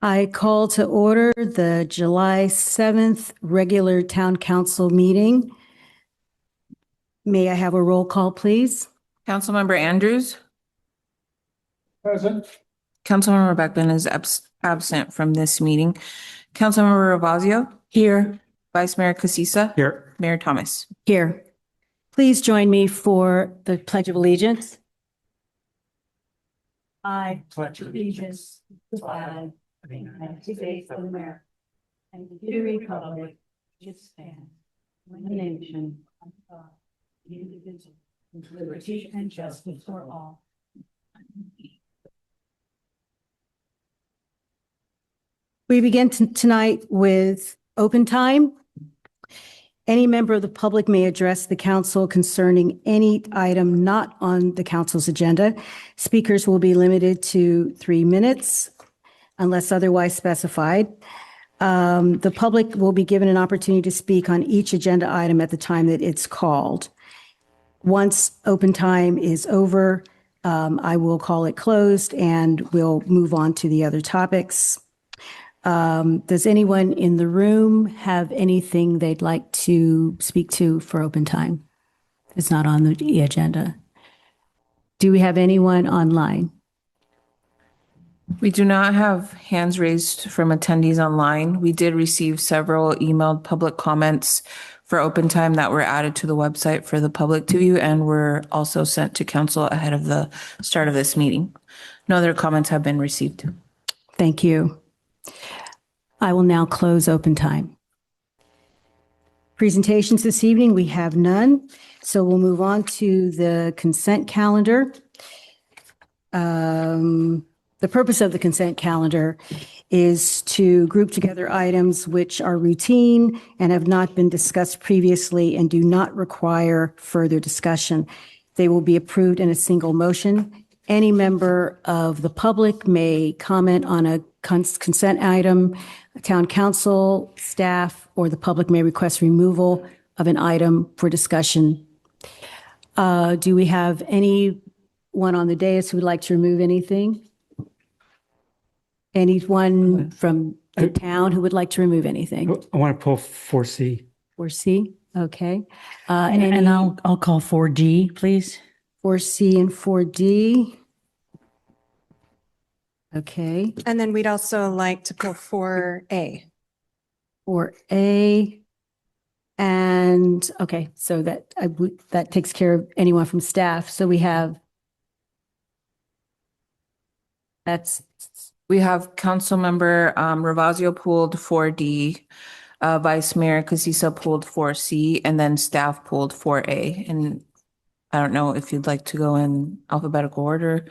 I call to order the July 7th regular town council meeting. May I have a roll call, please? Councilmember Andrews. Present. Councilmember Beckman is absent from this meeting. Councilmember Ravazio. Here. Vice Mayor Casissa. Here. Mayor Thomas. Here. Please join me for the Pledge of Allegiance. I pledge allegiance to the flag of the United States of America and to the republic which stands one nation under God, indivisible, with liberty and justice for all. We begin tonight with open time. Any member of the public may address the council concerning any item not on the council's agenda. Speakers will be limited to 3 minutes unless otherwise specified. The public will be given an opportunity to speak on each agenda item at the time that it's called. Once open time is over, I will call it closed and we'll move on to the other topics. Does anyone in the room have anything they'd like to speak to for open time? It's not on the agenda. Do we have anyone online? We do not have hands raised from attendees online. We did receive several emailed public comments for open time that were added to the website for the public to view and were also sent to council ahead of the start of this meeting. No other comments have been received. Thank you. I will now close open time. Presentations this evening, we have none. So we'll move on to the consent calendar. The purpose of the consent calendar is to group together items which are routine and have not been discussed previously and do not require further discussion. They will be approved in a single motion. Any member of the public may comment on a consent item. Town council, staff, or the public may request removal of an item for discussion. Do we have anyone on the dais who would like to remove anything? Anyone from the town who would like to remove anything? I want to pull 4C. 4C, okay. And I'll call 4D, please. 4C and 4D. Okay. And then we'd also like to pull 4A. 4A. And, okay, so that takes care of anyone from staff. So we have, We have Councilmember Ravazio pulled 4D, Vice Mayor Casissa pulled 4C, and then staff pulled 4A. And I don't know if you'd like to go in alphabetical order.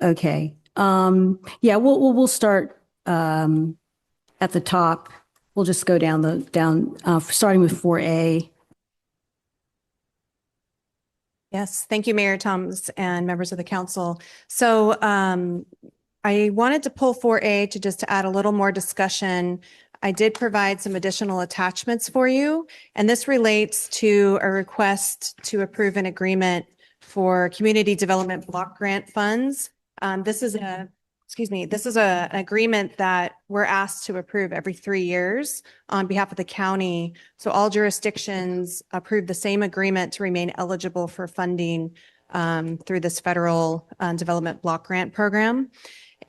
okay. Yeah, we'll start at the top. We'll just go down starting with 4A. Yes, thank you, Mayor Thomas and members of the council. So I wanted to pull 4A to add a little more discussion. I did provide some additional attachments for you, and this relates to a request to approve an agreement for community development block grant funds. This is an agreement that we're asked to approve every 3 years on behalf of the county. So all jurisdictions approve the same agreement to remain eligible for funding through this federal development block grant program.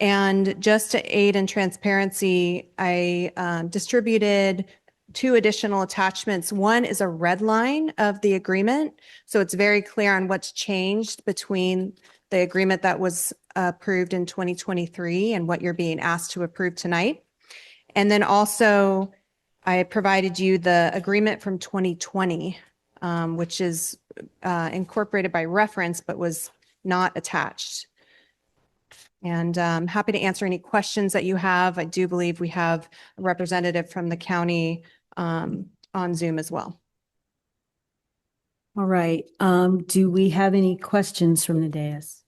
And just to aid in transparency, I distributed 2 additional attachments. One is a red line of the agreement. So it's very clear on what's changed between the agreement that was approved in 2023 and what you're being asked to approve tonight. And then also I provided you the agreement from 2020, which is incorporated by reference, but was not attached. And I'm happy to answer any questions that you have. I do believe we have a representative from the county on Zoom as well. All right. Do we have any questions from the dais?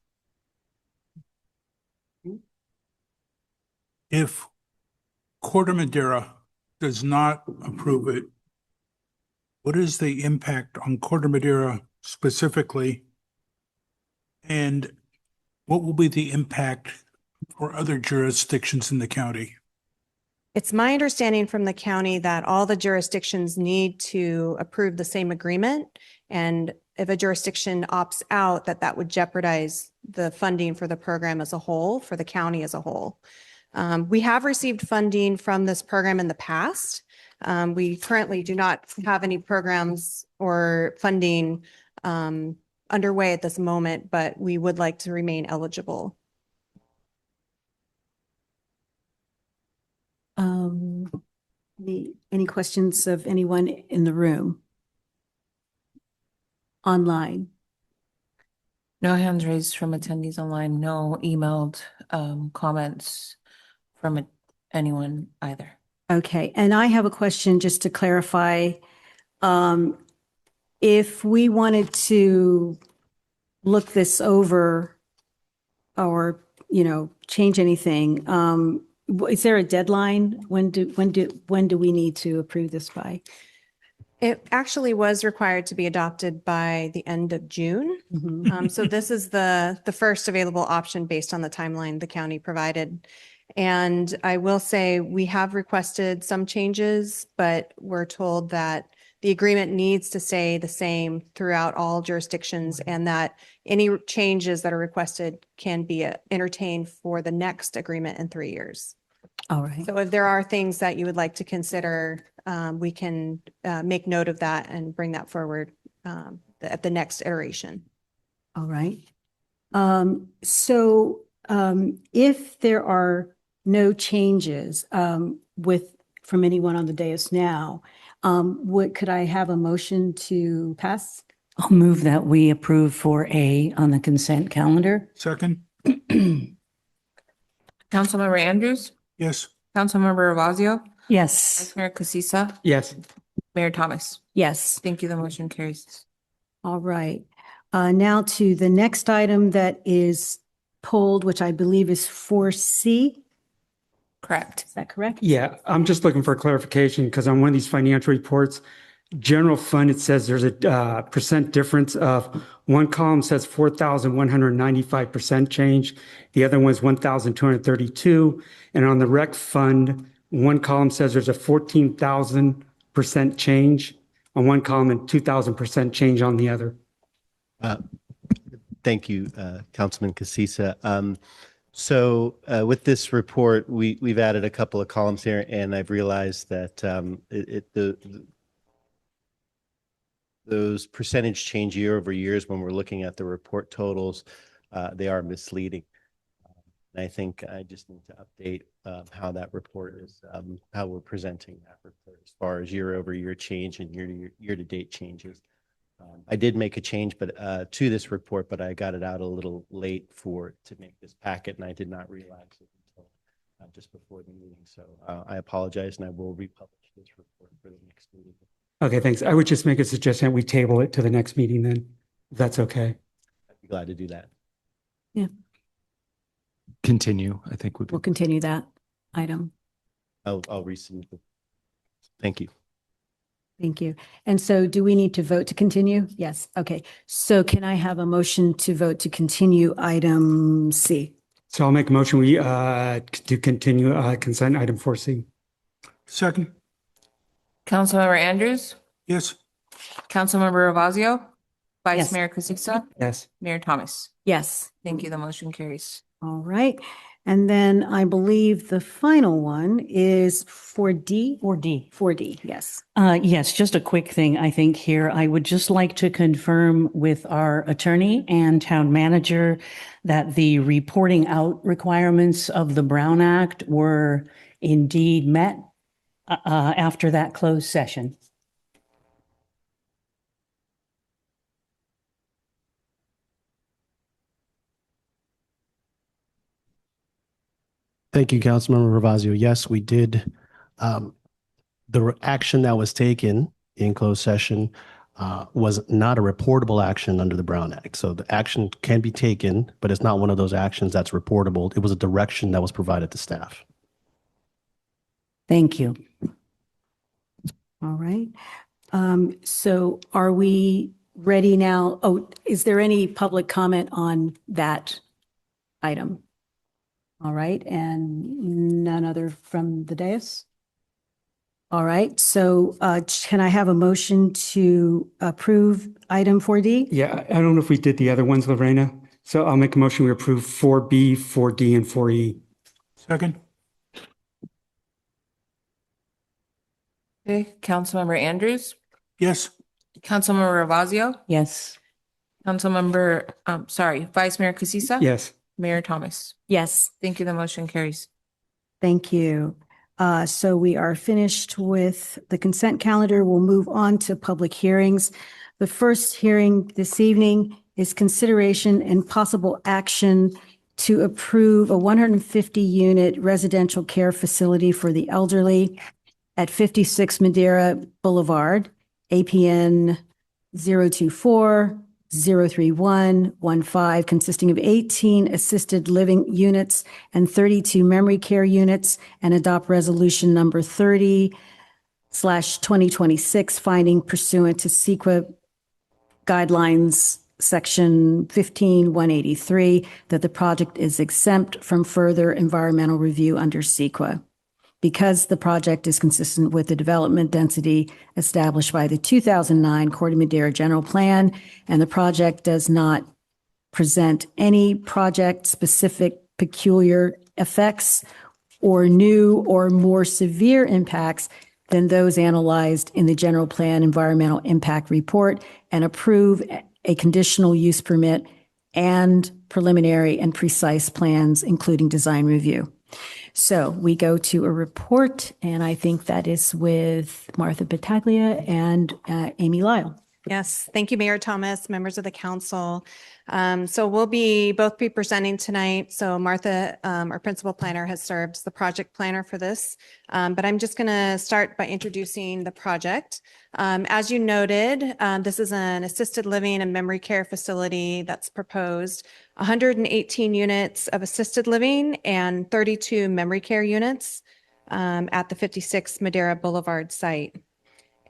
If Corte Madera does not approve it, what is the impact on Corte Madera specifically? And what will be the impact for other jurisdictions in the county? It's my understanding from the county that all the jurisdictions need to approve the same agreement. And if a jurisdiction opts out, that would jeopardize the funding for the program as a whole, for the county as a whole. We have received funding from this program in the past. We currently do not have any programs or funding underway at this moment, but we would like to remain eligible. Any questions of anyone in the room? Online? No hands raised from attendees online, no emailed comments from anyone either. Okay, and I have a question just to clarify. If we wanted to look this over or, change anything, is there a deadline? When do we need to approve this by? It actually was required to be adopted by the end of June. So this is the first available option based on the timeline the county provided. And I will say we have requested some changes, but we're told that the agreement needs to stay the same throughout all jurisdictions and that any changes that are requested can be entertained for the next agreement in 3 years. All right. So if there are things that you would like to consider, we can make note of that and bring that forward at the next iteration. All right. So if there are no changes from anyone on the dais now, could I have a motion to pass? I'll move that we approve 4A on the consent calendar. Second? Councilmember Andrews, Yes. Councilmember Ravazio, Yes. Vice Mayor Casissa, Yes. Mayor Thomas. Yes. Thank you. The motion carries. All right. Now to the next item that is pulled, which I believe is 4C. Correct. Is that correct? Yeah, I'm just looking for clarification because on one of these financial reports, general fund, it says there's a percent difference of one column says 4,195% change. The other one is 1,232. And on the rec fund, one column says there's a 14,000% change on one column and 2,000% change on the other. Thank you, Councilman Casissa. So with this report, we've added a couple of columns here, and I've realized that those percentage change year over years when we're looking at the report totals, they are misleading. And I think I just need to update how that report is, how we're presenting that report as far as year over year change and year to date changes. I did make a change, but to this report, but I got it out a little late to make this packet, and I did not realize it until just before the meeting. So I apologize, and I will republish this report for the next meeting. Okay, thanks. I would just make a suggestion that we table it to the next meeting then, if that's okay. I'd be glad to do that. Yeah. Continue, I think would be. We'll continue that item. I'll resubmit it. Thank you. Thank you. And so do we need to vote to continue? Yes. Okay. So can I have a motion to vote to continue item C? So I'll make a motion to continue consent item 4C. Second? Councilmember Andrews, Yes. Councilmember Ravazio, Vice Yes. Mayor Casissa, Yes. Mayor Thomas. Yes. Thank you. The motion carries. All right. And then I believe the final one is 4D. 4D. 4D, yes. Yes, just a quick thing, I think here. I would just like to confirm with our attorney and town manager that the reporting out requirements of the Brown Act were indeed met after that closed session. Thank you, Councilmember Ravazio. Yes, we did. The action that was taken in closed session was not a reportable action under the Brown Act. So the action can be taken, but it's not one of those actions that's reportable. It was a direction that was provided to staff. Thank you. All right. So are we ready now? Oh, is there any public comment on that item? All right, and none other from the dais? All right, so can I have a motion to approve item 4D? Yeah, I don't know if we did the other ones, Lorena. So I'll make a motion, we approve 4B, 4D, and 4E. Second? Okay, Councilmember Andrews, Yes. Councilmember Ravazio, Yes. Councilmember, Vice Mayor Casissa. Yes. Mayor Thomas. Yes. Thank you. The motion carries. Thank you. So we are finished with the consent calendar. We'll move on to public hearings. The first hearing this evening is consideration and possible action to approve a 150-unit residential care facility for the elderly at 56 Madera Boulevard, APN 024-03115, consisting of 18 assisted living units and 32 memory care units, and adopt resolution number 30/2026, finding pursuant to CEQA guidelines, section 15-183, that the project is exempt from further environmental review under CEQA. Because the project is consistent with the development density established by the 2009 Corte Madera General Plan, and the project does not present any project-specific peculiar effects or new or more severe impacts than those analyzed in the General Plan Environmental Impact Report, and approve a conditional use permit and preliminary and precise plans, including design review. So we go to a report, and I think that is with Martha Battaglia and Amy Lyle. Yes, thank you, Mayor Thomas, members of the council. So we'll both be presenting tonight. So Martha, our principal planner, has served as the project planner for this. But I'm just going to start by introducing the project. As you noted, this is an assisted living and memory care facility that's proposed. 118 units of assisted living and 32 memory care units at the 56 Madera Boulevard site.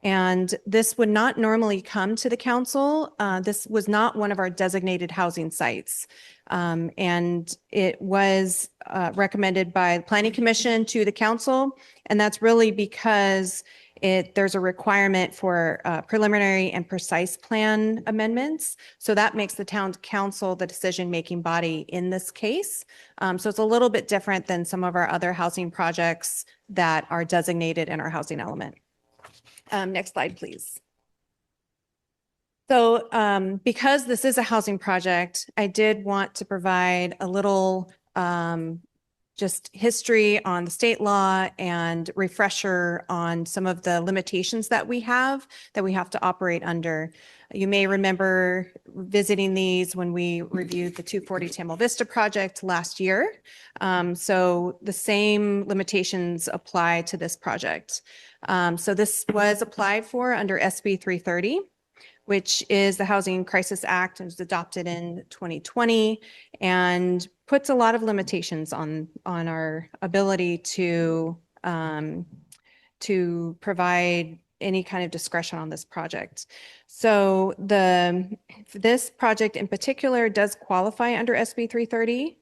And this would not normally come to the council. This was not one of our designated housing sites. And it was recommended by the Planning Commission to the council. And that's really because there's a requirement for preliminary and precise plan amendments. So that makes the town council the decision-making body in this case. So it's a little bit different than some of our other housing projects that are designated in our housing element. Next slide, please. So because this is a housing project, I did want to provide a little just history on the state law and refresher on some of the limitations that we have to operate under. You may remember visiting these when we reviewed the 240 Tamil Vista project last year. So the same limitations apply to this project. So this was applied for under SB 330, which is the Housing Crisis Act, and was adopted in 2020, and puts a lot of limitations on our ability to provide any kind of discretion on this project. So this project in particular does qualify under SB 330,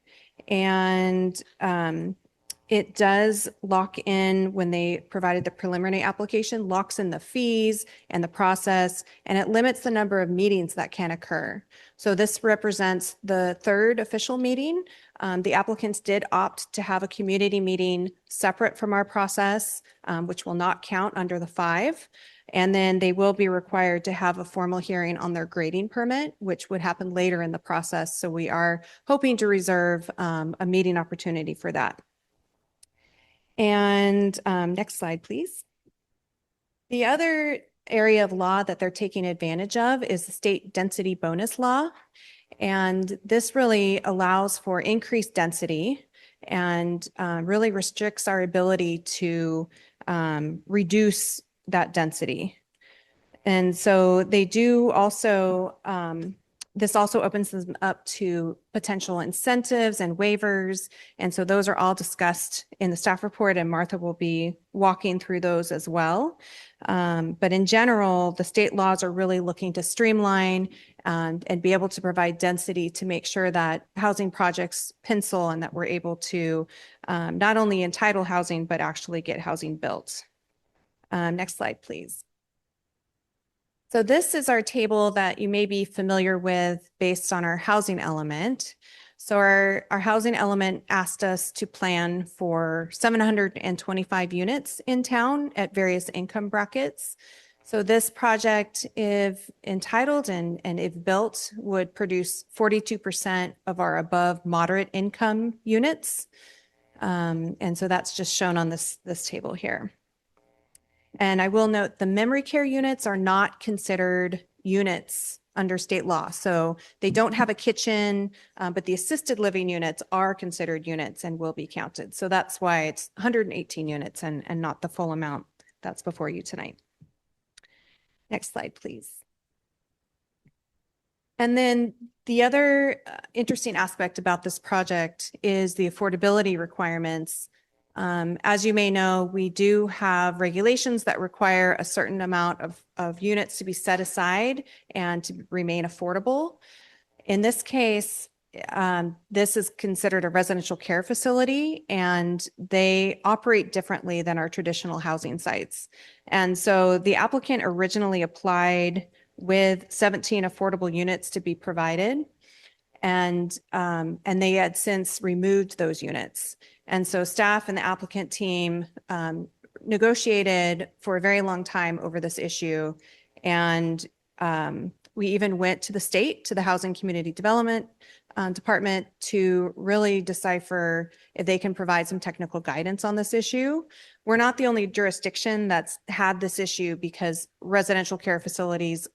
and it does lock in, when they provided the preliminary application, locks in the fees and the process, and it limits the number of meetings that can occur. So this represents the third official meeting. The applicants did opt to have a community meeting separate from our process, which will not count under the 5. And then they will be required to have a formal hearing on their grading permit, which would happen later in the process. So we are hoping to reserve a meeting opportunity for that. And next slide, please. The other area of law that they're taking advantage of is the state density bonus law. And this really allows for increased density and really restricts our ability to reduce that density. And so they do also, this also opens them up to potential incentives and waivers. And so those are all discussed in the staff report, and Martha will be walking through those as well. But in general, the state laws are really looking to streamline and be able to provide density to make sure that housing projects pencil and that we're able to not only entitle housing, but actually get housing built. Next slide, please. So this is our table that you may be familiar with based on our housing element. So our housing element asked us to plan for 725 units in town at various income brackets. So this project, if entitled and if built, would produce 42% of our above moderate income units. And so that's just shown on this table here. And I will note the memory care units are not considered units under state law. So they don't have a kitchen, but the assisted living units are considered units and will be counted. So that's why it's 118 units and not the full amount that's before you tonight. Next slide, please. And then the other interesting aspect about this project is the affordability requirements. As you may know, we do have regulations that require a certain amount of units to be set aside and to remain affordable. In this case, this is considered a residential care facility, and they operate differently than our traditional housing sites. And so the applicant originally applied with 17 affordable units to be provided, and they had since removed those units. And so staff and the applicant team negotiated for a very long time over this issue. And we even went to the state, to the Housing Community Development Department, to really decipher if they can provide some technical guidance on this issue. We're not the only jurisdiction that's had this issue, because residential care facilities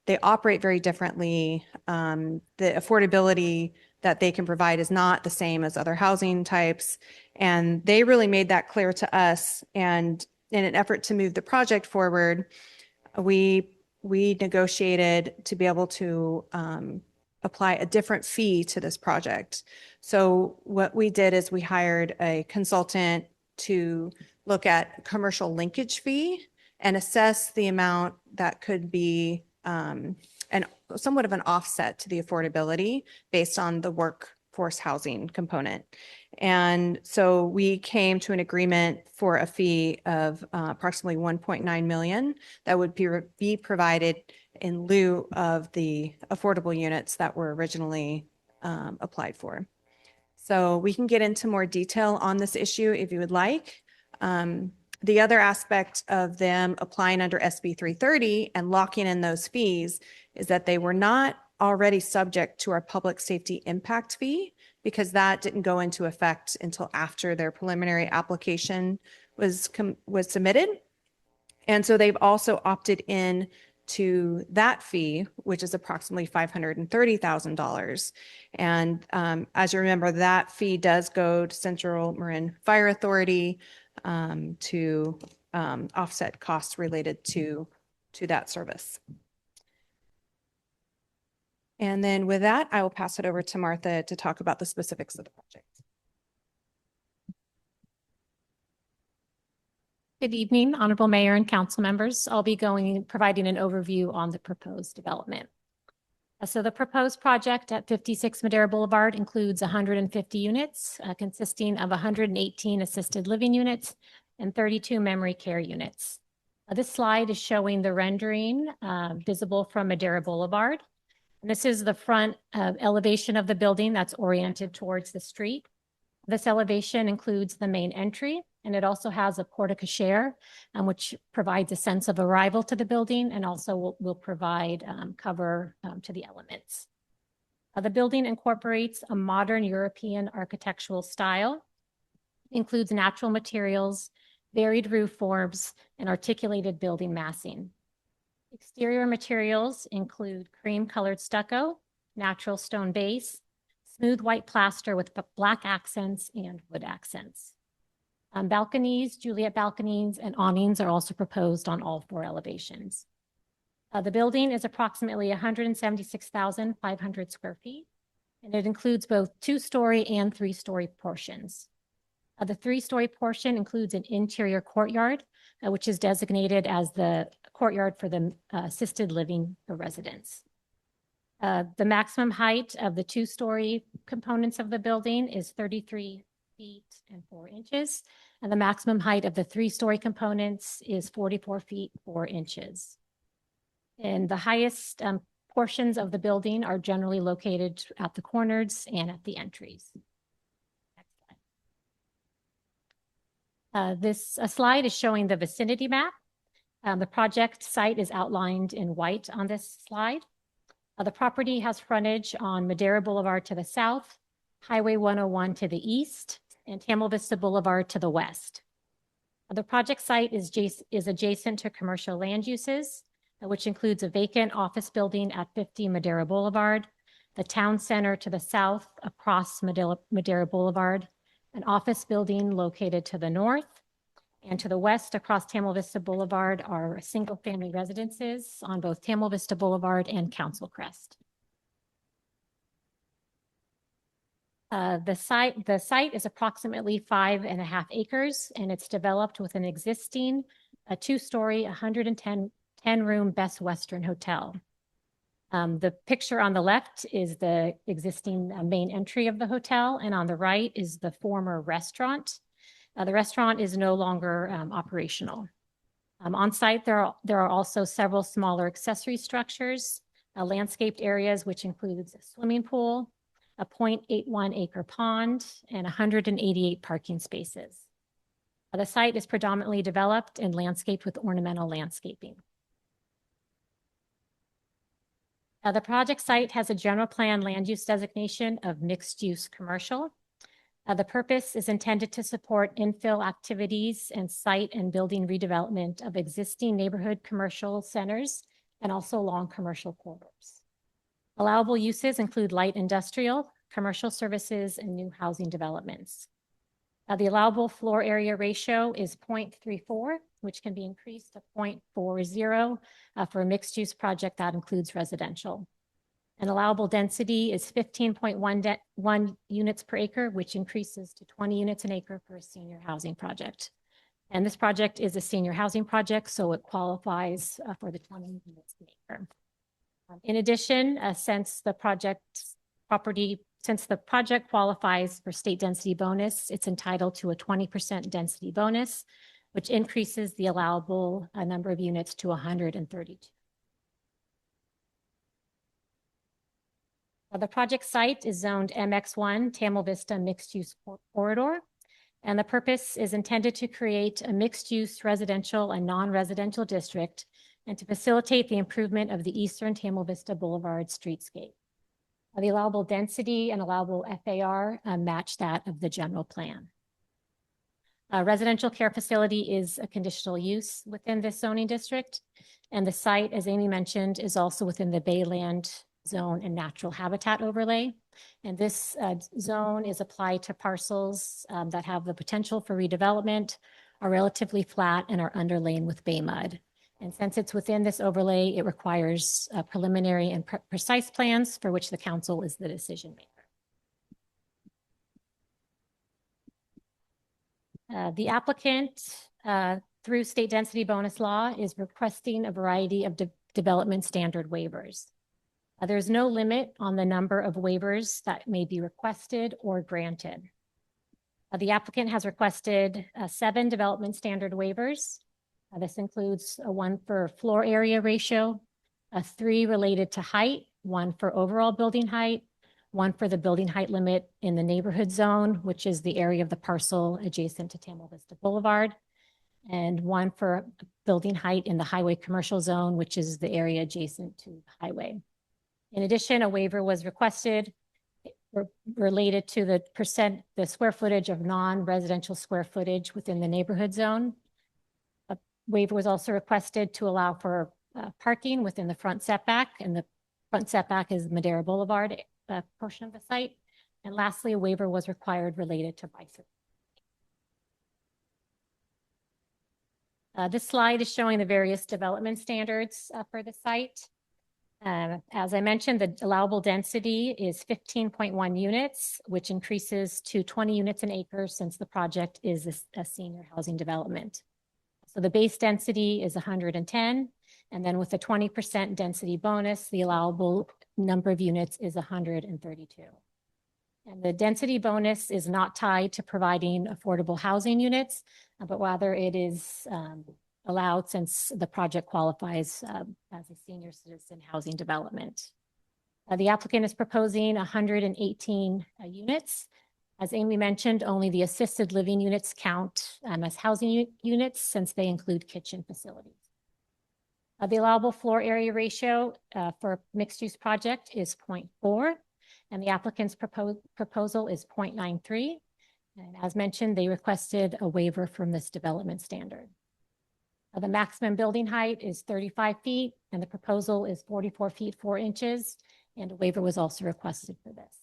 they operate very differently. The affordability that they can provide is not the same as other housing types. And they really made that clear to us. And in an effort to move the project forward, we negotiated to be able to apply a different fee to this project. So what we did is we hired a consultant to look at commercial linkage fee and assess the amount that could be somewhat of an offset to the affordability based on the workforce housing component. And so we came to an agreement for a fee of approximately 1.9 million that would be provided in lieu of the affordable units that were originally applied for. So we can get into more detail on this issue if you would like. The other aspect of them applying under SB 330 and locking in those fees is that they were not already subject to our public safety impact fee, because that didn't go into effect until after their preliminary application was submitted. And so they've also opted in to that fee, which is approximately $530,000. And as you remember, that fee does go to Central Marin Fire Authority to offset costs related to that service. And then with that, I will pass it over to Martha to talk about the specifics of the project. Good evening, Honorable Mayor and council members. I'll be providing an overview on the proposed development. So the proposed project at 56 Madera Boulevard includes 150 units, consisting of 118 assisted living units and 32 memory care units. This slide is showing the rendering visible from Madera Boulevard. And this is the front elevation of the building that's oriented towards the street. This elevation includes the main entry, and it also has a porte cochere, which provides a sense of arrival to the building, and also will provide cover to the elements. The building incorporates a modern European architectural style, includes natural materials, varied roof forms, and articulated building massing. Exterior materials include cream-colored stucco, natural stone base, smooth white plaster with black accents and wood accents. Balconies, Juliet balconies, and awnings are also proposed on all 4 elevations. The building is approximately 176,500 square feet, and it includes both 2-story and 3-story portions. The 3-story portion includes an interior courtyard, which is designated as the courtyard for the assisted living residents. The maximum height of the two-story components of the building is 33 feet and 4 inches. And the maximum height of the three-story components is 44 feet, 4 inches. And the highest portions of the building are generally located at the corners and at the entries. Next slide. This slide is showing the vicinity map. The project site is outlined in white on this slide. The property has frontage on Madera Boulevard to the south, Highway 101 to the east, and Tamil Vista Boulevard to the west. The project site is adjacent to commercial land uses, which includes a vacant office building at 50 Madera Boulevard, the town center to the south across Madera Boulevard, an office building located to the north, and to the west across Tamil Vista Boulevard are single-family residences on both Tamil Vista Boulevard and Council Crest. The site is approximately 5.5 acres, and it's developed with an existing two-story, 110-room Best Western hotel. The picture on the left is the existing main entry of the hotel, and on the right is the former restaurant. The restaurant is no longer operational. On site, there are also several smaller accessory structures, landscaped areas, which includes a swimming pool, a 0.81 acre pond, and 188 parking spaces. The site is predominantly developed and landscaped with ornamental landscaping. The project site has a general plan land use designation of mixed use commercial. The purpose is intended to support infill activities and site and building redevelopment of existing neighborhood commercial centers and also long commercial corridors. Allowable uses include light industrial, commercial services, and new housing developments. The allowable floor area ratio is 0.34, which can be increased to 0.40 for a mixed-use project that includes residential. An allowable density is 15.1 units per acre, which increases to 20 units an acre for a senior housing project. And this project is a senior housing project, so it qualifies for the 20 units an acre. In addition, since the project qualifies for state density bonus, it's entitled to a 20% density bonus, which increases the allowable number of units to 132. The project site is zoned MX1 Tamil Vista Mixed Use Corridor, and the purpose is intended to create a mixed use residential and non-residential district and to facilitate the improvement of the eastern Tamil Vista Boulevard streetscape. The allowable density and allowable FAR match that of the general plan. A residential care facility is a conditional use within this zoning district, and the site, as Amy mentioned, is also within the Bayland Zone and Natural Habitat Overlay. And this zone is applied to parcels that have the potential for redevelopment, are relatively flat, and are underlain with bay mud. And since it's within this overlay, it requires preliminary and precise plans for which the council is the decision maker. The applicant, through state density bonus law, is requesting a variety of development standard waivers. There's no limit on the number of waivers that may be requested or granted. The applicant has requested 7 development standard waivers. This includes a 1 for floor area ratio, a 3 related to height, 1 for overall building height, 1 for the building height limit in the neighborhood zone, which is the area of the parcel adjacent to Tamil Vista Boulevard, and 1 for building height in the highway commercial zone, which is the area adjacent to the highway. In addition, a waiver was requested related to the square footage of non-residential square footage within the neighborhood zone. A waiver was also requested to allow for parking within the front setback, and the front setback is Madera Boulevard portion of the site. And lastly, a waiver was required related to bicycle. This slide is showing the various development standards for the site. As I mentioned, the allowable density is 15.1 units, which increases to 20 units an acre since the project is a senior housing development. So the base density is 110, and then with the 20% density bonus, the allowable number of units is 132. And the density bonus is not tied to providing affordable housing units, but rather it is allowed since the project qualifies as a senior citizen housing development. The applicant is proposing 118 units. As Amy mentioned, only the assisted living units count as housing units since they include kitchen facilities. The allowable floor area ratio for a mixed-use project is 0.4, and the applicant's proposal is 0.93. And as mentioned, they requested a waiver from this development standard. The maximum building height is 35 feet, and the proposal is 44 feet 4 inches, and a waiver was also requested for this.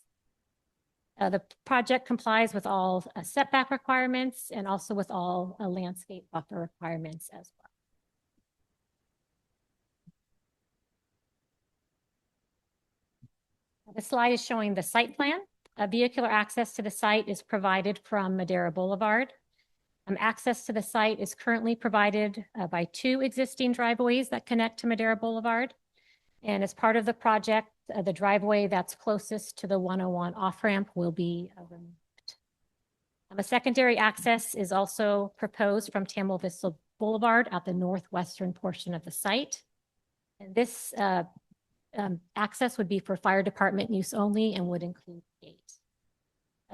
The project complies with all setback requirements and also with all landscape buffer requirements as well. The slide is showing the site plan. Vehicular access to the site is provided from Madera Boulevard. Access to the site is currently provided by 2 existing driveways that connect to Madera Boulevard. And as part of the project, the driveway that's closest to the 101 off-ramp will be removed. A secondary access is also proposed from Tamil Vista Boulevard at the northwestern portion of the site. And this access would be for fire department use only and would include gates.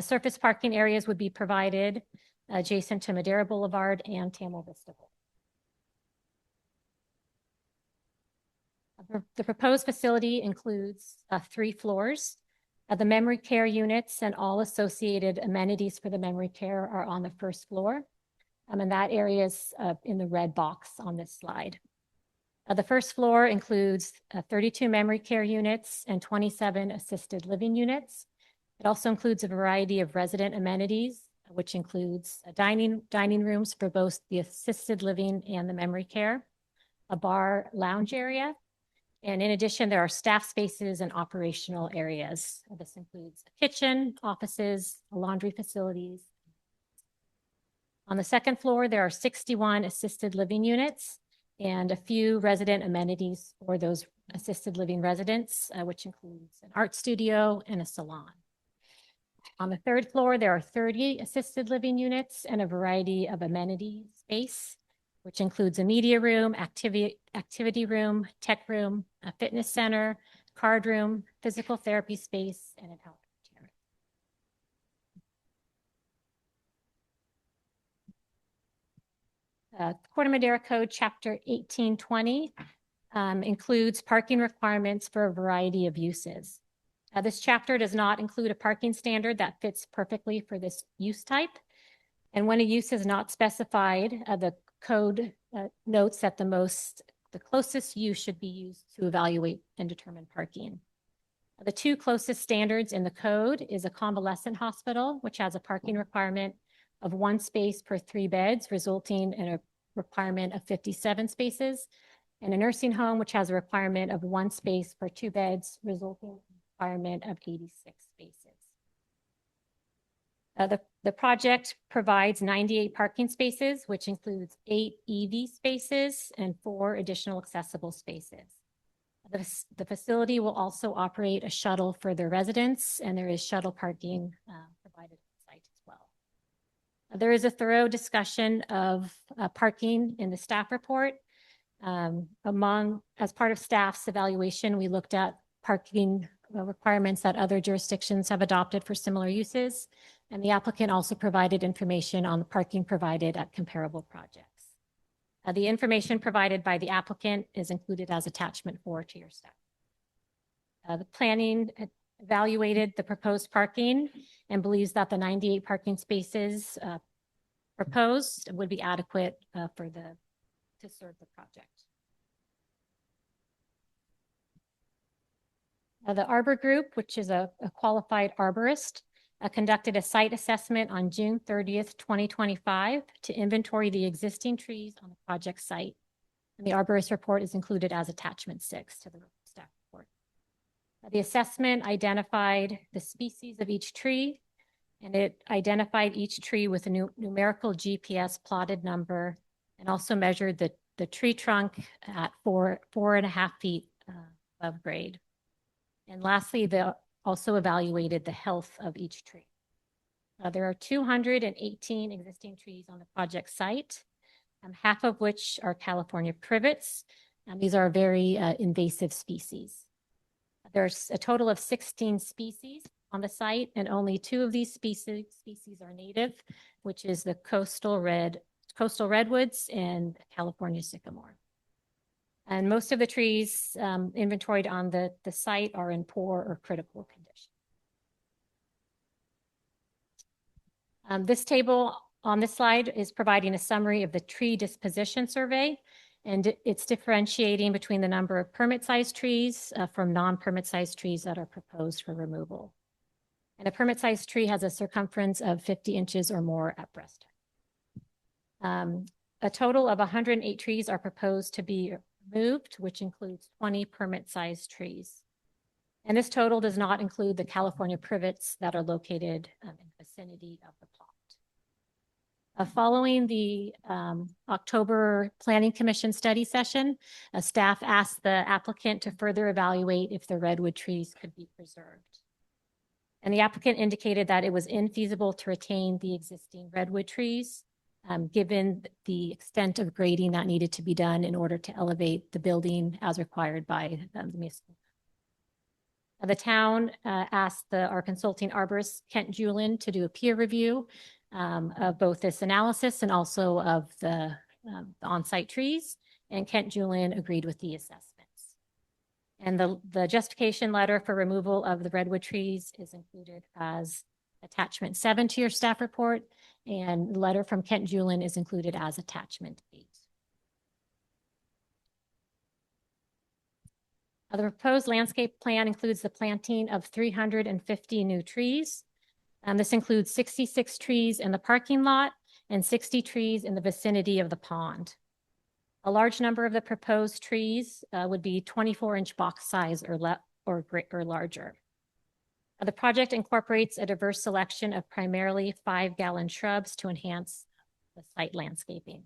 Surface parking areas would be provided adjacent to Madera Boulevard and Tamil Vista Boulevard. The proposed facility includes 3 floors. The memory care units and all associated amenities for the memory care are on the first floor. And that area is in the red box on this slide. The first floor includes 32 memory care units and 27 assisted living units. It also includes a variety of resident amenities, which includes dining rooms for both the assisted living and the memory care, a bar lounge area, and in addition, there are staff spaces and operational areas. This includes a kitchen, offices, laundry facilities. On the second floor, there are 61 assisted living units and a few resident amenities for those assisted living residents, which includes an art studio and a salon. On the third floor, there are 30 assisted living units and a variety of amenity space, which includes a media room, activity room, tech room, a fitness center, card room, physical therapy space, and an outdoor gym. Corte Madera Code Chapter 1820 includes parking requirements for a variety of uses. This chapter does not include a parking standard that fits perfectly for this use type. And when a use is not specified, the code notes that the closest use should be used to evaluate and determine parking. The 2 closest standards in the code is a convalescent hospital, which has a parking requirement of 1 space per 3 beds, resulting in a requirement of 57 spaces, and a nursing home, which has a requirement of 1 space per 2 beds, resulting in a requirement of 86 spaces. The project provides 98 parking spaces, which includes 8 EV spaces and 4 additional accessible spaces. The facility will also operate a shuttle for their residents, and there is shuttle parking provided on site as well. There is a thorough discussion of parking in the staff report. As part of staff's evaluation, we looked at parking requirements that other jurisdictions have adopted for similar uses. And the applicant also provided information on the parking provided at comparable projects. The information provided by the applicant is included as attachment 4 to your staff. The planning evaluated the proposed parking and believes that the 98 parking spaces proposed would be adequate to serve the project. The Arbor Group, which is a qualified arborist, conducted a site assessment on June 30th, 2025 to inventory the existing trees on the project site. And the arborist report is included as attachment 6 to the staff report. The assessment identified the species of each tree, and it identified each tree with a numerical GPS plotted number, and also measured the tree trunk at 4.5 feet above grade. And lastly, they also evaluated the health of each tree. There are 218 existing trees on the project site, half of which are California privets. These are very invasive species. There's a total of 16 species on the site, and only 2 of these species are native, which is the coastal redwoods and California sycamore. And most of the trees inventoried on the site are in poor or critical condition. This table on this slide is providing a summary of the tree disposition survey, and it's differentiating between the number of permit-sized trees from non-permit-sized trees that are proposed for removal. And a permit-sized tree has a circumference of 50 inches or more at breast height. A total of 108 trees are proposed to be removed, which includes 20 permit-sized trees. And this total does not include the California privets that are located in the vicinity of the pond. Following the October Planning Commission study session, staff asked the applicant to further evaluate if the redwood trees could be preserved. And the applicant indicated that it was infeasible to retain the existing redwood trees, given the extent of grading that needed to be done in order to elevate the building as required by the municipal. The town asked our consulting arborist, Kent Julin, to do a peer review of both this analysis and also of the on-site trees, and Kent Julin agreed with the assessments. And the justification letter for removal of the redwood trees is included as attachment 7 to your staff report, and the letter from Kent Julin is included as attachment 8. The proposed landscape plan includes the planting of 350 new trees. This includes 66 trees in the parking lot and 60 trees in the vicinity of the pond. A large number of the proposed trees would be 24-inch box size or larger. The project incorporates a diverse selection of primarily 5-gallon shrubs to enhance the site landscaping.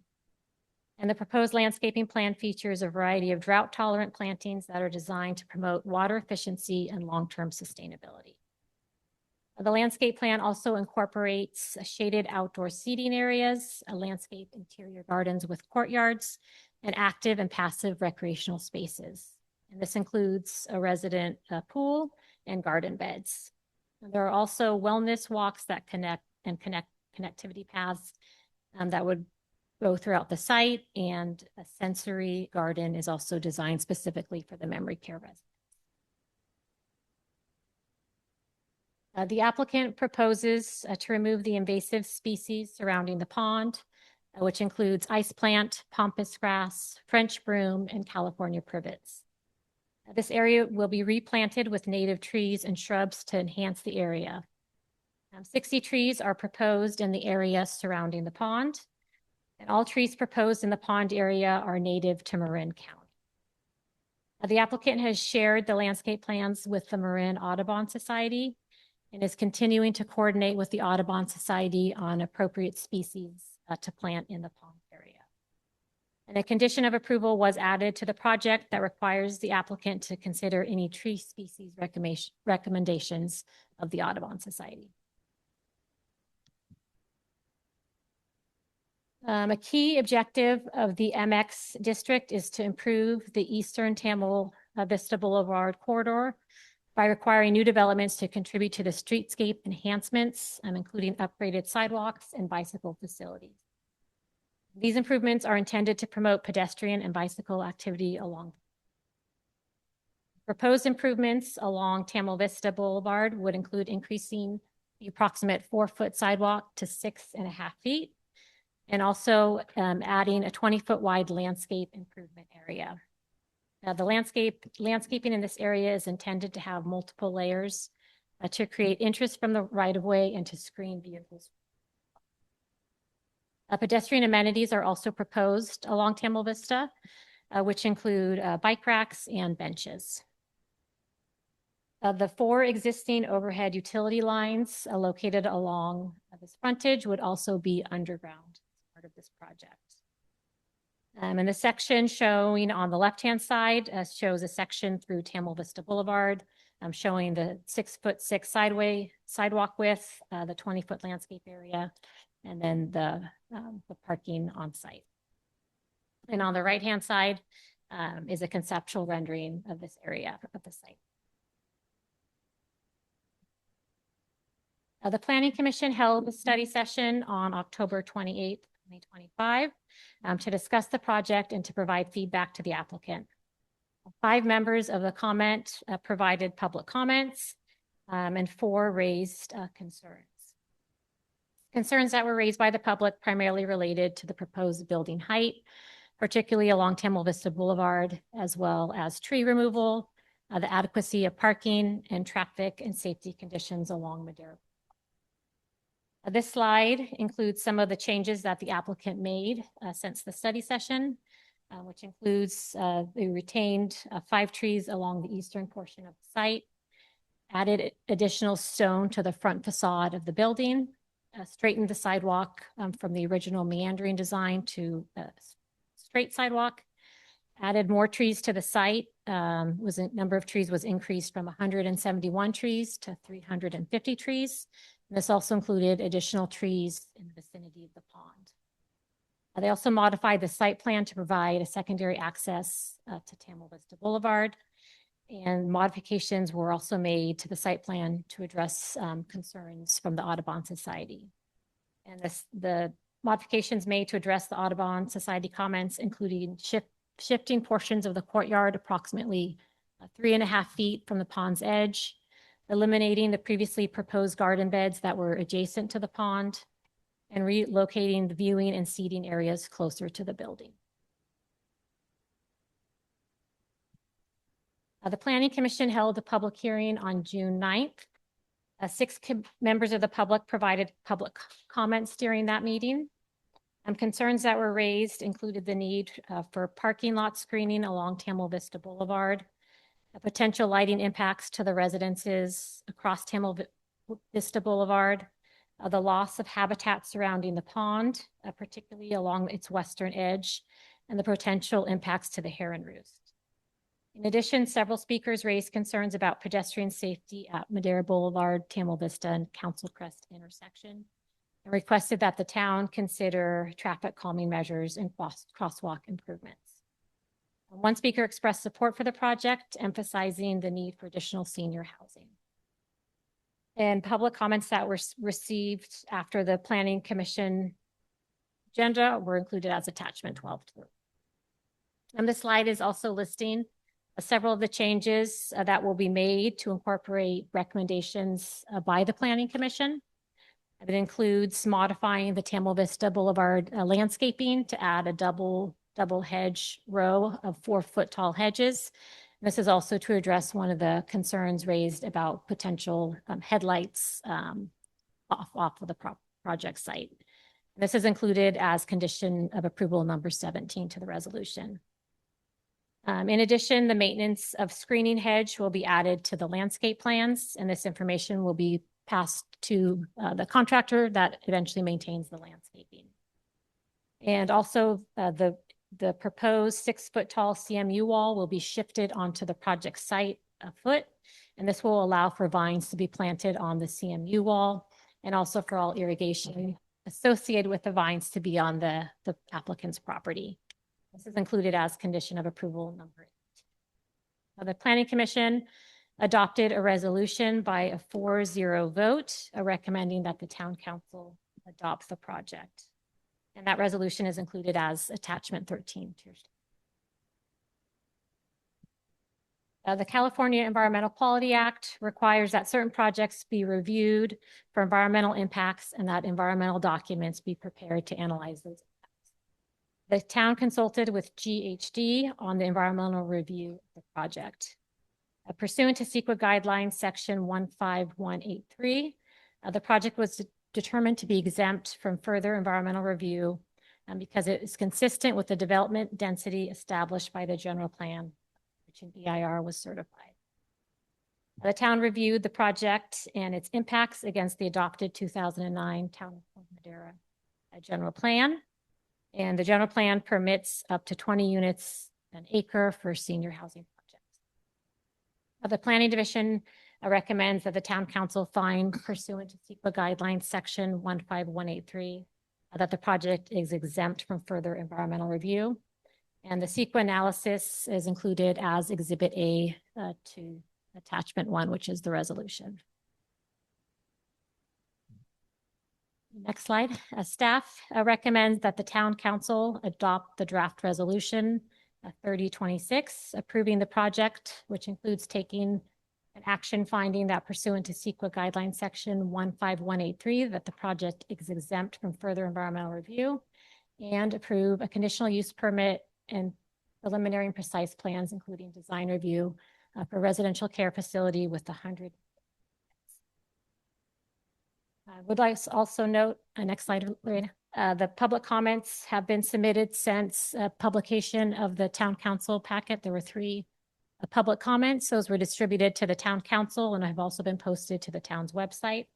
And the proposed landscaping plan features a variety of drought-tolerant plantings that are designed to promote water efficiency and long-term sustainability. The landscape plan also incorporates shaded outdoor seating areas, landscape interior gardens with courtyards, and active and passive recreational spaces. And this includes a resident pool and garden beds. And there are also wellness walks that connectivity paths that would go throughout the site, and a sensory garden is also designed specifically for the memory care residents. The applicant proposes to remove the invasive species surrounding the pond, which includes ice plant, pampas grass, French broom, and California privets. This area will be replanted with native trees and shrubs to enhance the area. 60 trees are proposed in the area surrounding the pond, and all trees proposed in the pond area are native to Marin County. The applicant has shared the landscape plans with the Marin Audubon Society and is continuing to coordinate with the Audubon Society on appropriate species to plant in the pond area. And a condition of approval was added to the project that requires the applicant to consider any tree species recommendations of the Audubon Society. A key objective of the MX district is to improve the Eastern Tamil Vista Boulevard corridor by requiring new developments to contribute to the streetscape enhancements, including upgraded sidewalks and bicycle facilities. These improvements are intended to promote pedestrian and bicycle activity along. Proposed improvements along Tamil Vista Boulevard would include increasing the approximate 4-foot sidewalk to 6.5 feet, and also adding a 20-foot wide landscape improvement area. The landscaping in this area is intended to have multiple layers to create interest from the right-of-way and to screen vehicles. Pedestrian amenities are also proposed along Tamil Vista, which include bike racks and benches. The 4 existing overhead utility lines located along this frontage would also be underground as part of this project. And the section showing on the left-hand side shows a section through Tamil Vista Boulevard showing the 6'6" sidewalk width, the 20-foot landscape area, and then the parking on site. And on the right-hand side is a conceptual rendering of this area of the site. The Planning Commission held a study session on October 28th, 2025, to discuss the project and to provide feedback to the applicant. 5 members of the comment provided public comments, and 4 raised concerns. Concerns that were raised by the public primarily related to the proposed building height, particularly along Tamil Vista Boulevard, as well as tree removal, the adequacy of parking, and traffic and safety conditions along Madera. This slide includes some of the changes that the applicant made since the study session, which includes they retained 5 trees along the eastern portion of the site, added additional stone to the front facade of the building, straightened the sidewalk from the original meandering design to a straight sidewalk, added more trees to the site. Number of trees was increased from 171 trees to 350 trees. And this also included additional trees in the vicinity of the pond. They also modified the site plan to provide a secondary access to Tamil Vista Boulevard. And modifications were also made to the site plan to address concerns from the Audubon Society. And the modifications made to address the Audubon Society comments, including shifting portions of the courtyard approximately 3.5 feet from the pond's edge, eliminating the previously proposed garden beds that were adjacent to the pond, and relocating the viewing and seating areas closer to the building. The Planning Commission held a public hearing on June 9th. 6 members of the public provided public comments during that meeting. Concerns that were raised included the need for parking lot screening along Tamil Vista Boulevard, potential lighting impacts to the residences across Tamil Vista Boulevard, the loss of habitat surrounding the pond, particularly along its western edge, and the potential impacts to the heron roost. In addition, several speakers raised concerns about pedestrian safety at Madera Boulevard, Tamil Vista, and Council Crest intersection, and requested that the town consider traffic calming measures and crosswalk improvements. One speaker expressed support for the project, emphasizing the need for additional senior housing. And public comments that were received after the Planning Commission agenda were included as attachment 12. And this slide is also listing several of the changes that will be made to incorporate recommendations by the Planning Commission. It includes modifying the Tamil Vista Boulevard landscaping to add a double hedge row of 4-foot tall hedges. And this is also to address one of the concerns raised about potential headlights off of the project site. This is included as condition of approval number 17 to the resolution. In addition, the maintenance of screening hedge will be added to the landscape plans, and this information will be passed to the contractor that eventually maintains the landscaping. And also the proposed 6-foot tall CMU wall will be shifted onto the project site a foot, and this will allow for vines to be planted on the CMU wall, and also for all irrigation associated with the vines to be on the applicant's property. This is included as condition of approval number 8. The Planning Commission adopted a resolution by a 4-0 vote recommending that the Town Council adopt the project. And that resolution is included as attachment 13 to your the California Environmental Quality Act requires that certain projects be reviewed for environmental impacts and that environmental documents be prepared to analyze those impacts. The town consulted with GHD on the environmental review of the project. Pursuant to CEQA guidelines section 15183, the project was determined to be exempt from further environmental review because it is consistent with the development density established by the general plan, which in EIR was certified. The town reviewed the project and its impacts against the adopted 2009 Town of Madera general plan. And the general plan permits up to 20 units an acre for senior housing projects. The Planning Division recommends that the Town Council find pursuant to CEQA guidelines, section 15183, that the project is exempt from further environmental review. And the CEQA analysis is included as Exhibit A to Attachment 1, which is the resolution. Next slide. Staff recommends that the Town Council adopt the draft resolution 3026, approving the project, which includes taking an action finding that pursuant to CEQA guideline section 15183, that the project is exempt from further environmental review, and approve a conditional use permit and preliminary and precise plans, including design review for residential care facility with 100. I would like to also note, next slide, Lorena, the public comments have been submitted since publication of the Town Council packet. There were 3 public comments. Those were distributed to the Town Council and have also been posted to the town's website.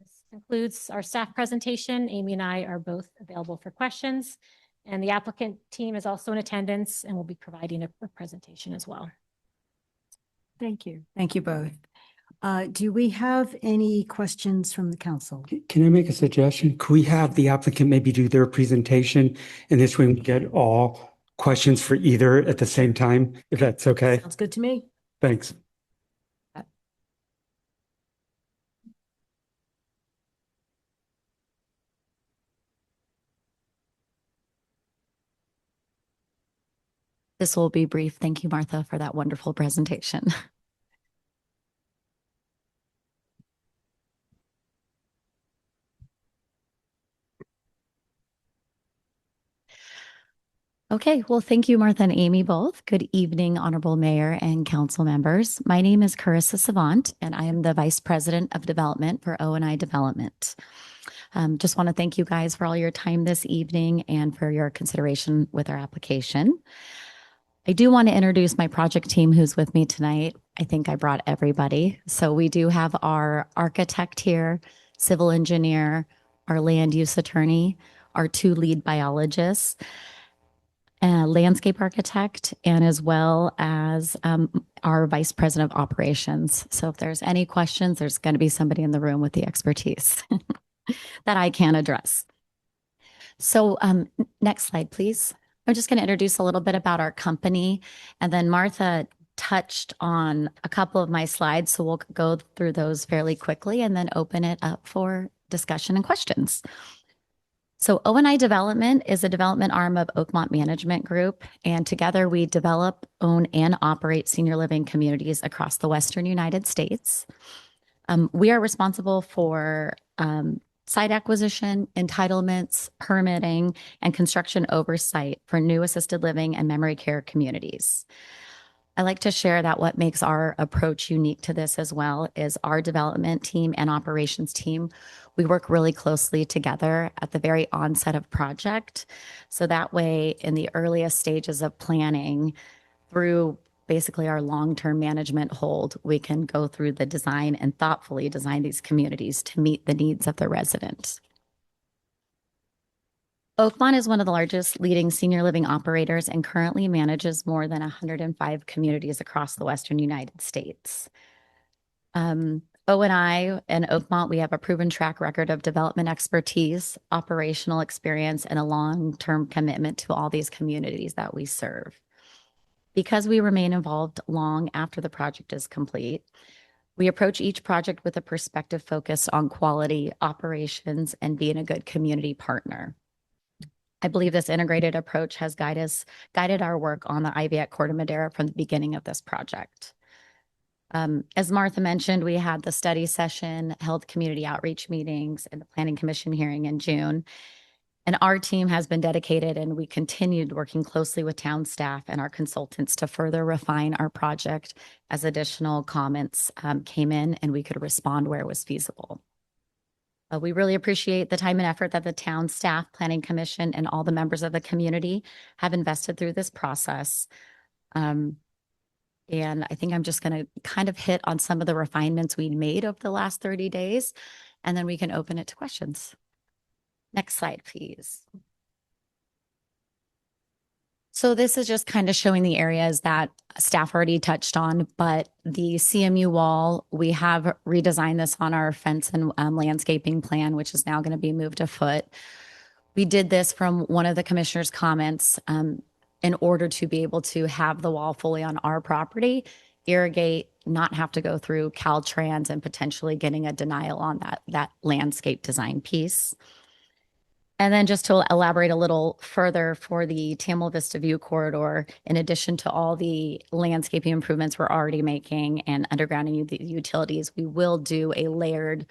This concludes our staff presentation. Amy and I are both available for questions, and the applicant team is also in attendance and will be providing a presentation as well. Thank you. Thank you both. Do we have any questions from the council? Can I make a suggestion? Could we have the applicant maybe do their presentation, and this way we get all questions for either at the same time, if that's okay? Sounds good to me. Thanks. This will be brief. Thank you, Martha, for that wonderful presentation. Okay, well, thank you, Martha and Amy, both. Good evening, Honorable Mayor and council members. My name is Carissa Savant, and I am the Vice President of Development for O&I Development. Just want to thank you guys for all your time this evening and for your consideration with our application. I do want to introduce my project team who's with me tonight. I think I brought everybody. So we do have our architect here, civil engineer, our land use attorney, our 2 lead biologists, a landscape architect, and as well as our vice president of operations. So if there's any questions, there's going to be somebody in the room with the expertise that I can address. So next slide, please. I'm just going to introduce a little bit about our company, and then Martha touched on a couple of my slides, so we'll go through those fairly quickly and then open it up for discussion and questions. So O&I Development is a development arm of Oakmont Management Group, and together we develop, own, and operate senior living communities across the Western United States. We are responsible for site acquisition, entitlements, permitting, and construction oversight for new assisted living and memory care communities. I like to share that what makes our approach unique to this as well is our development team and operations team. We work really closely together at the very onset of project. So that way, in the earliest stages of planning through basically our long-term management hold, we can go through the design and thoughtfully design these communities to meet the needs of the residents. Oakmont is one of the largest leading senior living operators and currently manages more than 105 communities across the Western United States. O&I and Oakmont, we have a proven track record of development expertise, operational experience, and a long-term commitment to all these communities that we serve. Because we remain involved long after the project is complete, we approach each project with a perspective focused on quality, operations, and being a good community partner. I believe this integrated approach has guided our work on the Ivy at Corte Madera from the beginning of this project. As Martha mentioned, we had the study session, held community outreach meetings, and the Planning Commission hearing in June. And our team has been dedicated, and we continued working closely with town staff and our consultants to further refine our project as additional comments came in and we could respond where it was feasible. We really appreciate the time and effort that the town staff, Planning Commission, and all the members of the community have invested through this process. And I think I'm just going to kind of hit on some of the refinements we made over the last 30 days, and then we can open it to questions. Next slide, please. So this is just kind of showing the areas that staff already touched on, but the CMU wall, we have redesigned this on our fence and landscaping plan, which is now going to be moved a foot. We did this from one of the commissioner's comments in order to be able to have the wall fully on our property, irrigate, not have to go through Caltrans and potentially getting a denial on that landscape design piece. And then just to elaborate a little further for the Tamil Vista View corridor, in addition to all the landscaping improvements we're already making and undergrounding the utilities, we will do a layered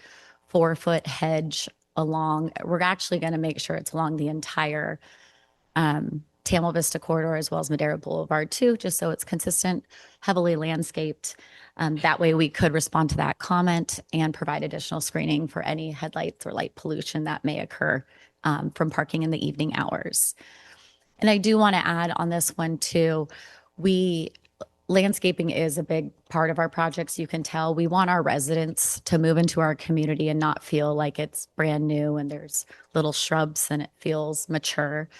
4-foot hedge along. We're actually going to make sure it's along the entire Tamil Vista corridor as well as Madera Boulevard too, just so it's consistent, heavily landscaped. That way we could respond to that comment and provide additional screening for any headlights or light pollution that may occur from parking in the evening hours. And I do want to add on this one too, landscaping is a big part of our projects. You can tell we want our residents to move into our community and not feel like it's brand new and there's little shrubs and it feels mature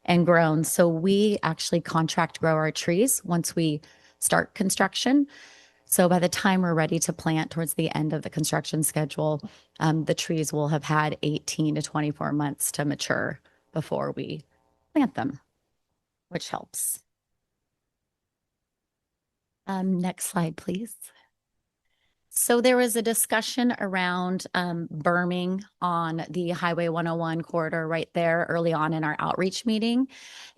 and grown. So we actually contract grow our trees once we start construction. So by the time we're ready to plant towards the end of the construction schedule, the trees will have had 18 to 24 months to mature before we plant them, which helps. Next slide, please. So there was a discussion around berming on the Highway 101 corridor right there early on in our outreach meeting.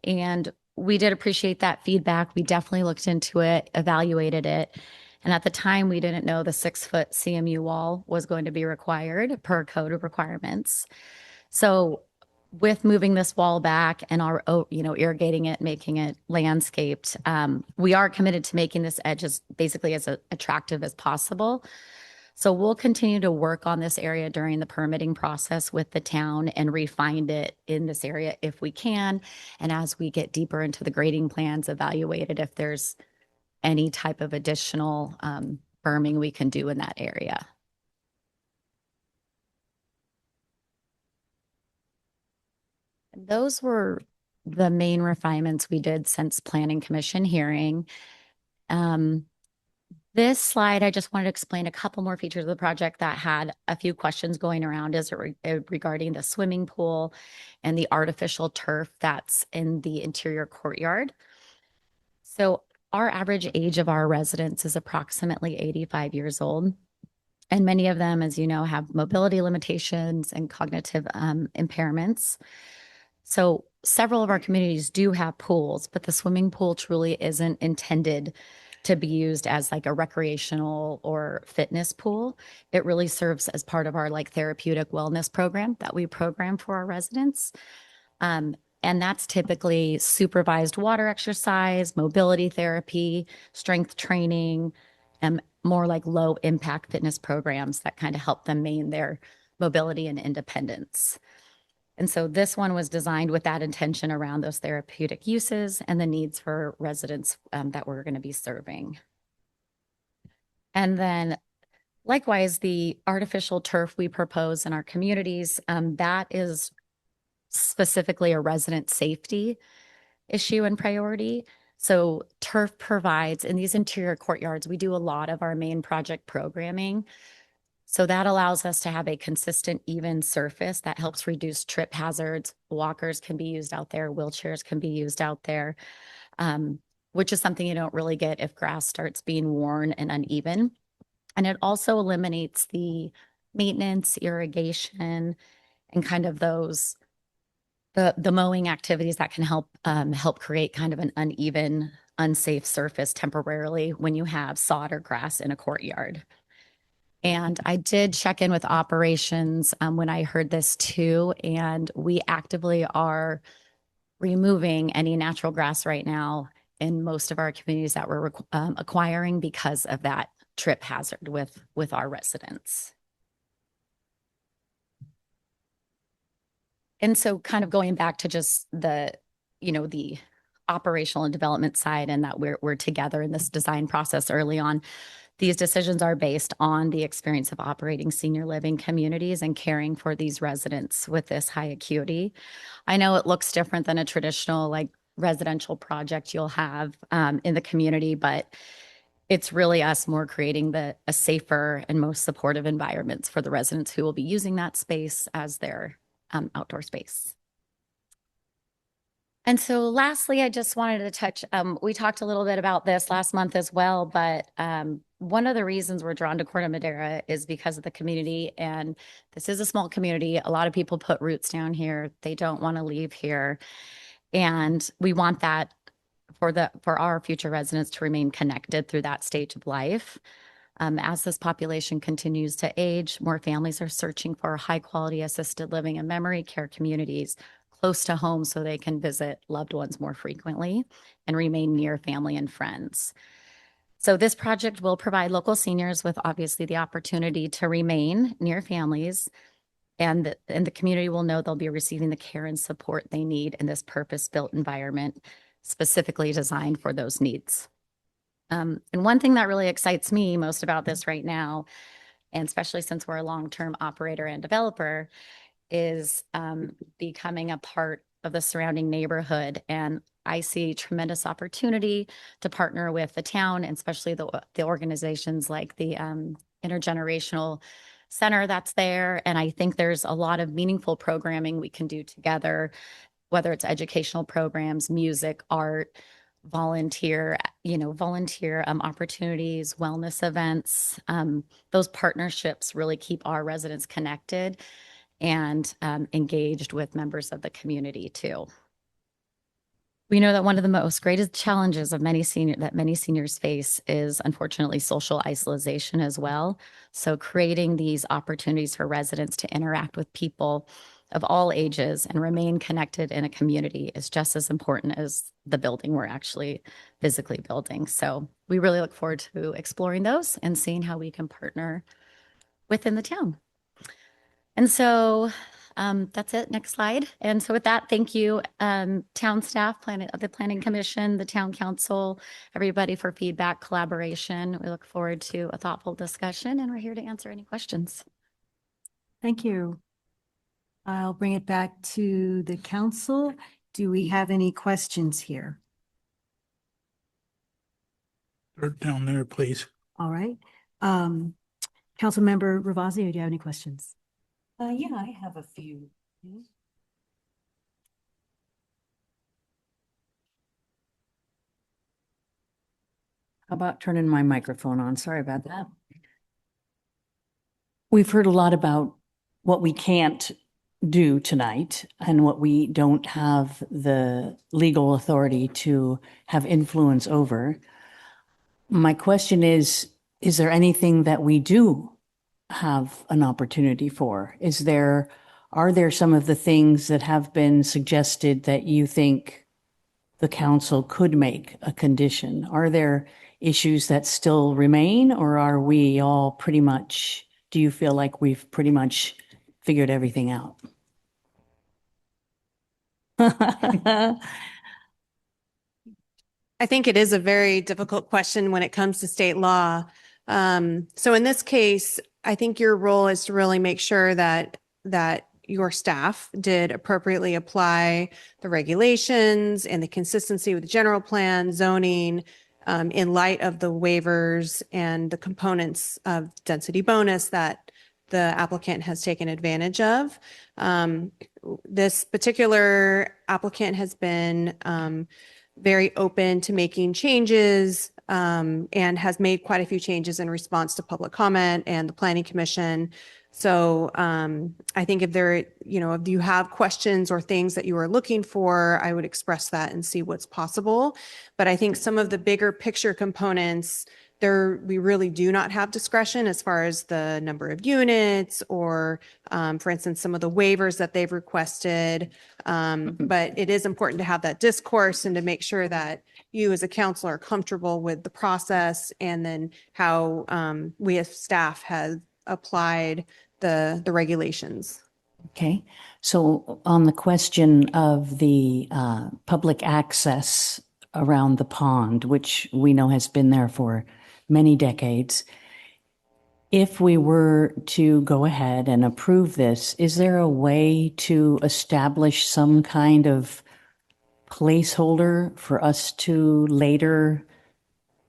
And we did appreciate that feedback. We definitely looked into it, evaluated it. And at the time, we didn't know the 6-foot CMU wall was going to be required per code of requirements. So with moving this wall back and irrigating it, making it landscaped, we are committed to making this edge as basically as attractive as possible. So we'll continue to work on this area during the permitting process with the town and refine it in this area if we can. And as we get deeper into the grading plans, evaluate it if there's any type of additional berming we can do in that area. Those were the main refinements we did since Planning Commission hearing. This slide, I just wanted to explain a couple more features of the project that had a few questions going around regarding the swimming pool and the artificial turf that's in the interior courtyard. So our average age of our residents is approximately 85 years old. And many of them, as you know, have mobility limitations and cognitive impairments. So several of our communities do have pools, but the swimming pool truly isn't intended to be used as like a recreational or fitness pool. It really serves as part of our like therapeutic wellness program that we program for our residents. And that's typically supervised water exercise, mobility therapy, strength training, and more like low impact fitness programs that kind of help them maintain their mobility and independence. And so this one was designed with that intention around those therapeutic uses and the needs for residents that we're going to be serving. And then likewise, the artificial turf we propose in our communities, that is specifically a resident safety issue and priority. So turf provides in these interior courtyards, we do a lot of our main project programming. So that allows us to have a consistent, even surface that helps reduce trip hazards. Walkers can be used out there, wheelchairs can be used out there, which is something you don't really get if grass starts being worn and uneven. And it also eliminates the maintenance, irrigation, and kind of those the mowing activities that can help create kind of an uneven, unsafe surface temporarily when you have sod or grass in a courtyard. And I did check in with operations when I heard this too, and we actively are removing any natural grass right now in most of our communities that we're acquiring because of that trip hazard with our residents. And so kind of going back to just the operational and development side and that we're together in this design process early on, these decisions are based on the experience of operating senior living communities and caring for these residents with this high acuity. I know it looks different than a traditional like residential project you'll have in the community, but it's really us more creating a safer and most supportive environments for the residents who will be using that space as their outdoor space. And so lastly, I just wanted to touch, we talked a little bit about this last month as well, but one of the reasons we're drawn to Corte Madera is because of the community. And this is a small community. A lot of people put roots down here. They don't want to leave here. And we want that for our future residents to remain connected through that stage of life. As this population continues to age, more families are searching for high quality assisted living and memory care communities close to home so they can visit loved ones more frequently and remain near family and friends. So this project will provide local seniors with obviously the opportunity to remain near families, and the community will know they'll be receiving the care and support they need in this purpose-built environment specifically designed for those needs. And one thing that really excites me most about this right now, and especially since we're a long-term operator and developer, is becoming a part of the surrounding neighborhood. And I see tremendous opportunity to partner with the town, and especially the organizations like the intergenerational center that's there. And I think there's a lot of meaningful programming we can do together, whether it's educational programs, music, art, volunteer opportunities, wellness events. Those partnerships really keep our residents connected and engaged with members of the community too. We know that one of the most greatest challenges of many seniors face is unfortunately social isolation as well. So creating these opportunities for residents to interact with people of all ages and remain connected in a community is just as important as the building we're actually physically building. So we really look forward to exploring those and seeing how we can partner within the town. And so that's it. Next slide. And so with that, thank you, town staff, the Planning Commission, the Town Council, everybody for feedback, collaboration. We look forward to a thoughtful discussion, and we're here to answer any questions. Thank you. I'll bring it back to the council. Do we have any questions here? Start down there, please. All right. Councilmember Ravazio, do you have any questions? Yeah, I have a few. How about turning my microphone on? Sorry about that. We've heard a lot about what we can't do tonight and what we don't have the legal authority to have influence over. My question is there anything that we do have an opportunity for? Are there some of the things that have been suggested that you think the council could make a condition? Are there issues that still remain, or are we all pretty much, do you feel like we've pretty much figured everything out? I think it is a very difficult question when it comes to state law. So in this case, I think your role is to really make sure that your staff did appropriately apply the regulations and the consistency with the general plan, zoning, in light of the waivers and the components of density bonus that the applicant has taken advantage of. This particular applicant has been very open to making changes and has made quite a few changes in response to public comment and the Planning Commission. So I think if you have questions or things that you are looking for, I would express that and see what's possible. But I think some of the bigger picture components, we really do not have discretion as far as the number of units or, for instance, some of the waivers that they've requested. But it is important to have that discourse and to make sure that you as a council are comfortable with the process and then how we as staff have applied the regulations. Okay, so on the question of the public access around the pond, which we know has been there for many decades, if we were to go ahead and approve this, is there a way to establish some kind of placeholder for us to later,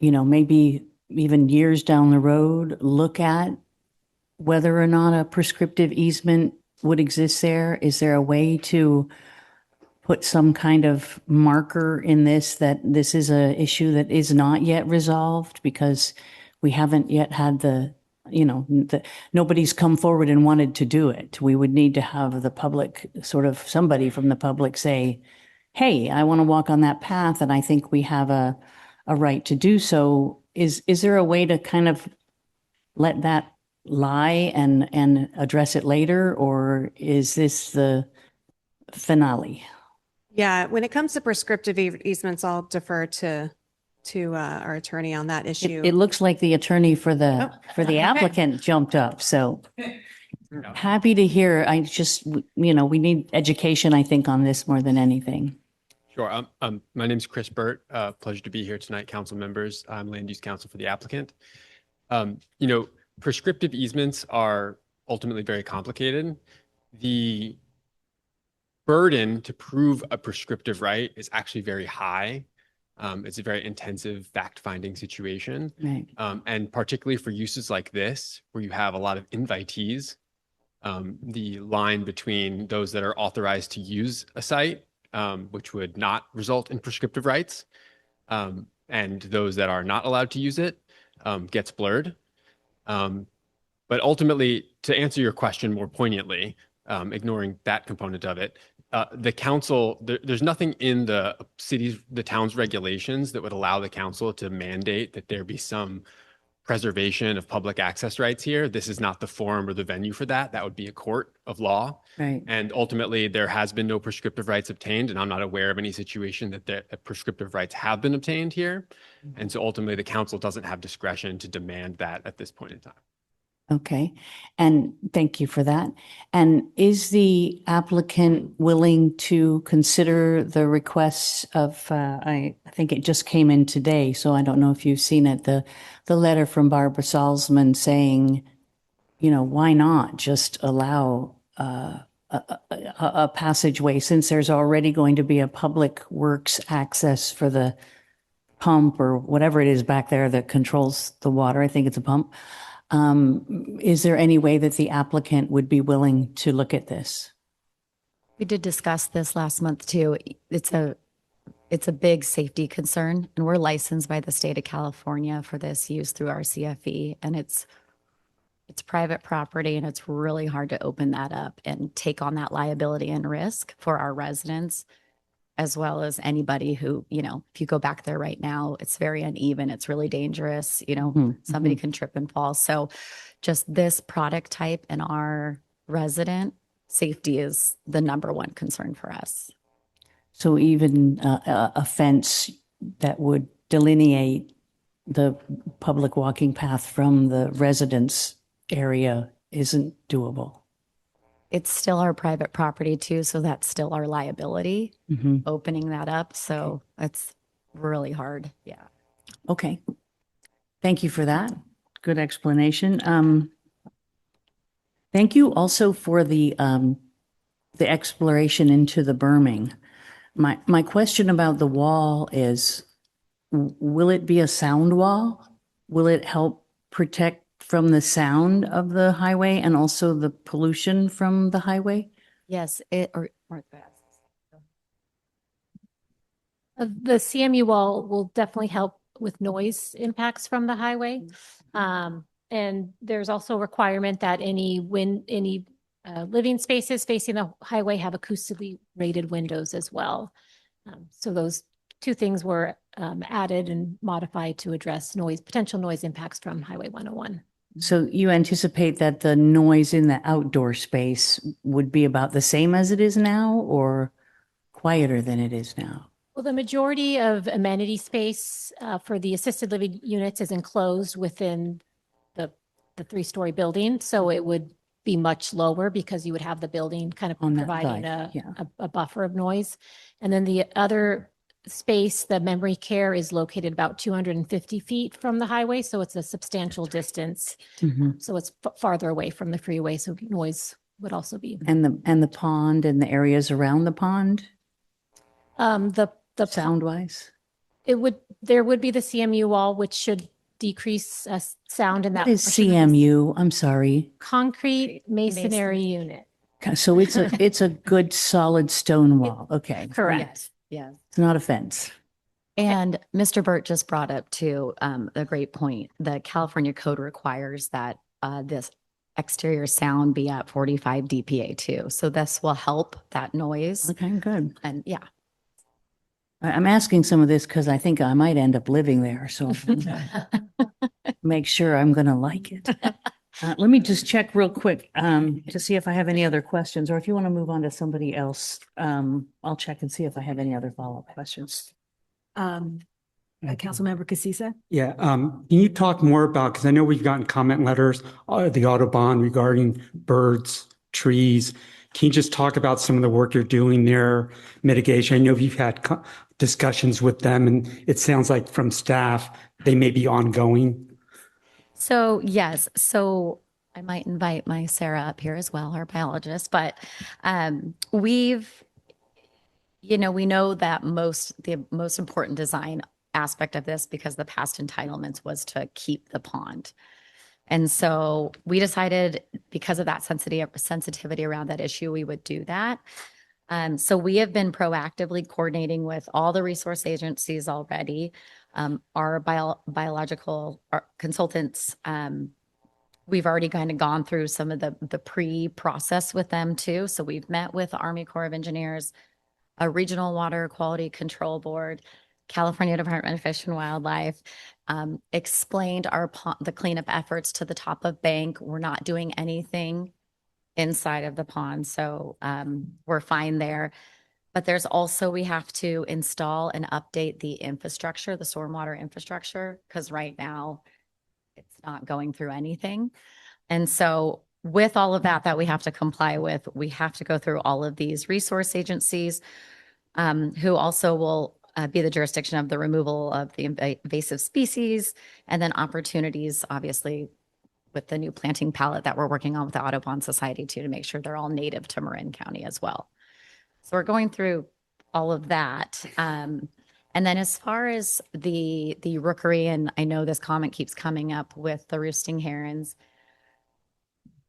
maybe even years down the road, look at whether or not a prescriptive easement would exist there? Is there a way to put some kind of marker in this that this is a issue that is not yet resolved because we haven't yet had nobody's come forward and wanted to do it. We would need to have the public, somebody from the public say, hey, I want to walk on that path and I think we have a right to do so. Is there a way to kind of let that lie and address it later, or is this the finale? Yeah, when it comes to prescriptive easements, I'll defer to our attorney on that issue. It looks like the attorney for the okay. applicant jumped up, so happy to hear. I just, we need education, I think, on this more than anything. Sure. My name's Chris Burt. Pleasure to be here tonight, council members. I'm land use counsel for the applicant. Prescriptive easements are ultimately very complicated. The burden to prove a prescriptive right is actually very high. It's a very intensive fact-finding situation. Right. And particularly for uses like this, where you have a lot of invitees, the line between those that are authorized to use a site, which would not result in prescriptive rights, and those that are not allowed to use it, gets blurred. But ultimately, to answer your question more poignantly, ignoring that component of it, the council, there's nothing in the town's regulations that would allow the council to mandate that there be some preservation of public access rights here. This is not the forum or the venue for that. That would be a court of law. Right. And ultimately, there has been no prescriptive rights obtained, and I'm not aware of any situation that the prescriptive rights have been obtained here. And so ultimately, the council doesn't have discretion to demand that at this point in time. Okay. And thank you for that. And is the applicant willing to consider the requests of, I think it just came in today, so I don't know if you've seen it, the letter from Barbara Salzman saying, why not just allow a passageway since there's already going to be a public works access for the pump or whatever it is back there that controls the water. I think it's a pump. Is there any way that the applicant would be willing to look at this? We did discuss this last month too. It's a big safety concern, and we're licensed by the state of California for this use through our CFE, and it's private property, and it's really hard to open that up and take on that liability and risk for our residents, as well as anybody who, if you go back there right now, it's very uneven. It's really dangerous. Somebody can trip and fall. So just this product type and our resident safety is the number one concern for us. So even a fence that would delineate the public walking path from the residence area isn't doable. It's still our private property too, so that's still our liability, opening that up. So it's really hard. Yeah. Okay. Thank you for that. Good explanation. Thank you also for the exploration into the berming. My question about the wall is, will it be a sound wall? Will it help protect from the sound of the highway and also the pollution from the highway? Yes, The CMU wall will definitely help with noise impacts from the highway. And there's also a requirement that any living spaces facing the highway have acoustically rated windows as well. So those two things were added and modified to address potential noise impacts from Highway 101. So you anticipate that the noise in the outdoor space would be about the same as it is now or quieter than it is now? Well, the majority of amenity space for the assisted living units is enclosed within the 3-story building. So it would be much lower because you would have the building kind of providing a buffer of noise. And then the other space, the memory care, is located about 250 feet from the highway. So it's a substantial distance. So it's farther away from the freeway. So noise would also be. And the pond and the areas around the pond? The Sound wise? there would be the CMU wall, which should decrease sound in that What is portion of this CMU? I'm sorry. concrete masonry unit. So it's a good solid stone wall. Okay. Correct. Yes. It's not a fence. And Mr. Burt just brought up too, a great point. The California code requires that this exterior sound be at 45 dPA too. So this will help that noise. Okay, good. And yeah. I'm asking some of this because I think I might end up living there. So make sure I'm going to like it. Let me just check real quick to see if I have any other questions, or if you want to move on to somebody else, I'll check and see if I have any other follow-up questions. Councilmember Casissa? Yeah, can you talk more about, because I know we've gotten comment letters, the Autobahn regarding birds, trees. Can you just talk about some of the work you're doing there, mitigation? I know you've had discussions with them, and it sounds like from staff, they may be ongoing. So yes, so I might invite my Sarah up here as well, our biologist, but we know that the most important design aspect of this, because the past entitlements was to keep the pond. And so we decided, because of that sensitivity around that issue, we would do that. So we have been proactively coordinating with all the resource agencies already. Our biological consultants, we've already kind of gone through some of the pre-process with them too. So we've met with the Army Corps of Engineers, a Regional Water Quality Control Board, California Department of Fish and Wildlife, explained the cleanup efforts to the top of bank. We're not doing anything inside of the pond, so we're fine there. But there's also, we have to install and update the infrastructure, the stormwater infrastructure, because right now it's not going through anything. And so with all of that we have to comply with, we have to go through all of these resource agencies, who also will be the jurisdiction of the removal of the invasive species, and then opportunities, obviously, with the new planting palette that we're working on with the Audubon Society too, to make sure they're all native to Marin County as well. So we're going through all of that. And then as far as the rookery, and I know this comment keeps coming up with the roosting herons,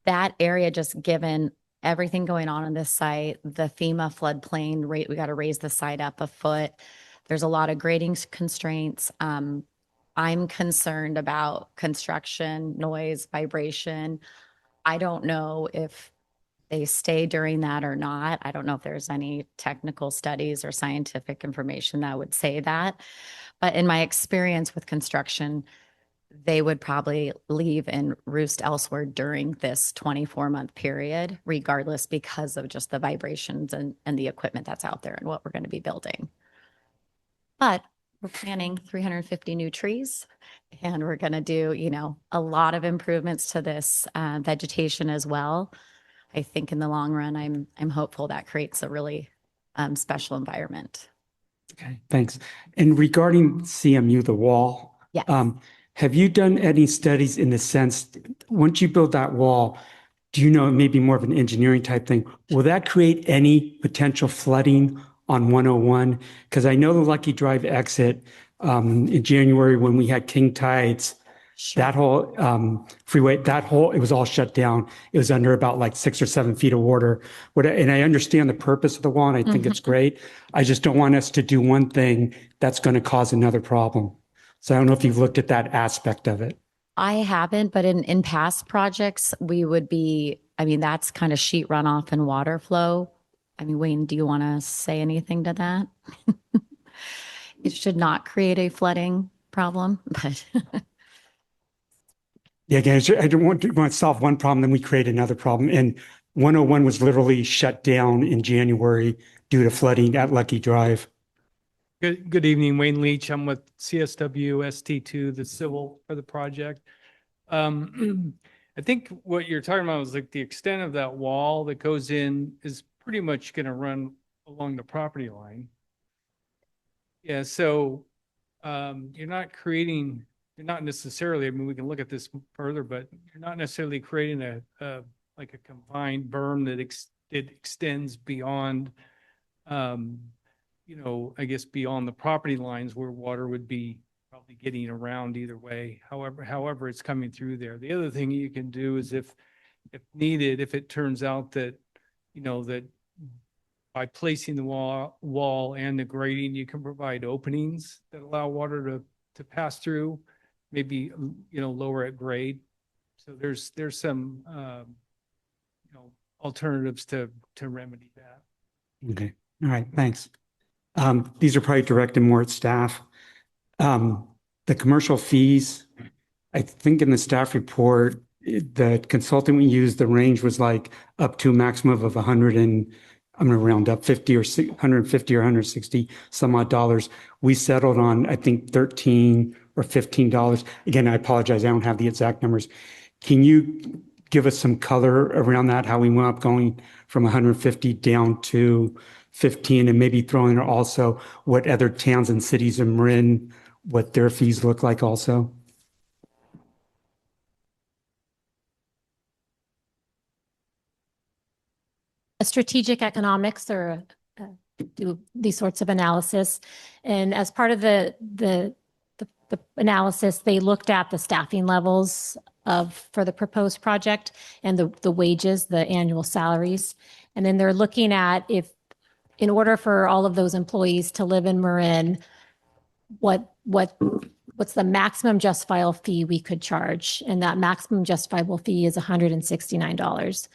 that area, just given everything going on this site, the FEMA floodplain rate, we got to raise the site up a foot. There's a lot of grading constraints. I'm concerned about construction, noise, vibration. I don't know if they stay during that or not. I don't know if there's any technical studies or scientific information that would say that. But in my experience with construction, they would probably leave and roost elsewhere during this 24-month period, regardless, because of just the vibrations and the equipment that's out there and what we're going to be building. But we're planning 350 new trees, and we're going to do, a lot of improvements to this vegetation as well. I think in the long run, I'm hopeful that creates a really special environment. Okay, thanks. And regarding CMU, the wall, Yes. have you done any studies in the sense, once you build that wall, do you know, it may be more of an engineering type thing, will that create any potential flooding on 101? Because I know the Lucky Drive exit in January when we had king tides, that whole freeway, it was all shut down. It was under about like 6 or 7 feet of water. And I understand the purpose of the wall, and I think it's great. I just don't want us to do one thing that's going to cause another problem. So I don't know if you've looked at that aspect of it. I haven't, but in past projects, we would be, that's kind of sheet runoff and water flow. Wayne, do you want to say anything to that? It should not create a flooding problem, but. Yeah, again, I don't want to solve one problem, then we create another problem. And 101 was literally shut down in January due to flooding at Lucky Drive. Good evening, Wayne Leach. I'm with CSW ST2, the civil for the project. I think what you're talking about is like the extent of that wall that goes in is pretty much going to run along the property line. Yeah, so you're not necessarily, we can look at this further, but you're not necessarily creating a combined berm that it extends beyond I guess beyond the property lines where water would be probably getting around either way, however it's coming through there. The other thing you can do is if needed, if it turns out that, that by placing the wall and the grading, you can provide openings that allow water to pass through, maybe, lower at grade. So there's some, alternatives to remedy that. Okay. All right. Thanks. These are probably directed more at staff. The commercial fees, I think in the staff report, the consultant we used, the range was like up to a maximum of 100 and I'm going to round up 50 or 150 or 160 some odd dollars. We settled on, I think, $13 or $15. Again, I apologize. I don't have the exact numbers. Can you give us some color around that, how we went up going from 150 down to 15, and maybe throwing in also what other towns and cities in Marin, what their fees look like also? Strategic economics or do these sorts of analysis. And as part of the analysis, they looked at the staffing levels for the proposed project and the wages, the annual salaries. And then they're looking at if, in order for all of those employees to live in Marin, what's the maximum justifiable fee we could charge? And that maximum justifiable fee is $169.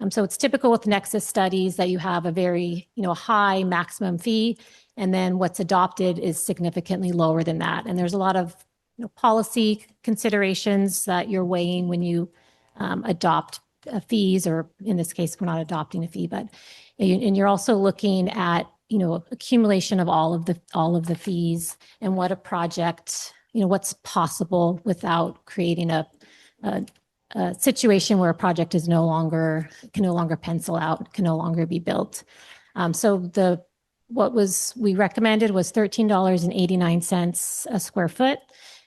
So it's typical with Nexus studies that you have a very, high maximum fee, and then what's adopted is significantly lower than that. And there's a lot of policy considerations that you're weighing when you adopt fees, or in this case, we're not adopting a fee, but and you're also looking at accumulation of all of the fees and what a project, what's possible without creating a situation where a project can no longer pencil out, can no longer be built. So we recommended was $13.89 a square foot,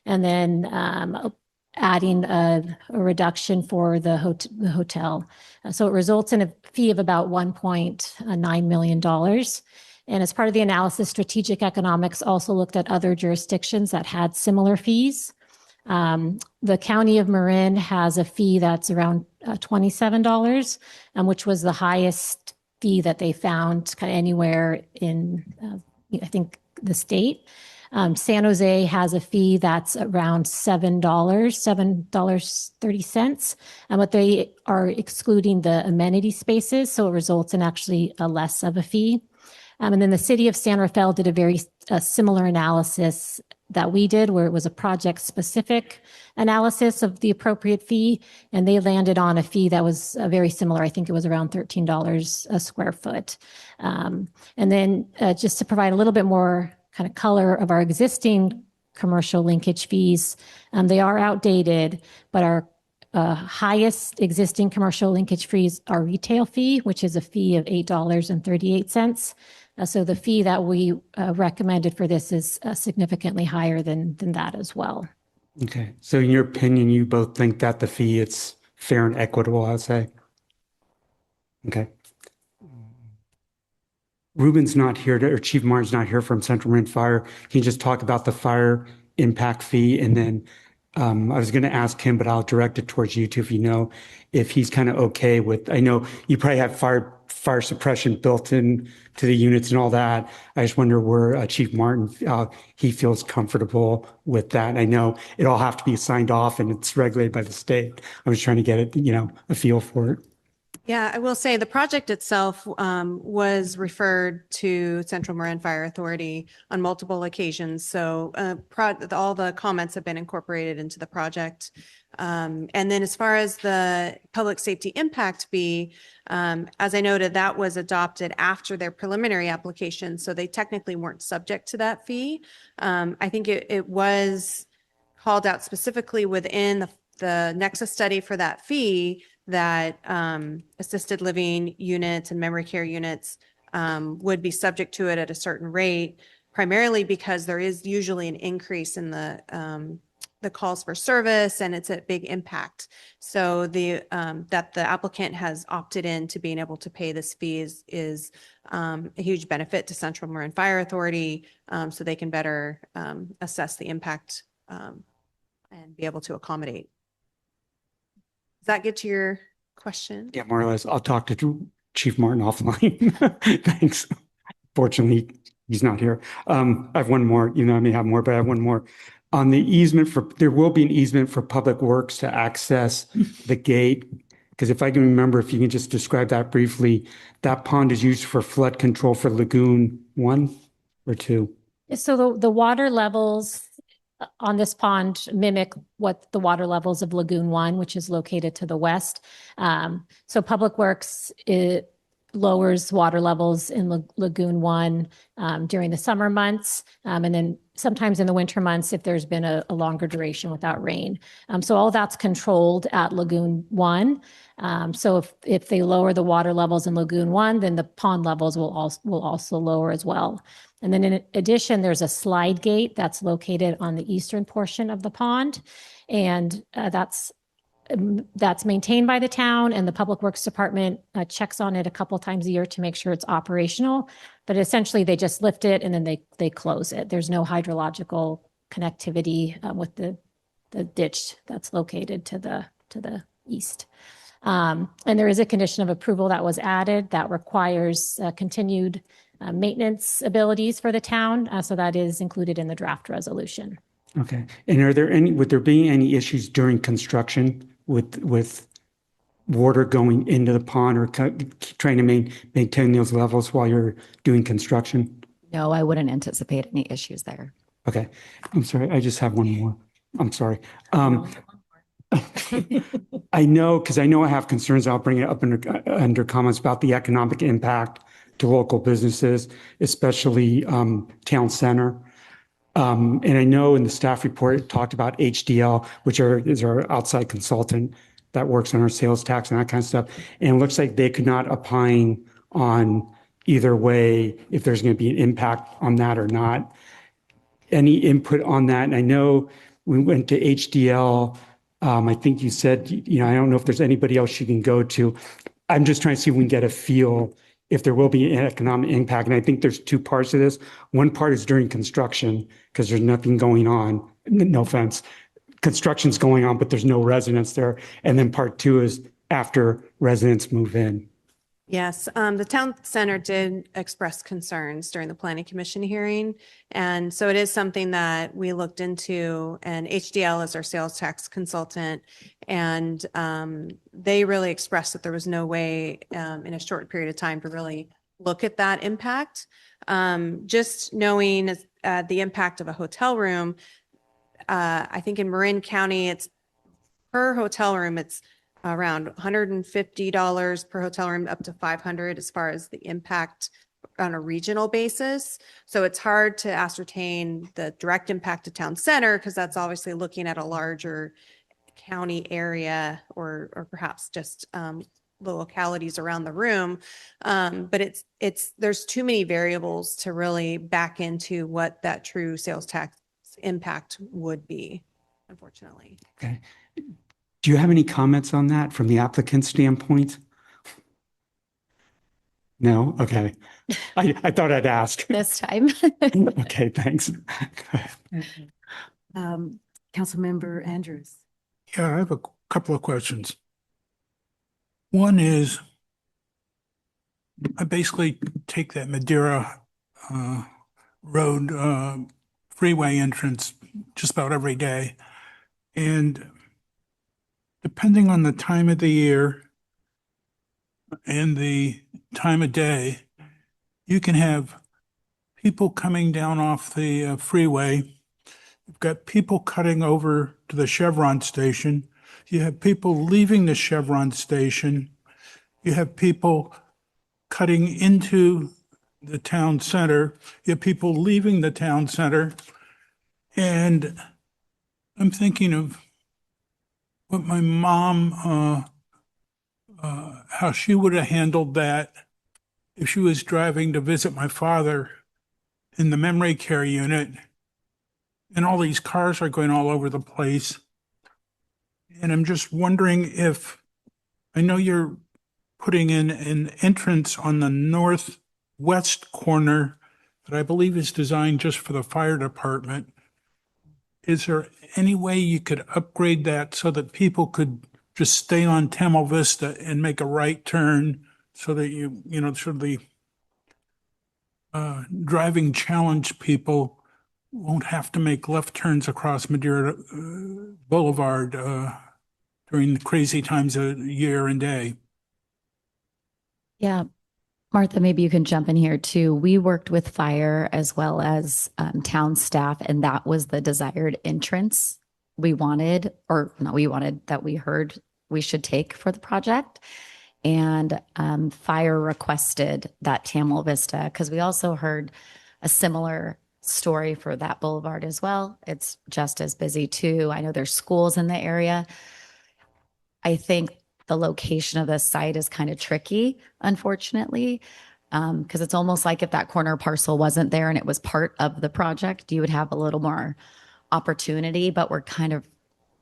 and then adding a reduction for the hotel. So it results in a fee of about $1.9 million. And as part of the analysis, strategic economics also looked at other jurisdictions that had similar fees. The County of Marin has a fee that's around $27, which was the highest fee that they found kind of anywhere in, I think, the state. San Jose has a fee that's around $7.30, but they are excluding the amenity spaces, so it results in actually a less of a fee. And then the city of San Rafael did a very similar analysis that we did, where it was a project-specific analysis of the appropriate fee, and they landed on a fee that was very similar. I think it was around $13 a square foot. And then just to provide a little bit more kind of color of our existing commercial linkage fees, they are outdated, but our highest existing commercial linkage fees are retail fee, which is a fee of $8.38. So the fee that we recommended for this is significantly higher than that as well. Okay. So in your opinion, you both think that the fee is fair and equitable, I'd say? Okay. Ruben's not here, or Chief Martin's not here from Central Marin Fire. Can you just talk about the fire impact fee? And then I was going to ask him, but I'll direct it towards you too, if he's kind of okay with, I know you probably have fire suppression built in to the units and all that. I just wonder where Chief Martin, he feels comfortable with that. I know it all have to be signed off and it's regulated by the state. I was trying to get it, a feel for it. Yeah, I will say the project itself was referred to Central Marin Fire Authority on multiple occasions. So all the comments have been incorporated into the project. And then as far as the public safety impact fee, as I noted, that was adopted after their preliminary application. So they technically weren't subject to that fee. I think it was called out specifically within the Nexus study for that fee that assisted living units and memory care units would be subject to it at a certain rate, primarily because there is usually an increase in the the calls for service and it's a big impact. So that the applicant has opted in to being able to pay this fee is a huge benefit to Central Marin Fire Authority, so they can better assess the impact and be able to accommodate. Does that get to your question? Yeah, more or less. I'll talk to Chief Martin offline. Thanks. Fortunately, he's not here. I have one more, I may have more, but I have one more. On the easement there will be an easement for Public Works to access the gate. Because if I can remember, if you can just describe that briefly, that pond is used for flood control for Lagoon 1 or 2. So the water levels on this pond mimic what the water levels of Lagoon 1, which is located to the west. So Public Works, it lowers water levels in Lagoon 1 during the summer months, and then sometimes in the winter months if there's been a longer duration without rain. So all that's controlled at Lagoon 1. So if they lower the water levels in Lagoon 1, then the pond levels will also lower as well. And then in addition, there's a slide gate that's located on the eastern portion of the pond. And that's maintained by the town, and the Public Works Department checks on it a couple times a year to make sure it's operational. But essentially they just lift it and then they close it. There's no hydrological connectivity with the ditch that's located to the east. And there is a condition of approval that was added that requires continued maintenance abilities for the town. So that is included in the draft resolution. Okay. And would there be any issues during construction with water going into the pond or trying to maintain those levels while you're doing construction? No, I wouldn't anticipate any issues there. Okay. I'm sorry. I just have one more. I'm sorry. I know I have concerns. I'll bring it up under comments about the economic impact to local businesses, especially town center. And I know in the staff report, it talked about HDL, which is our outside consultant that works on our sales tax and that kind of stuff. And it looks like they could not opine on either way if there's going to be an impact on that or not. Any input on that? And I know we went to HDL. I think you said, I don't know if there's anybody else you can go to. I'm just trying to see if we can get a feel if there will be an economic impact. And I think there's two parts of this. One part is during construction, because there's nothing going on. No offense. Construction's going on, but there's no residents there. And then part two is after residents move in. Yes, the town center did express concerns during the planning commission hearing. And so it is something that we looked into, and HDL is our sales tax consultant. And they really expressed that there was no way in a short period of time to really look at that impact. Just knowing the impact of a hotel room, I think in Marin County, it's per hotel room, it's around $150 per hotel room, up to $500 as far as the impact on a regional basis. So it's hard to ascertain the direct impact to town center, because that's obviously looking at a larger county area or perhaps just the localities around the room. But there's too many variables to really back into what that true sales tax impact would be, unfortunately. Okay. Do you have any comments on that from the applicant standpoint? No? Okay. I thought I'd ask. This time. Okay, thanks. Councilmember Andrews. Yeah, I have a couple of questions. One is, I basically take that Madera Road freeway entrance just about every day. And depending on the time of the year and the time of day, you can have people coming down off the freeway. You've got people cutting over to the Chevron station. You have people leaving the Chevron station. You have people cutting into the town center. You have people leaving the town center. And I'm thinking of what my mom, how she would have handled that if she was driving to visit my father in the memory care unit. and all these cars are going all over the place. And I'm just wondering if, I know you're putting in an entrance on the northwest corner that I believe is designed just for the fire department. Is there any way you could upgrade that so that people could just stay on Tamil Vista and make a right turn so that sort of the driving challenged people won't have to make left turns across Madeira Boulevard during the crazy times of year and day? Yeah, Martha, maybe you can jump in here too. We worked with fire as well as town staff, and that was the desired entrance we wanted, or not we wanted, that we heard we should take for the project. And fire requested that Tamil Vista because we also heard a similar story for that boulevard as well. It's just as busy too. I know there's schools in the area. I think the location of this site is kind of tricky, unfortunately, because it's almost like if that corner parcel wasn't there and it was part of the project, you would have a little more opportunity, but we're kind of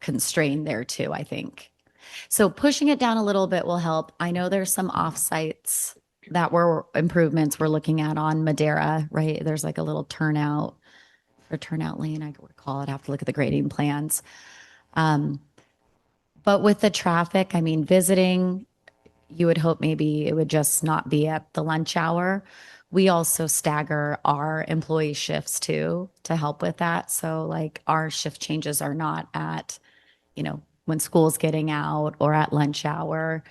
constrained there too, I think. So pushing it down a little bit will help. I know there's some offsites that were improvements we're looking at on Madera, right? There's like a little turnout lane, I would call it. I have to look at the grading plans. But with the traffic, I mean, visiting, you would hope maybe it would just not be at the lunch hour. We also stagger our employee shifts too to help with that. So like our shift changes are not at, when school's getting out or at lunch hour,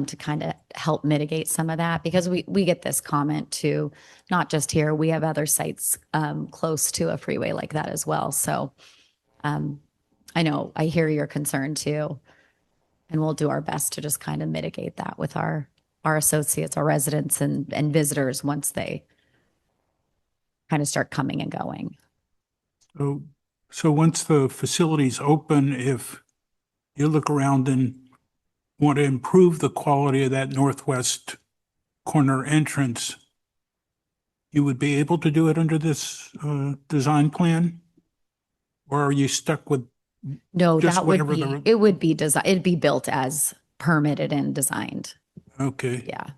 to kind of help mitigate some of that, because we get this comment too, not just here, we have other sites close to a freeway like that as well. So I know, I hear your concern too, and we'll do our best to just kind of mitigate that with our associates, our residents and visitors once they kind of start coming and going. So once the facility's open, if you look around and want to improve the quality of that northwest corner entrance, you would be able to do it under this design plan? Or are you stuck with No, just that would whatever be, it would be designed, it'd be built as permitted and designed. Okay, Yeah.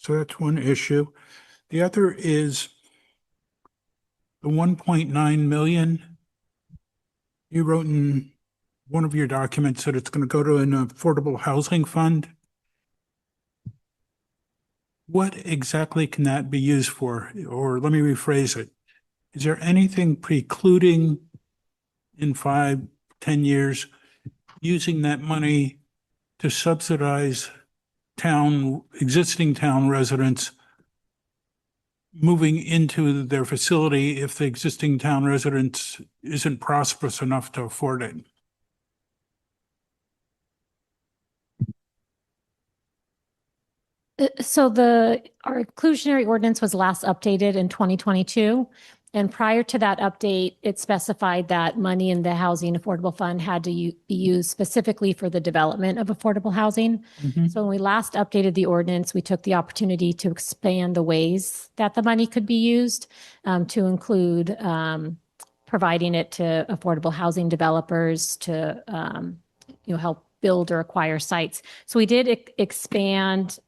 so that's one issue. The other is the 1.9 million. You wrote in one of your documents that it's going to go to an affordable housing fund. What exactly can that be used for? Or let me rephrase it. Is there anything precluding in 5, 10 years using that money to subsidize existing town residents moving into their facility if the existing town residents isn't prosperous enough to afford it? So our inclusionary ordinance was last updated in 2022. And prior to that update, it specified that money in the Housing Affordable Fund had to be used specifically for the development of affordable housing. So when we last updated the ordinance, we took the opportunity to expand the ways that the money could be used, to include providing it to affordable housing developers to help build or acquire sites. So we did expand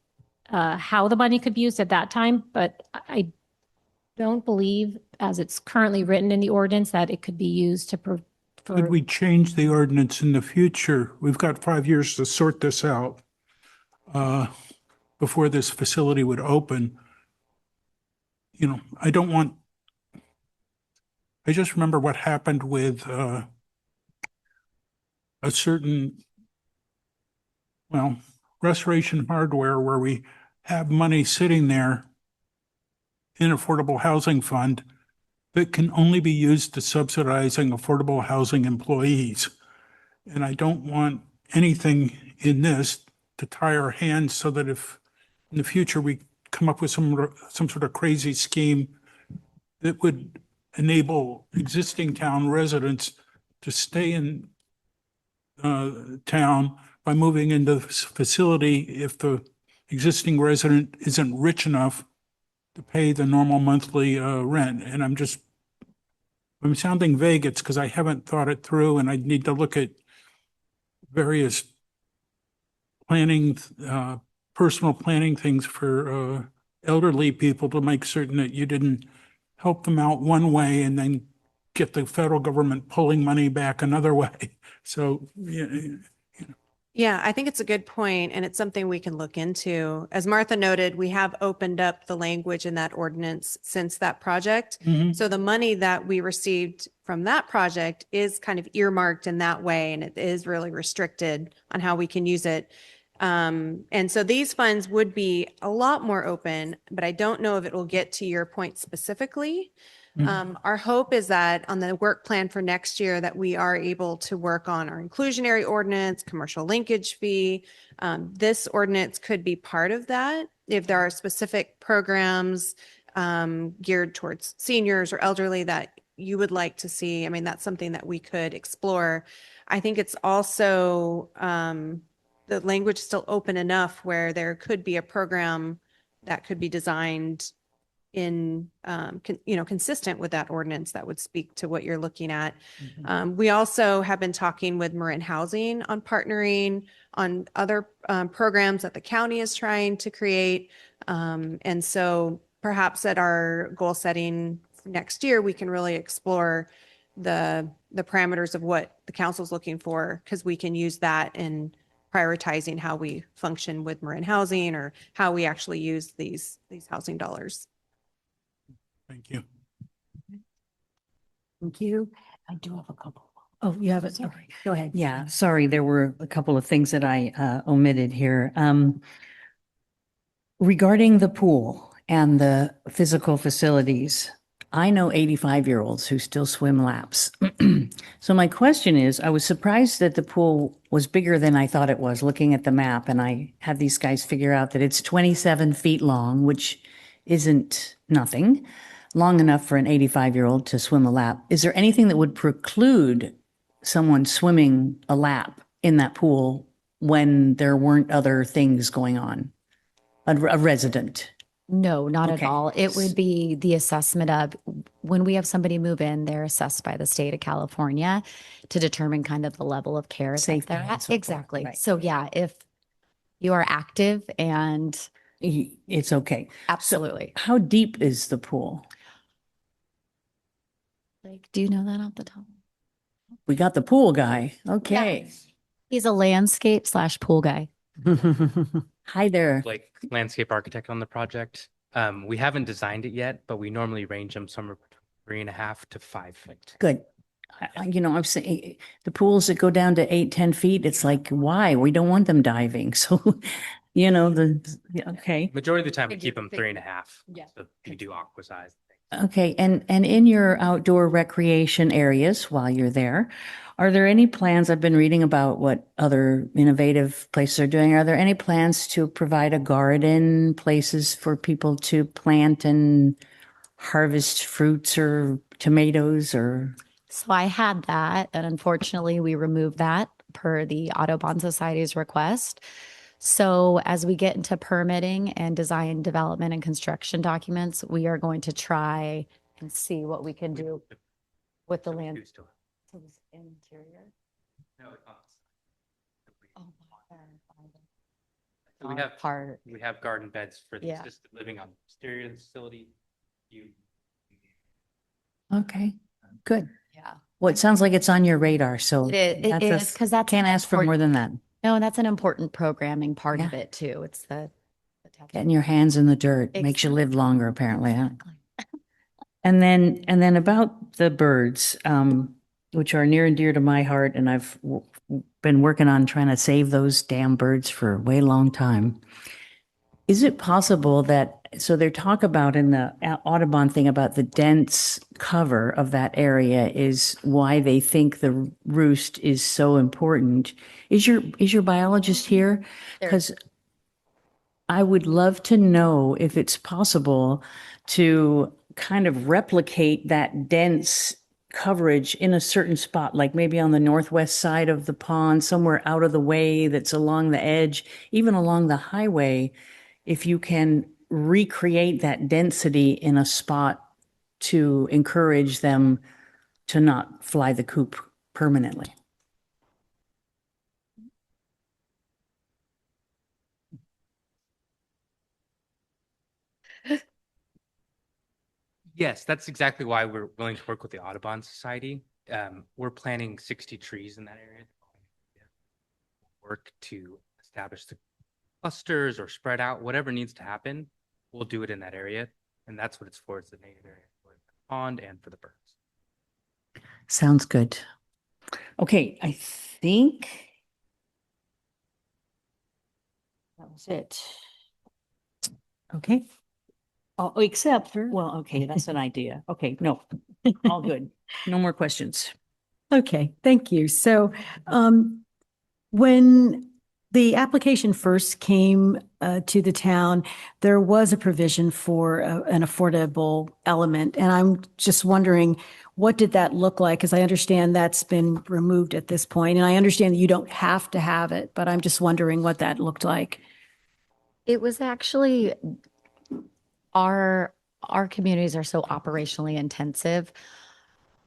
how the money could be used at that time, but I don't believe, as it's currently written in the ordinance, that it could be used to Could we change the ordinance in the future? We've got 5 years to sort this out before this facility would open. I just remember what happened with a certain, Restoration Hardware, where we have money sitting there in affordable housing fund that can only be used to subsidizing affordable housing employees. And I don't want anything in this to tie our hands so that if in the future we come up with some sort of crazy scheme that would enable existing town residents to stay in town by moving into this facility if the existing resident isn't rich enough to pay the normal monthly rent. And I'm just I'm sounding vague, it's because I haven't thought it through and I need to look at various planning, personal planning things for elderly people to make certain that you didn't help them out one way and then get the federal government pulling money back another way. So, yeah, Yeah, I think it's a good point, and it's something we can look into. As Martha noted, we have opened up the language in that ordinance since that project. So the money that we received from that project is kind of earmarked in that way, and it is really restricted on how we can use it. And so these funds would be a lot more open, but I don't know if it will get to your point specifically. Our hope is that on the work plan for next year, that we are able to work on our inclusionary ordinance, commercial linkage fee. This ordinance could be part of that if there are specific programs geared towards seniors or elderly that you would like to see. I mean, that's something that we could explore. I think it's also the language is still open enough where there could be a program that could be designed in, consistent with that ordinance that would speak to what you're looking at. We also have been talking with Marin Housing on partnering on other programs that the county is trying to create. And so perhaps at our goal setting next year, we can really explore the parameters of what the council's looking for, because we can use that in prioritizing how we function with Marin Housing or how we actually use these housing dollars. thank you. Thank you. I do have a couple. Oh, you have it. Okay, go ahead. Yeah, sorry, there were a couple of things that I omitted here. Regarding the pool and the physical facilities, I know 85-year-olds who still swim laps. So my question is, I was surprised that the pool was bigger than I thought it was, looking at the map, and I had these guys figure out that it's 27 feet long, which isn't nothing, long enough for an 85-year-old to swim a lap. Is there anything that would preclude someone swimming a lap in that pool when there weren't other things going on? A resident? No, not at Okay. all. It would be the assessment of when we have somebody move in, they're assessed by the state of California to determine kind of the level of care that Safety they're and at. so forth, Exactly. right. So yeah, if you are active and It's okay. So absolutely. how deep is the pool? Like, do you know that off the top? We got the pool guy. Okay. He's a landscape / pool guy. Hi there. Like landscape architect on the project. We haven't designed it yet, but we normally range them somewhere between 3.5 to 5 feet. Good. I'm saying the pools that go down to 8, 10 feet, it's like, why? We don't want them diving. So, okay. Majority of the time, we Figure- keep them figure. 3.5. Yeah. So we do aqua size. Okay. And in your outdoor recreation areas while you're there, are there any plans? I've been reading about what other innovative places are doing. Are there any plans to provide a garden, places for people to plant and harvest fruits or tomatoes or? So I had that, and unfortunately, we removed that per the Audubon Society's request. So as we get into permitting and design, development, and construction documents, we are going to try and see what we can do with the land. Interior. No, it's not. Oh, So we have part. we have garden beds for the Yeah. assisted living on the exterior of the facility. You Okay, good. Yeah. Well, it sounds like it's on your radar, so. It that's a- is, because that's. Can't an ask for important- more than that. No, and that's an important programming part of Yeah. it too. It's the. Getting your hands in the dirt makes you live longer, apparently, huh? Exactly. And then about the birds, which are near and dear to my heart, and I've been working on trying to save those damn birds for a way long time. Is it possible that, so they talk about in the Audubon thing about the dense cover of that area is why they think the roost is so important. Is your biologist here? Because I would love to know if it's possible to kind of replicate that dense coverage in a certain spot, like maybe on the northwest side of the pond, somewhere out of the way that's along the edge, even along the highway, if you can recreate that density in a spot to encourage them to not fly the coop permanently. Yes, that's exactly why we're willing to work with the Audubon Society. We're planting 60 trees in that area. Work to establish the clusters or spread out, whatever needs to happen, we'll do it in that area. And that's what it's for. It's the native area for the pond and for the birds. Sounds good. Okay, I think that was it. Okay. Oh, except, well, okay, that's an idea. Okay, no, all good. No more questions. Okay, thank you. So when the application first came to the town, there was a provision for an affordable element. And I'm just wondering, what did that look like? Because I understand that's been removed at this point, and I understand that you don't have to have it, but I'm just wondering what that looked like. It was actually our communities are so operationally intensive.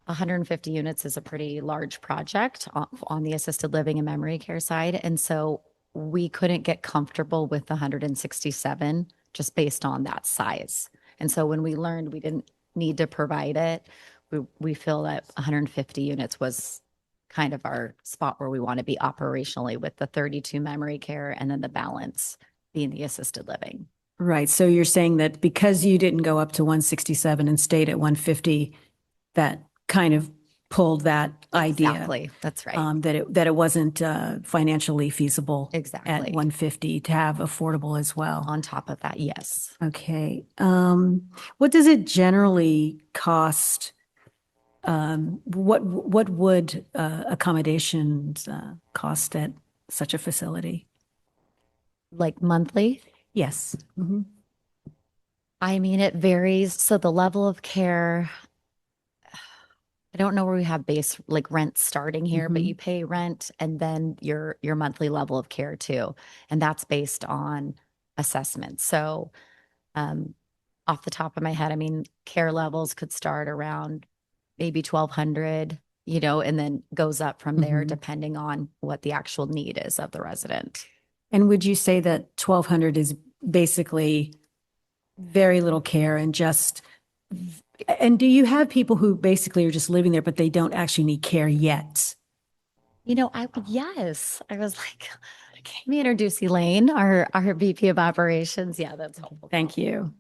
150 units is a pretty large project on the assisted living and memory care side. And so we couldn't get comfortable with 167 just based on that size. And so when we learned we didn't need to provide it, we feel that 150 units was kind of our spot where we want to be operationally, with the 32 memory care and then the balance being the assisted living. Right. So you're saying that because you didn't go up to 167 and stayed at 150, that kind of pulled that idea. Exactly. That's right. That it wasn't financially feasible at Exactly. 150 to have affordable as well. On top of that, yes. Okay. What does it generally cost? What would accommodations cost at such a facility? Like monthly? Yes. Mhm. I mean, it varies. So the level of care, I don't know where we have base like rent starting here, but Mhm. you pay rent and then your monthly level of care too. And that's based on assessment. So off the top of my head, I mean, care levels could start around maybe 1,200, and then goes up from there Mhm. depending on what the actual need is of the resident. And would you say that 1,200 is basically very little care and just, and do you have people who basically are just living there, but they don't actually need care yet? Yes, I was like, let me introduce Elaine, our VP of operations. Yeah, that's helpful. Thank you.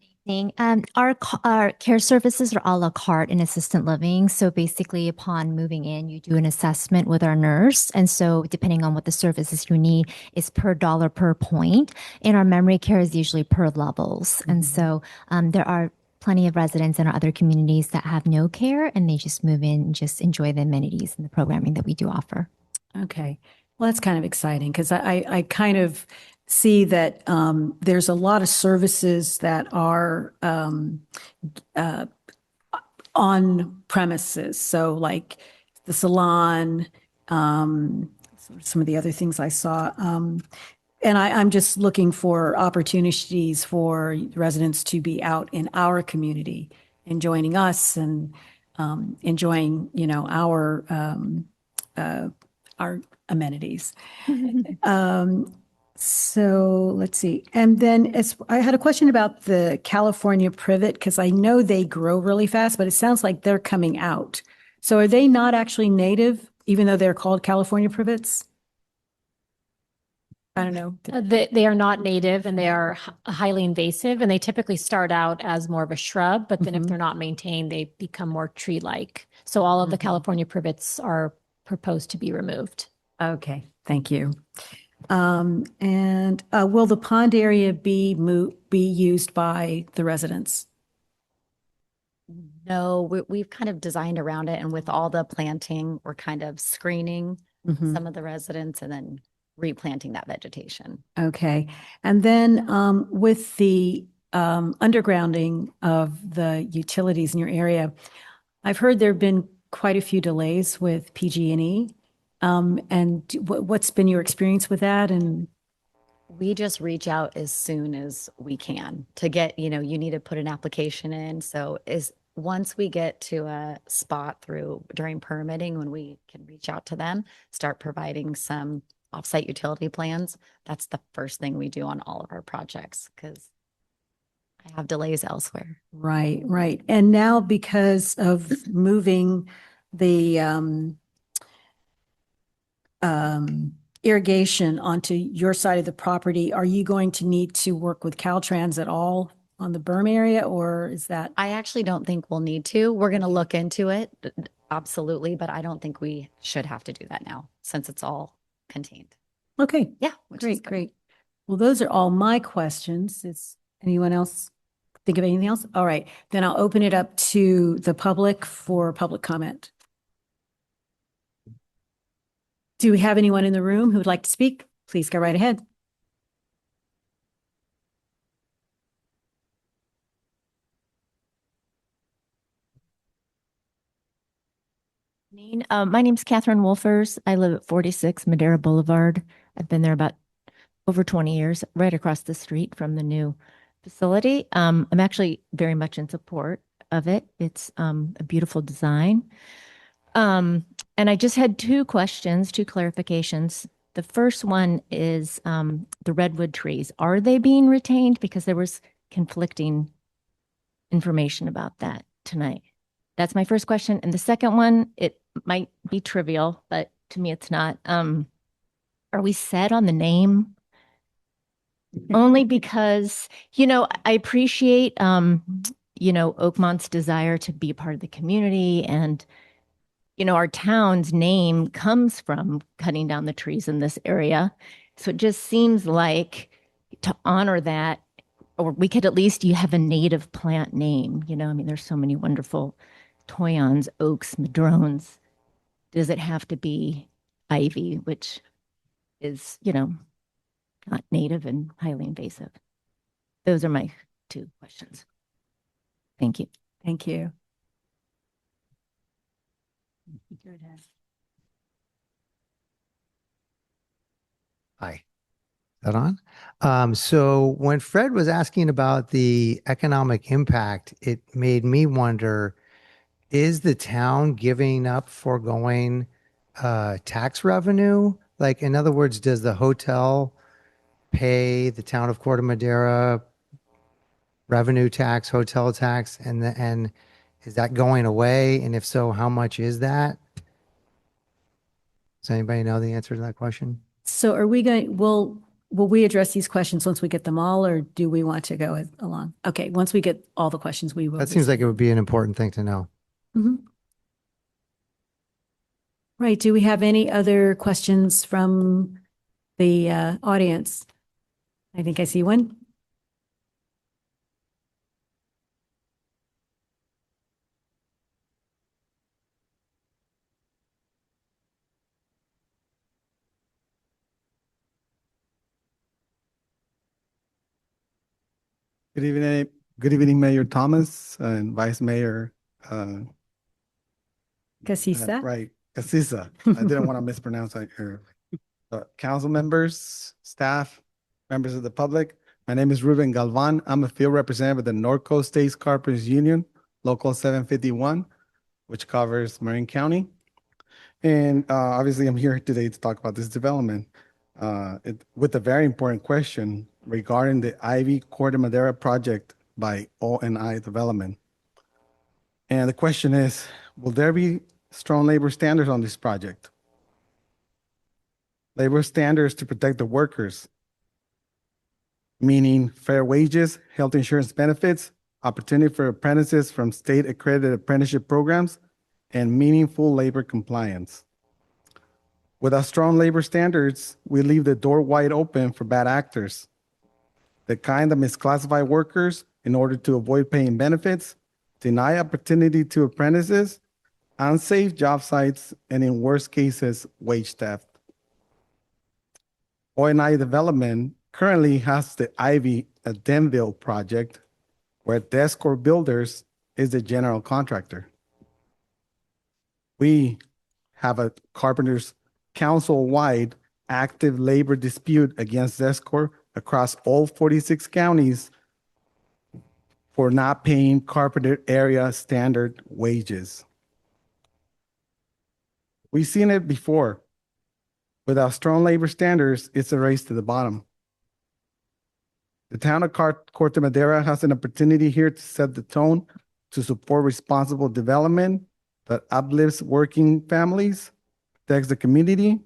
Our care services are a la carte in assistant living. So basically, upon moving in, you do an assessment with our nurse. And so depending on what the services you need, is per dollar per point. And our memory care is usually per levels. And so there are plenty of residents in our other communities that have no care, and they just move in and just enjoy the amenities and the programming that we do offer. Okay. Well, that's kind of exciting because I kind of see that there's a lot of services that are on premises. So like the salon, some of the other things I saw. And I'm just looking for opportunities for residents to be out in our community and joining us and enjoying, our amenities. So let's see. And then I had a question about the California privet, because I know they grow really fast, but it sounds like they're coming out. So are they not actually native, even though they're called California privets? I don't know. They are not native and they are highly invasive, and they typically start out as more of a shrub, but then if they're not maintained, they become more tree-like. So all of the California privets are proposed to be removed. Okay, thank you. And will the pond area be used by the residents? No, we've kind of designed around it, and with all the planting, we're kind of screening some of the residents and then replanting that vegetation. Okay. And then with the undergrounding of the utilities in your area, I've heard there have been quite a few delays with PG&E. And what's been your experience with that? And we just reach out as soon as we can to get, you need to put an application in. So once we get to a spot during permitting, when we can reach out to them, start providing some offsite utility plans, that's the first thing we do on all of our projects because I have delays elsewhere. Right, right. And now because of moving the irrigation onto your side of the property, are you going to need to work with Caltrans at all on the berm area, or is that? I actually don't think we'll need to. We're going to look into it, absolutely, but I don't think we should have to do that now since it's all contained. Okay, Yeah. which is great, good. great. Well, those are all my questions. Is anyone else think of anything else? All right, then I'll open it up to the public for public comment. Do we have anyone in the room who would like to speak? Please go right ahead. My name's Catherine Wolfers. I live at 46 Madera Boulevard. I've been there about over 20 years, right across the street from the new facility. I'm actually very much in support of it. It's a beautiful design. And I just had two questions, two clarifications. The first one is the redwood trees. Are they being retained? Because there was conflicting information about that tonight. That's my first question. And the second one, it might be trivial, but to me it's not. Are we set on the name? Only because, I appreciate, Oakmont's desire to be a part of the community. And, our town's name comes from cutting down the trees in this area. So it just seems like to honor that, or we could at least, you have a native plant name, there's so many wonderful toyons, oaks, madrones. Does it have to be ivy, which is, not native and highly invasive? Those are my two questions. Thank you. Thank you. Hi. Is that on? So when Fred was asking about the economic impact, it made me wonder, is the town giving up foregoing tax revenue? Like, in other words, does the hotel pay the town of Corte Madera revenue tax, hotel tax, and is that going away? And if so, how much is that? Does anybody know the answer to that question? So are we will we address these questions once we get them all, or do we want to go along? Okay, once we get all the questions, we will. That seems like it would be an important thing to know. Mhm. Right. Do we have any other questions from the audience? I think I see one. Good evening, Mayor Thomas and Vice Mayor. Casisa. Right, Casisa. I didn't want to mispronounce that here. Council members, staff, members of the public. My name is Ruben Galvan. I'm a field representative of the North Coast States Carpenters Union, Local 751, which covers Marin County. And obviously, I'm here today to talk about this development with a very important question regarding the Ivy Corte Madera project by O&I Development. And the question is, will there be strong labor standards on this project? Labor standards to protect the workers, meaning fair wages, health insurance benefits, opportunity for apprentices from state accredited apprenticeship programs, and meaningful labor compliance. Without strong labor standards, we leave the door wide open for bad actors, the kind that misclassify workers in order to avoid paying benefits, deny opportunity to apprentices, unsafe job sites, and in worst cases, wage theft. O&I Development currently has the Ivy at Denville project, where Descor Builders is the general contractor. We have a Carpenters Council-wide active labor dispute against Descor across all 46 counties for not paying carpeted area standard wages. We've seen it before. Without strong labor standards, it's a race to the bottom. The town of Corte Madera has an opportunity here to set the tone to support responsible development that uplifts working families, protects the community.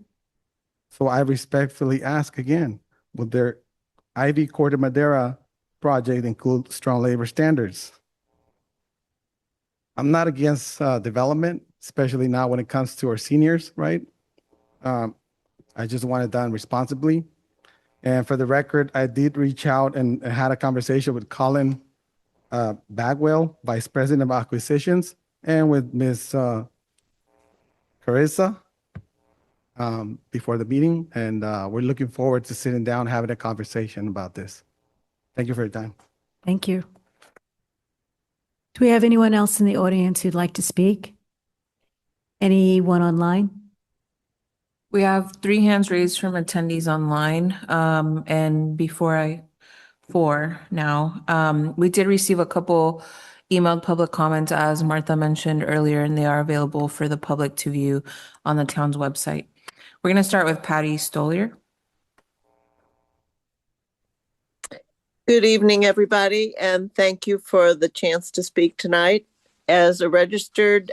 So I respectfully ask again, would their Ivy Corte Madera project include strong labor standards? I'm not against development, especially now when it comes to our seniors, right? I just want it done responsibly. And for the record, I did reach out and had a conversation with Colin Bagwell, Vice President of Acquisitions, and with Ms. Carissa before the meeting. And we're looking forward to sitting down, having a conversation about this. Thank you for your time. Thank you. Do we have anyone else in the audience who'd like to speak? Anyone online? We have 3 hands raised from attendees online. And four now. We did receive a couple emailed public comments, as Martha mentioned earlier, and they are available for the public to view on the town's website. We're going to start with Patty Stolier. Good evening, everybody, and thank you for the chance to speak tonight. As a registered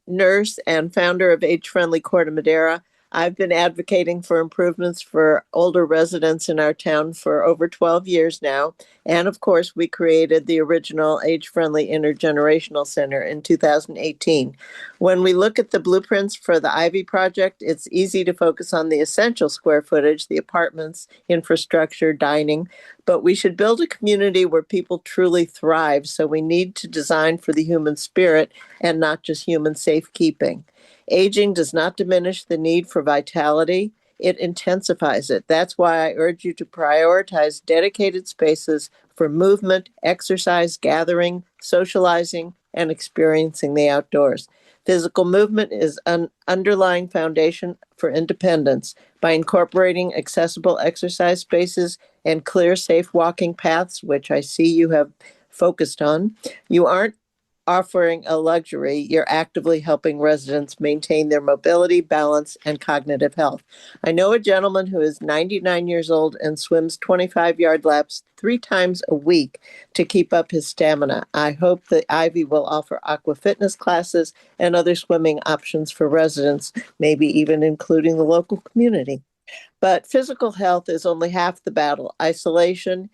nurse and founder of Age Friendly Corte Madera, I've been advocating for improvements for older residents in our town for over 12 years now. And of course, we created the original Age Friendly Intergenerational Center in 2018. When we look at the blueprints for the Ivy project, it's easy to focus on the essential square footage, the apartments, infrastructure, dining, but we should build a community where people truly thrive. So we need to design for the human spirit and not just human safekeeping. Aging does not diminish the need for vitality. It intensifies it. That's why I urge you to prioritize dedicated spaces for movement, exercise, gathering, socializing, and experiencing the outdoors. Physical movement is an underlying foundation for independence. By incorporating accessible exercise spaces and clear, safe walking paths, which I see you have focused on, you aren't offering a luxury, you're actively helping residents maintain their mobility, balance, and cognitive health. I know a gentleman who is 99 years old and swims 25-yard laps 3 times a week to keep up his stamina. I hope that Ivy will offer aqua fitness classes and other swimming options for residents, maybe even including the local community. But physical health is only half the battle. Isolation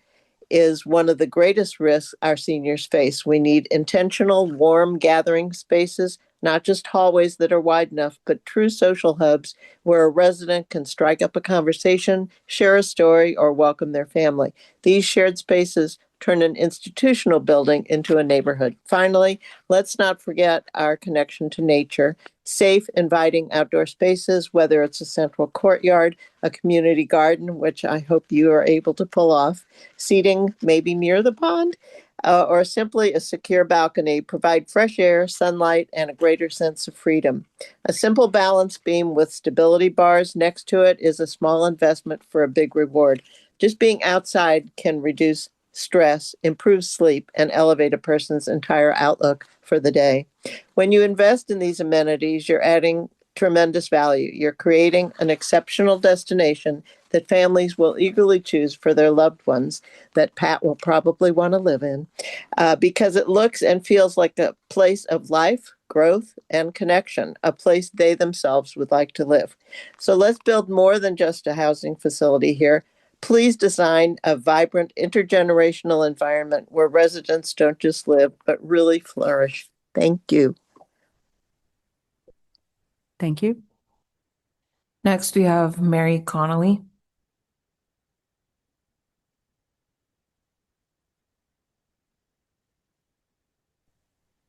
is one of the greatest risks our seniors face. We need intentional, warm gathering spaces, not just hallways that are wide enough, but true social hubs where a resident can strike up a conversation, share a story, or welcome their family. These shared spaces turn an institutional building into a neighborhood. Finally, let's not forget our connection to nature. Safe, inviting outdoor spaces, whether it's a central courtyard, a community garden, which I hope you are able to pull off, seating maybe near the pond, or simply a secure balcony, provide fresh air, sunlight, and a greater sense of freedom. A simple balance beam with stability bars next to it is a small investment for a big reward. Just being outside can reduce stress, improve sleep, and elevate a person's entire outlook for the day. When you invest in these amenities, you're adding tremendous value. You're creating an exceptional destination that families will eagerly choose for their loved ones, that Pat will probably want to live in, because it looks and feels like a place of life, growth, and connection, a place they themselves would like to live. So let's build more than just a housing facility here. Please design a vibrant intergenerational environment where residents don't just live, but really flourish. Thank you. Thank you. Next, we have Mary Connolly.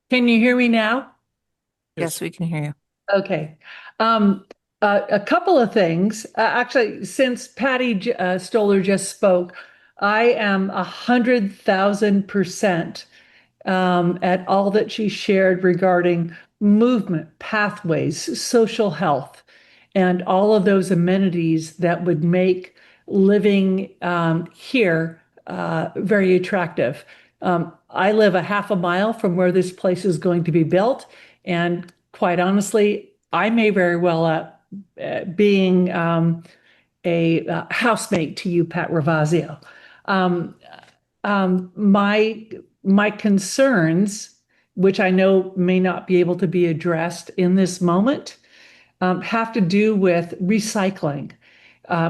Can you hear me now? Yes, we can hear you. Okay. A couple of things. Actually, since Patty Stoller just spoke, I am 100,000% at all that she shared regarding movement, pathways, social health, and all of those amenities that would make living here very attractive. I live a half a mile from where this place is going to be built. And quite honestly, I may very well being a housemate to you, Pat Ravazio. My concerns, which I know may not be able to be addressed in this moment, have to do with recycling.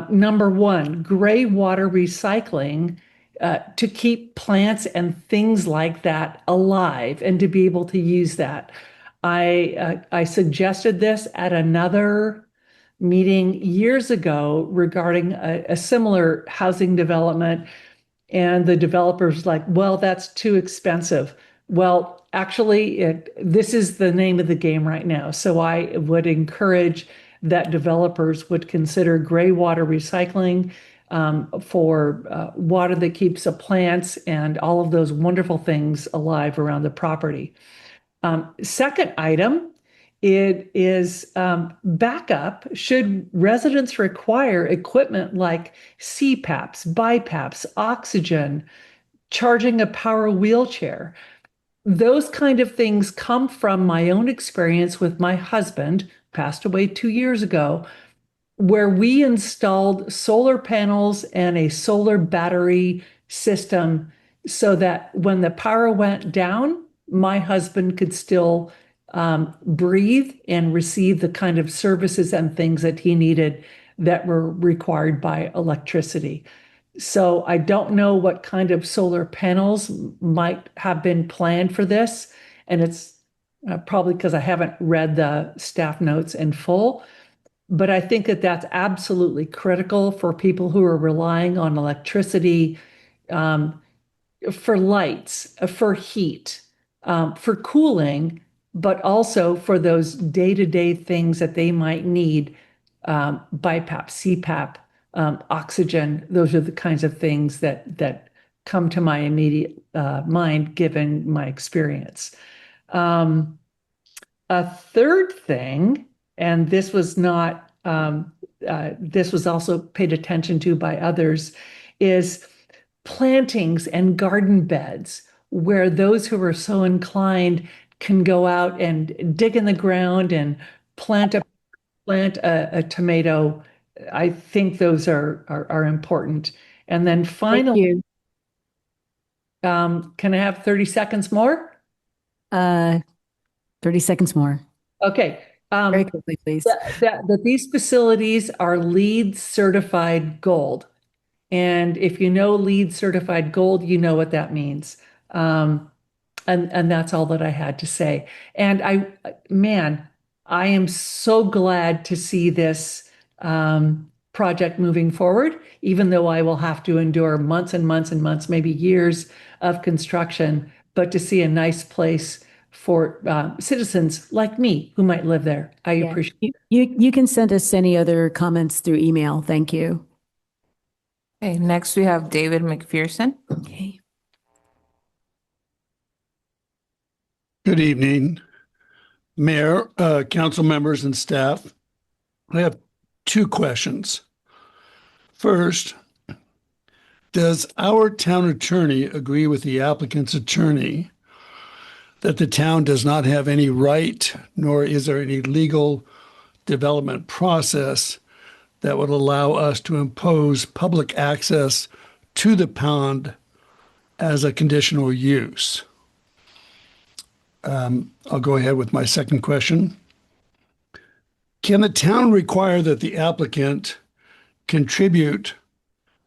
Number one, gray water recycling to keep plants and things like that alive and to be able to use that. I suggested this at another meeting years ago regarding a similar housing development, and the developer's like, well, that's too expensive. Well, actually, this is the name of the game right now. So I would encourage that developers would consider gray water recycling for water that keeps the plants and all of those wonderful things alive around the property. Second item, it is backup. Should residents require equipment like CPAPs, BiPAPs, oxygen, charging a power wheelchair? Those kind of things come from my own experience with my husband, passed away 2 years ago, where we installed solar panels and a solar battery system so that when the power went down, my husband could still breathe and receive the kind of services and things that he needed that were required by electricity. So I don't know what kind of solar panels might have been planned for this. And it's probably because I haven't read the staff notes in full. But I think that that's absolutely critical for people who are relying on electricity for lights, for heat, for cooling, but also for those day-to-day things that they might need, BiPAP, CPAP, oxygen. Those are the kinds of things that come to my immediate mind, given my experience. A third thing, and this was not, this was also paid attention to by others, is plantings and garden beds where those who are so inclined can go out and dig in the ground and plant a tomato. I think those are important. And then finally, can I have 30 seconds more? 30 seconds more. Okay. Very quickly, please. That these facilities are LEED certified gold. And if you know LEED certified gold, you know what that means. And that's all that I had to say. And I am so glad to see this project moving forward, even though I will have to endure months and months and months, maybe years of construction, but to see a nice place for citizens like me who might live there. I appreciate it. You can send us any other comments through email. Thank you. Okay, next we have David McPherson. Okay. Good evening, Mayor, council members, and staff. I have two questions. First, does our town attorney agree with the applicant's attorney that the town does not have any right, nor is there any legal development process that would allow us to impose public access to the pond as a conditional use? I'll go ahead with my second question. Can the town require that the applicant contribute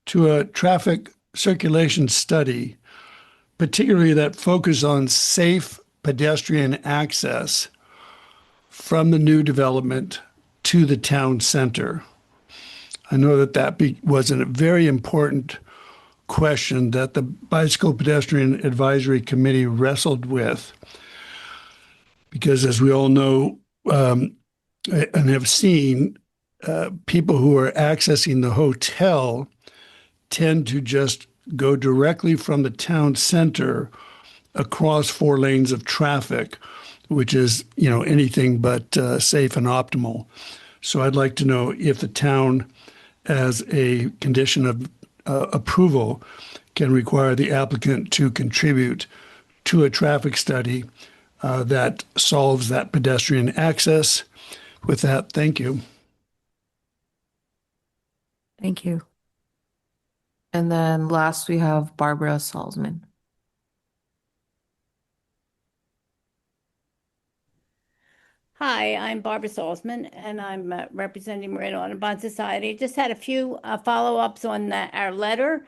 to a traffic circulation study, particularly that focus on safe pedestrian access from the new development to the town center? I know that was a very important question that the Bicycle Pedestrian Advisory Committee wrestled with, because as we all know and have seen, people who are accessing the hotel tend to just go directly from the town center across 4 lanes of traffic, which is, anything but safe and optimal. So I'd like to know if the town, as a condition of approval, can require the applicant to contribute to a traffic study that solves that pedestrian access. With that, thank you. Thank you. And then last, we have Barbara Salzman. Hi, I'm Barbara Salzman, and I'm representing Marin Audubon Society. Just had a few follow-ups on our letter.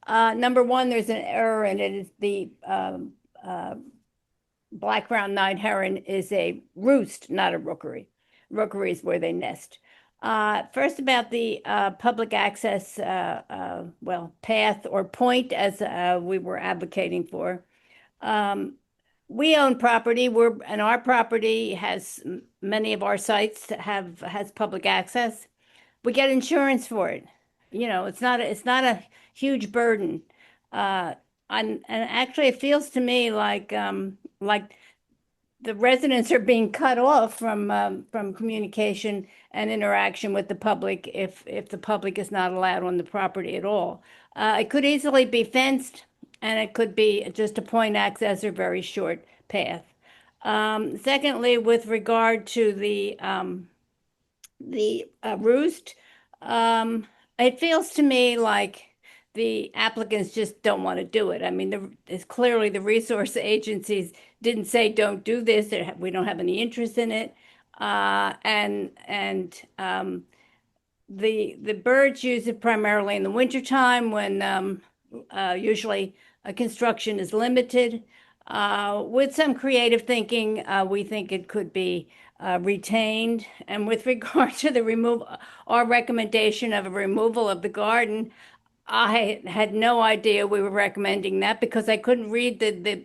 Number one, there's an error, and it is the black-brown night heron is a roost, not a rookery. Rookery is where they nest. First, about the public access, path or point, as we were advocating for. We own property. And our property has many of our sites has public access. We get insurance for it. You know, it's not a huge burden. And actually, it feels to me like the residents are being cut off from communication and interaction with the public if the public is not allowed on the property at all. It could easily be fenced, and it could be just a point access or very short path. Secondly, with regard to the roost, it feels to me like the applicants just don't want to do it. I mean, it's clearly the resource agencies didn't say don't do this. We don't have any interest in it. The birds use it primarily in the wintertime when usually construction is limited. With some creative thinking, we think it could be retained. And with regard to the our recommendation of a removal of the garden, I had no idea we were recommending that because I couldn't read the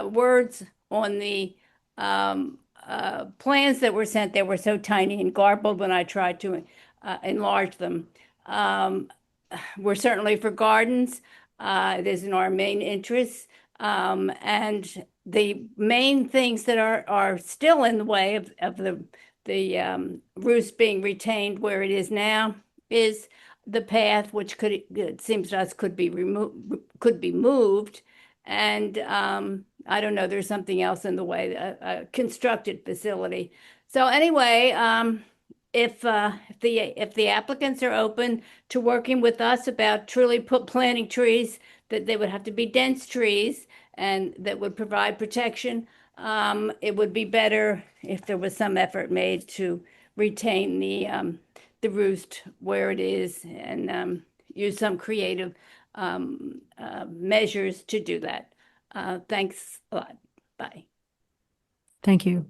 words on the plans that were sent. They were so tiny and garbled when I tried to enlarge them. We're certainly for gardens. It is in our main interests. And the main things that are still in the way of the roost being retained where it is now is the path, which it seems to us could be moved. And I don't know, there's something else in the way, a constructed facility. So anyway, if the applicants are open to working with us about truly planting trees, that they would have to be dense trees and that would provide protection, it would be better if there was some effort made to retain the roost where it is and use some creative measures to do that. Thanks a lot. Bye. Thank you.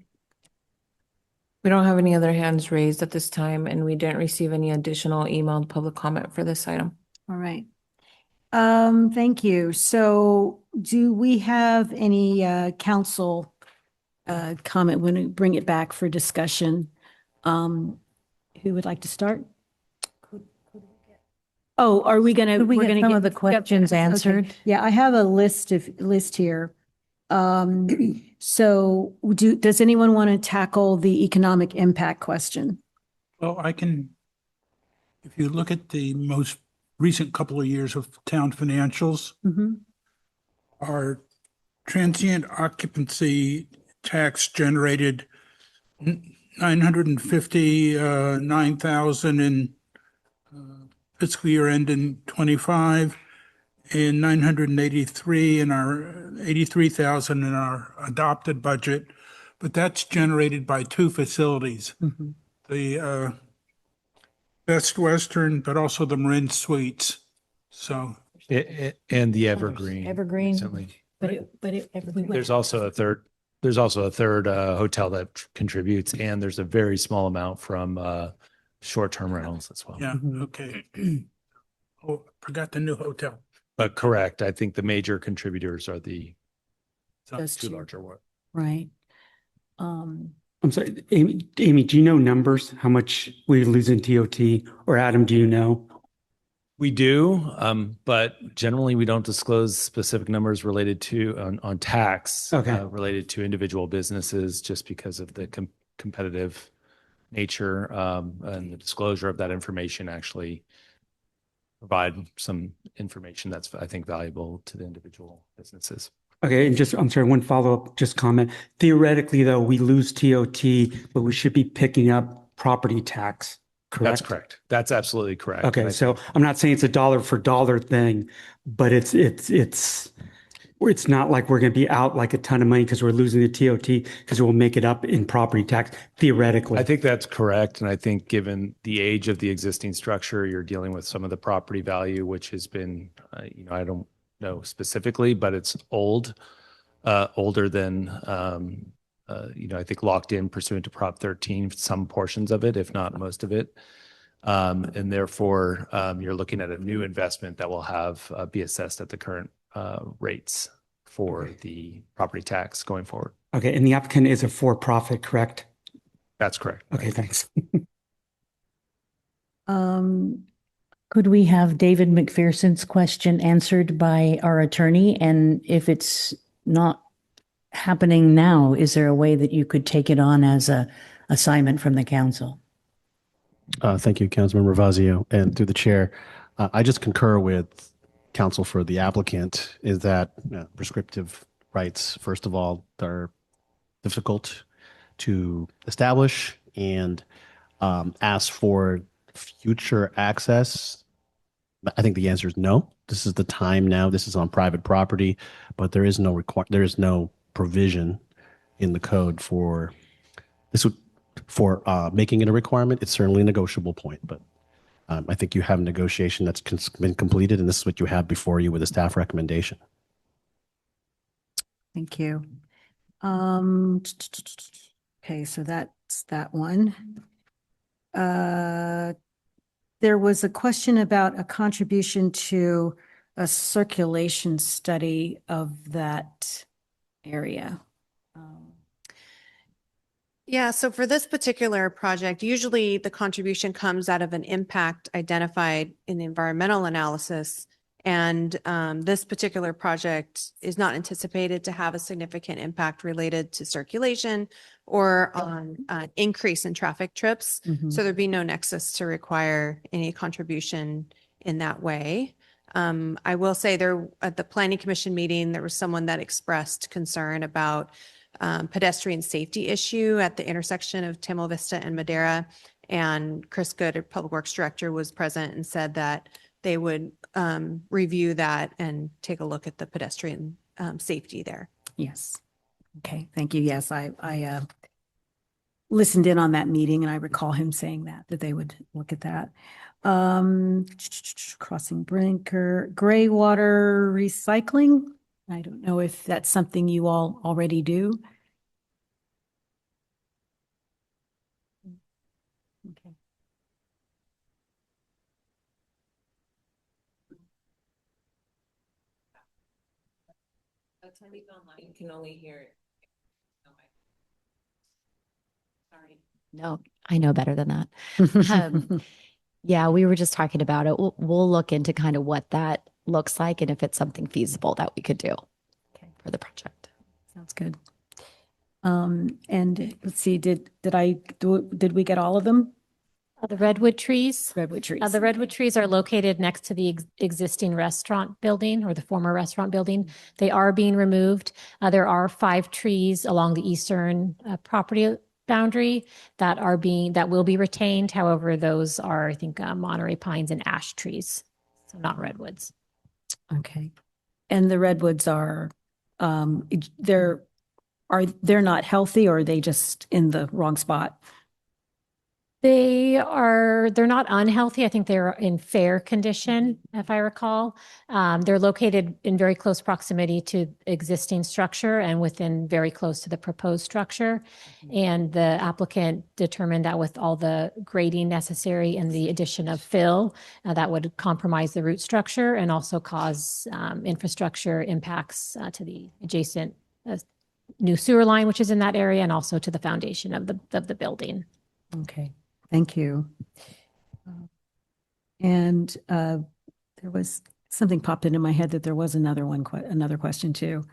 We don't have any other hands raised at this time, and we didn't receive any additional emailed public comment for this item. All right. Thank you. So do we have any council comment when we bring it back for discussion? Who would like to start? Oh, are we gonna? Could we we're get gonna some get of the questions okay. answered? Yeah, I have a list here. So does anyone want to tackle the economic impact question? Well, I can, if you look at the most recent couple of years of town financials, our transient occupancy tax generated 959,000 in fiscal year end in 25 and 983 in our 83,000 in our adopted budget, but that's generated by two facilities. The Best Western, but also the Marin Suites. So and the Evergreen. Evergreen. Recently. Evergreen. There's also a third hotel that contributes, and there's a very small amount from short-term rentals as well. yeah, okay. Oh, forgot the new hotel. But correct, I think the major contributors are the Those two two. larger ones. Right. I'm sorry, Amy, do you know numbers? How much we lose in TOT? Or Adam, do you know? We do, but generally we don't disclose specific numbers related to on tax related to individual businesses, just because of the competitive nature and the disclosure of that information actually provide some information that's, I think, valuable to the individual businesses. Okay, and I'm sorry, one follow-up, just comment. Theoretically, though, we lose TOT, but we should be picking up property tax, correct? That's correct. That's absolutely correct. Okay, And I so think- I'm not saying it's a dollar for dollar thing, but it's not like we're going to be out like a ton of money because we're losing the TOT because we'll make it up in property tax theoretically. I think that's correct. And I think given the age of the existing structure, you're dealing with some of the property value, which has been, I don't know specifically, but it's older than, I think locked in pursuant to Prop 13, some portions of it, if not most of it. And therefore, you're looking at a new investment that will have be assessed at the current rates for the property tax going forward. Okay, and the applicant is a for-profit, correct? That's correct. Okay, thanks. Could we have David McPherson's question answered by our attorney? And if it's not happening now, is there a way that you could take it on as a assignment from the council? Thank you, Councilmember Ravazio, and through the chair. I just concur with counsel for the applicant is that prescriptive rights, first of all, are difficult to establish, and ask for future access. I think the answer is no. This is the time now. This is on private property, but there is no provision in the code for this for making it a requirement. It's certainly a negotiable point, but I think you have a negotiation that's been completed, and this is what you have before you with a staff recommendation. Thank you. Okay, so that's that one. There was a question about a contribution to a circulation study of that area. Yeah, so for this particular project, usually the contribution comes out of an impact identified in the environmental analysis. And this particular project is not anticipated to have a significant impact related to circulation or on increase in traffic trips. So there'd be no nexus to require any contribution in that way. I will say there at the Planning Commission meeting, there was someone that expressed concern about pedestrian safety issue at the intersection of Tamo Vista and Madera. And Chris Good, our Public Works Director, was present and said that they would review that and take a look at the pedestrian safety there. Yes. Okay, thank you. Yes, I listened in on that meeting and I recall him saying that they would look at that. Crossing Brinker, gray water recycling. I don't know if that's something you all already do. Okay. You can only hear it. Sorry. No, I know better than that. Yeah, we were just talking about it. We'll look into kind of what that looks like and if it's something feasible that we could do for the project. Sounds good. And let's see, did we get all of them? The redwood trees. Redwood trees. The redwood trees are located next to the existing restaurant building or the former restaurant building. They are being removed. There are 5 trees along the eastern property boundary that will be retained. However, those are, I think, Monterey pines and ash trees, so not redwoods. Okay. And the redwoods are, they're not healthy, or are they just in the wrong spot? They're not unhealthy. I think they're in fair condition, if I recall. They're located in very close proximity to existing structure and within very close to the proposed structure. And the applicant determined that with all the grading necessary and the addition of fill, that would compromise the root structure and also cause infrastructure impacts to the adjacent new sewer line, which is in that area, and also to the foundation of the building. Okay. Thank you. And there was something popped into my head that there was another question too.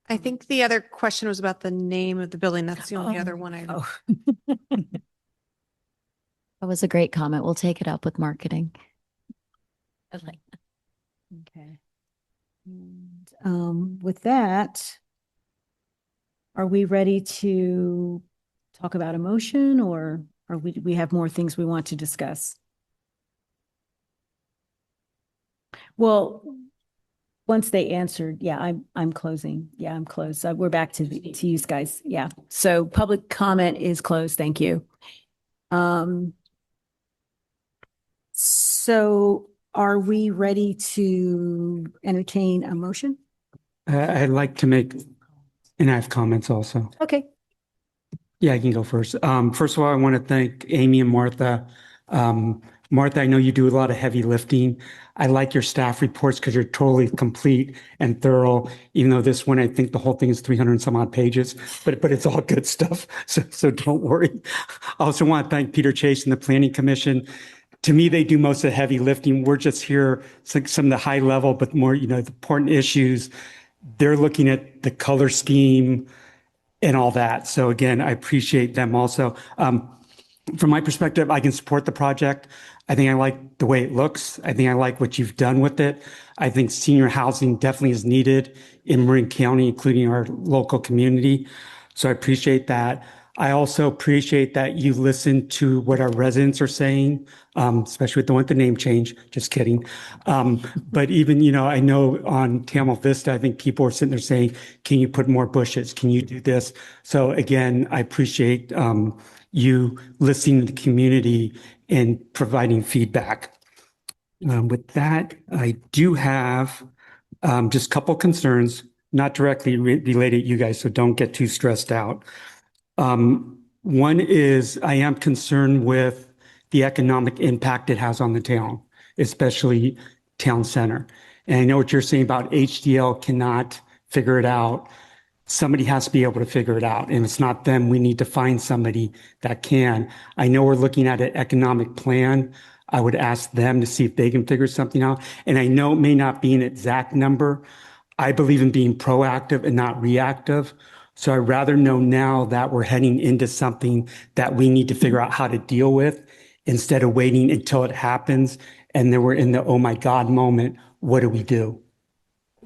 I think the other question was about the name of the building. That's the only other one I. Oh. That was a great comment. We'll take it up with marketing. like Okay. And, with that, are we ready to talk about a motion, or are we have more things we want to discuss? Well, once they answered, yeah, I'm closing. Yeah, I'm closed. So we're back to you guys. Yeah. So public comment is closed. Thank you. So are we ready to entertain a motion? I'd like to make, and I have comments also. Okay. Yeah, I can go first. First of all, I want to thank Amy and Martha. Martha, I know you do a lot of heavy lifting. I like your staff reports because you're totally complete and thorough, even though this one, I think the whole thing is 300 and some odd pages, but it's all good stuff. So don't worry. I also want to thank Peter Chase and the Planning Commission. To me, they do most of the heavy lifting. We're just here, some of the high level, but more, the important issues. They're looking at the color scheme and all that. So again, I appreciate them also. From my perspective, I can support the project. I think I like the way it looks. I think I like what you've done with it. I think senior housing definitely is needed in Marin County, including our local community. So I appreciate that. I also appreciate that you listen to what our residents are saying, especially with the one with the name change. Just kidding. But even, I know on Tamil Vista, I think people are sitting there saying, can you put more bushes? Can you do this? So again, I appreciate you listening to the community and providing feedback. With that, I do have just a couple concerns, not directly related to you guys, so don't get too stressed out. One is I am concerned with the economic impact it has on the town, especially town center. And I know what you're saying about HDL cannot figure it out. Somebody has to be able to figure it out. And if it's not them, we need to find somebody that can. I know we're looking at an economic plan. I would ask them to see if they can figure something out. And I know it may not be an exact number. I believe in being proactive and not reactive. So I'd rather know now that we're heading into something that we need to figure out how to deal with instead of waiting until it happens and then we're in the, oh my God moment, what do we do?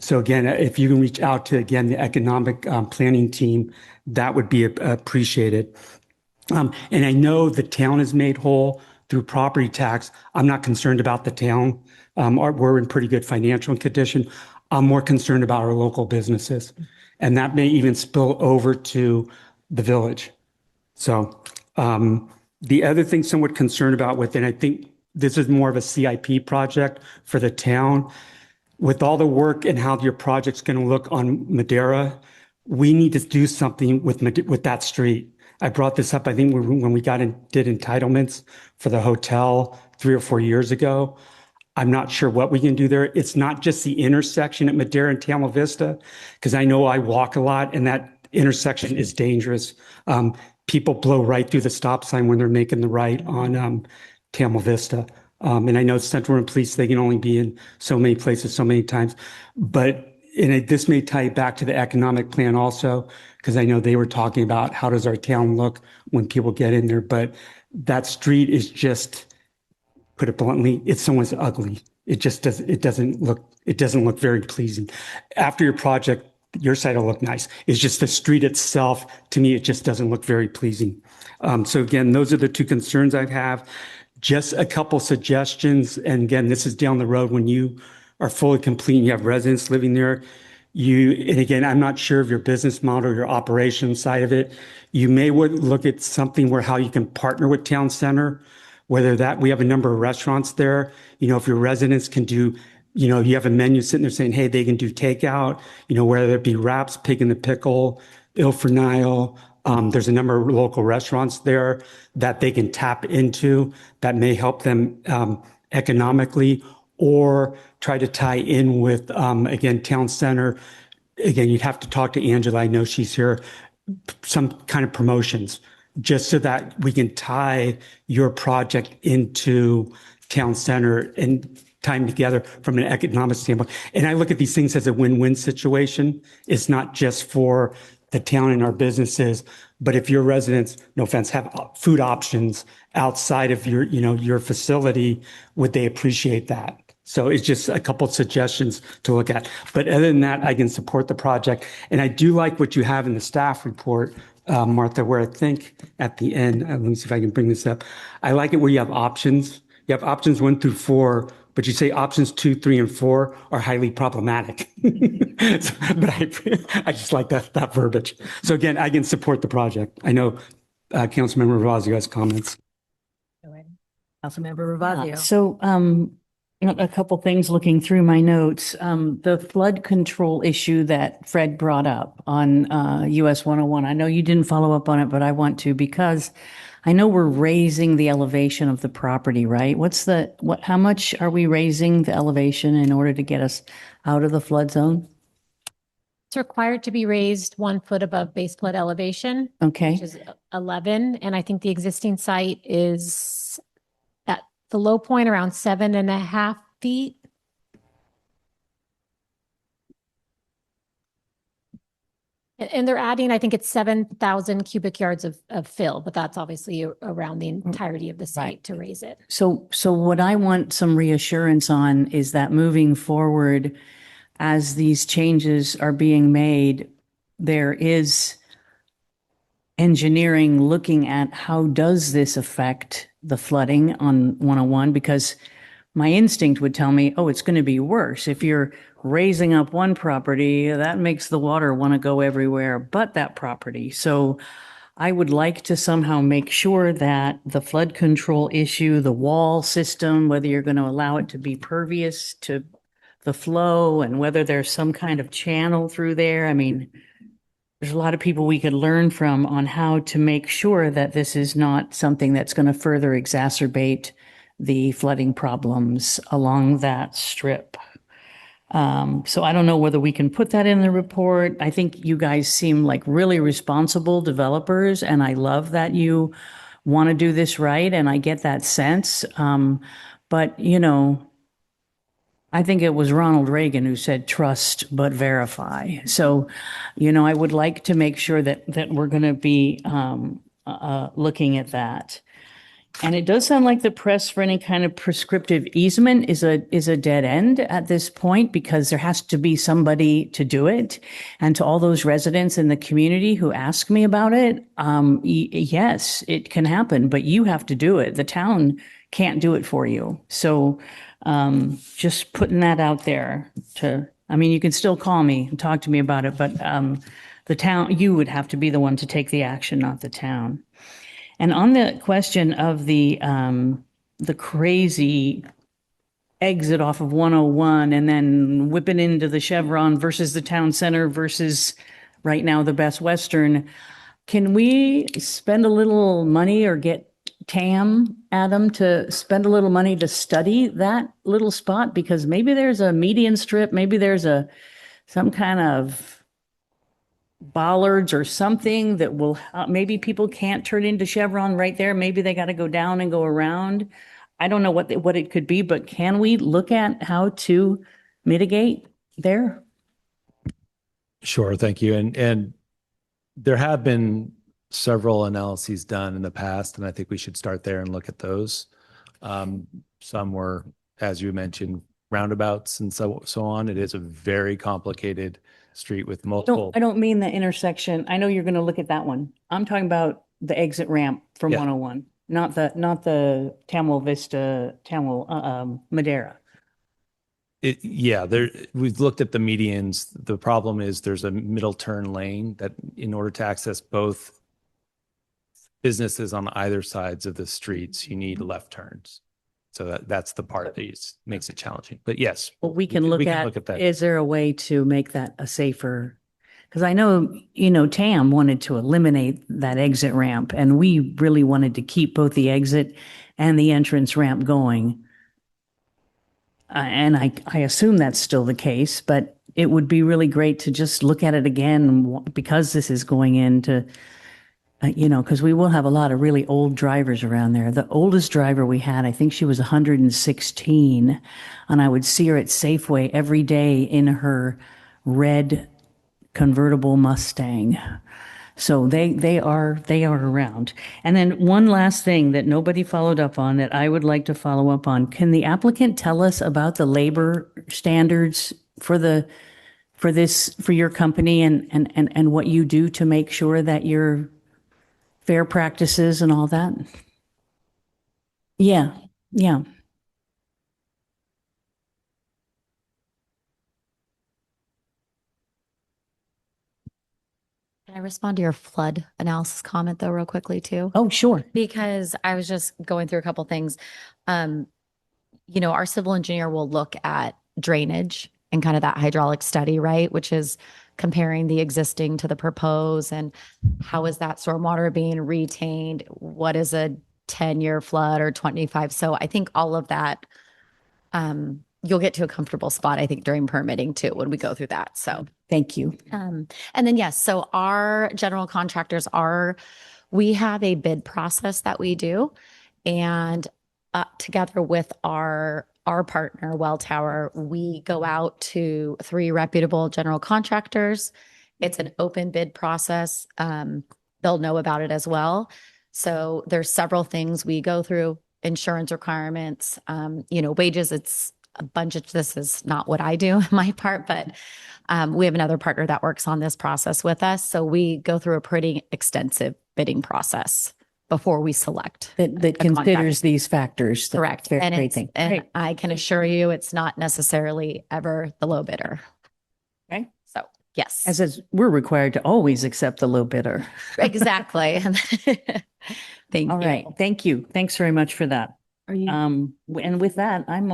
So again, if you can reach out to, again, the economic planning team, that would be appreciated. And I know the town is made whole through property tax. I'm not concerned about the town. We're in pretty good financial condition. I'm more concerned about our local businesses. And that may even spill over to the village. So the other thing somewhat concerned about with, and I think this is more of a CIP project for the town, with all the work and how your project's going to look on Madera, we need to do something with that street. I brought this up, I think, when we did entitlements for the hotel 3 or 4 years ago. I'm not sure what we can do there. It's not just the intersection at Madera and Tamil Vista, because I know I walk a lot and that intersection is dangerous. People blow right through the stop sign when they're making the right on Tamil Vista. And I know Central and Police, they can only be in so many places, so many times. But this may tie back to the economic plan also, because I know they were talking about how does our town look when people get in there. But that street is just, put it bluntly, it's someone's ugly. It just does. It doesn't look very pleasing. After your project, your side will look nice. It's just the street itself. To me, it just doesn't look very pleasing. So again, those are the two concerns I have. Just a couple suggestions. And again, this is down the road when you are fully complete and you have residents living there. And again, I'm not sure of your business model, your operation side of it. You may look at something where how you can partner with town center, whether that we have a number of restaurants there. If your residents can do, you have a menu sitting there saying, hey, they can do takeout, whether it be wraps, pig in the pickle, Il Fornile. There's a number of local restaurants there that they can tap into that may help them economically, or try to tie in with, again, town center. Again, you'd have to talk to Angela. I know she's here. Some kind of promotions, just so that we can tie your project into town center and time together from an economic standpoint. And I look at these things as a win-win situation. It's not just for the town and our businesses, but if your residents, no offense, have food options outside of your facility, would they appreciate that? So it's just a couple of suggestions to look at. But other than that, I can support the project. And I do like what you have in the staff report, Martha, where I think at the end, let me see if I can bring this up. I like it where you have options. You have options 1 through 4, but you say options 2, 3, and 4 are highly problematic. But I just like that verbiage. So again, I can support the project. I know Councilmember Ravazio has comments. Councilmember Ravazio. So, a couple things looking through my notes. The flood control issue that Fred brought up on US 101. I know you didn't follow up on it, but I want to because I know we're raising the elevation of the property, right? How much are we raising the elevation in order to get us out of the flood zone? It's required to be raised 1 foot above base flood elevation. Okay. Which is 11. And I think the existing site is at the low point around 7.5 feet. And they're adding, I think it's 7,000 cubic yards of fill, but that's obviously around the entirety of the site to raise it. So what I want some reassurance on is that moving forward, as these changes are being made, there is engineering looking at how does this affect the flooding on 101, because my instinct would tell me, oh, it's going to be worse. If you're raising up one property, that makes the water want to go everywhere but that property. So I would like to somehow make sure that the flood control issue, the wall system, whether you're going to allow it to be pervious to the flow and whether there's some kind of channel through there. I mean, there's a lot of people we could learn from on how to make sure that this is not something that's going to further exacerbate the flooding problems along that strip. So I don't know whether we can put that in the report. I think you guys seem like really responsible developers, and I love that you want to do this right, and I get that sense. But, I think it was Ronald Reagan who said, trust but verify. So, I would like to make sure that we're going to be looking at that. And it does sound like the press for any kind of prescriptive easement is a dead end at this point, because there has to be somebody to do it. And to all those residents in the community who ask me about it, yes, it can happen, but you have to do it. The town can't do it for you. So just putting that out there you can still call me and talk to me about it, but the town, you would have to be the one to take the action, not the town. And on the question of the crazy exit off of 101 and then whipping into the Chevron versus the town center versus right now the Best Western, can we spend a little money or get Adam to spend a little money to study that little spot? Because maybe there's a median strip, maybe there's some kind of bollards or something that will, maybe people can't turn into Chevron right there. Maybe they got to go down and go around. I don't know what it could be, but can we look at how to mitigate there? Sure, thank you. And there have been several analyses done in the past, and I think we should start there and look at those. Some were, as you mentioned, roundabouts and so on. It is a very complicated street with multiple. I don't mean the intersection. I know you're going to look at that one. I'm talking about the exit ramp from 101, not the Tamil Vista, Madera. We've looked at the medians. The problem is there's a middle turn lane that in order to access both businesses on either sides of the streets, you need left turns. So that's the part that makes it challenging. But yes. Well, we can look at that. Is there a way to make that a safer? Because I know, TAM wanted to eliminate that exit ramp, and we really wanted to keep both the exit and the entrance ramp going. And I assume that's still the case, but it would be really great to just look at it again, because this is going into because we will have a lot of really old drivers around there. The oldest driver we had, I think she was 116, and I would see her at Safeway every day in her red convertible Mustang. So they are around. And then one last thing that nobody followed up on that I would like to follow up on. Can the applicant tell us about the labor standards for your company and what you do to make sure that your fair practices and all that? Yeah, yeah. Can I respond to your flood analysis comment though, real quickly too? Oh, sure. Because I was just going through a couple things. Our civil engineer will look at drainage and kind of that hydraulic study, right? Which is comparing the existing to the proposed and how is that stormwater being retained? What is a 10-year flood or 25? So I think all of that, you'll get to a comfortable spot, I think, during permitting too, when we go through that. So thank you. And then, yes, so our general contractors we have a bid process that we do. And together with our partner, Welltower, we go out to 3 reputable general contractors. It's an open bid process. They'll know about it as well. So there's several things we go through, insurance requirements, wages. It's a bunch of, this is not what I do, my part, but we have another partner that works on this process with us. So we go through a pretty extensive bidding process before we select. That considers these factors. Correct. And and I can assure you, it's not necessarily ever the low bidder. Okay. So yes. As we're required to always accept the low bidder. Exactly. Thank you. All right. Thank you. Thanks very much for that. Are you? And with that, I'm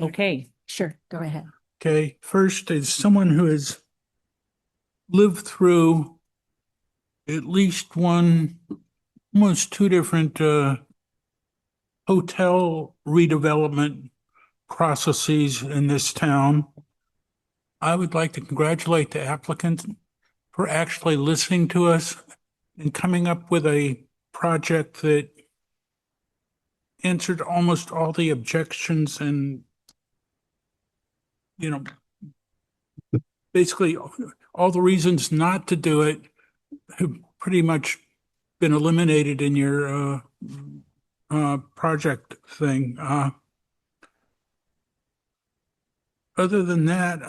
okay. Sure. Go ahead. Okay, first, as someone who has lived through at least almost 2 different hotel redevelopment processes in this town, I would like to congratulate the applicant for actually listening to us and coming up with a project that answered almost all the objections and basically all the reasons not to do it have pretty much been eliminated in your project thing. Other than that,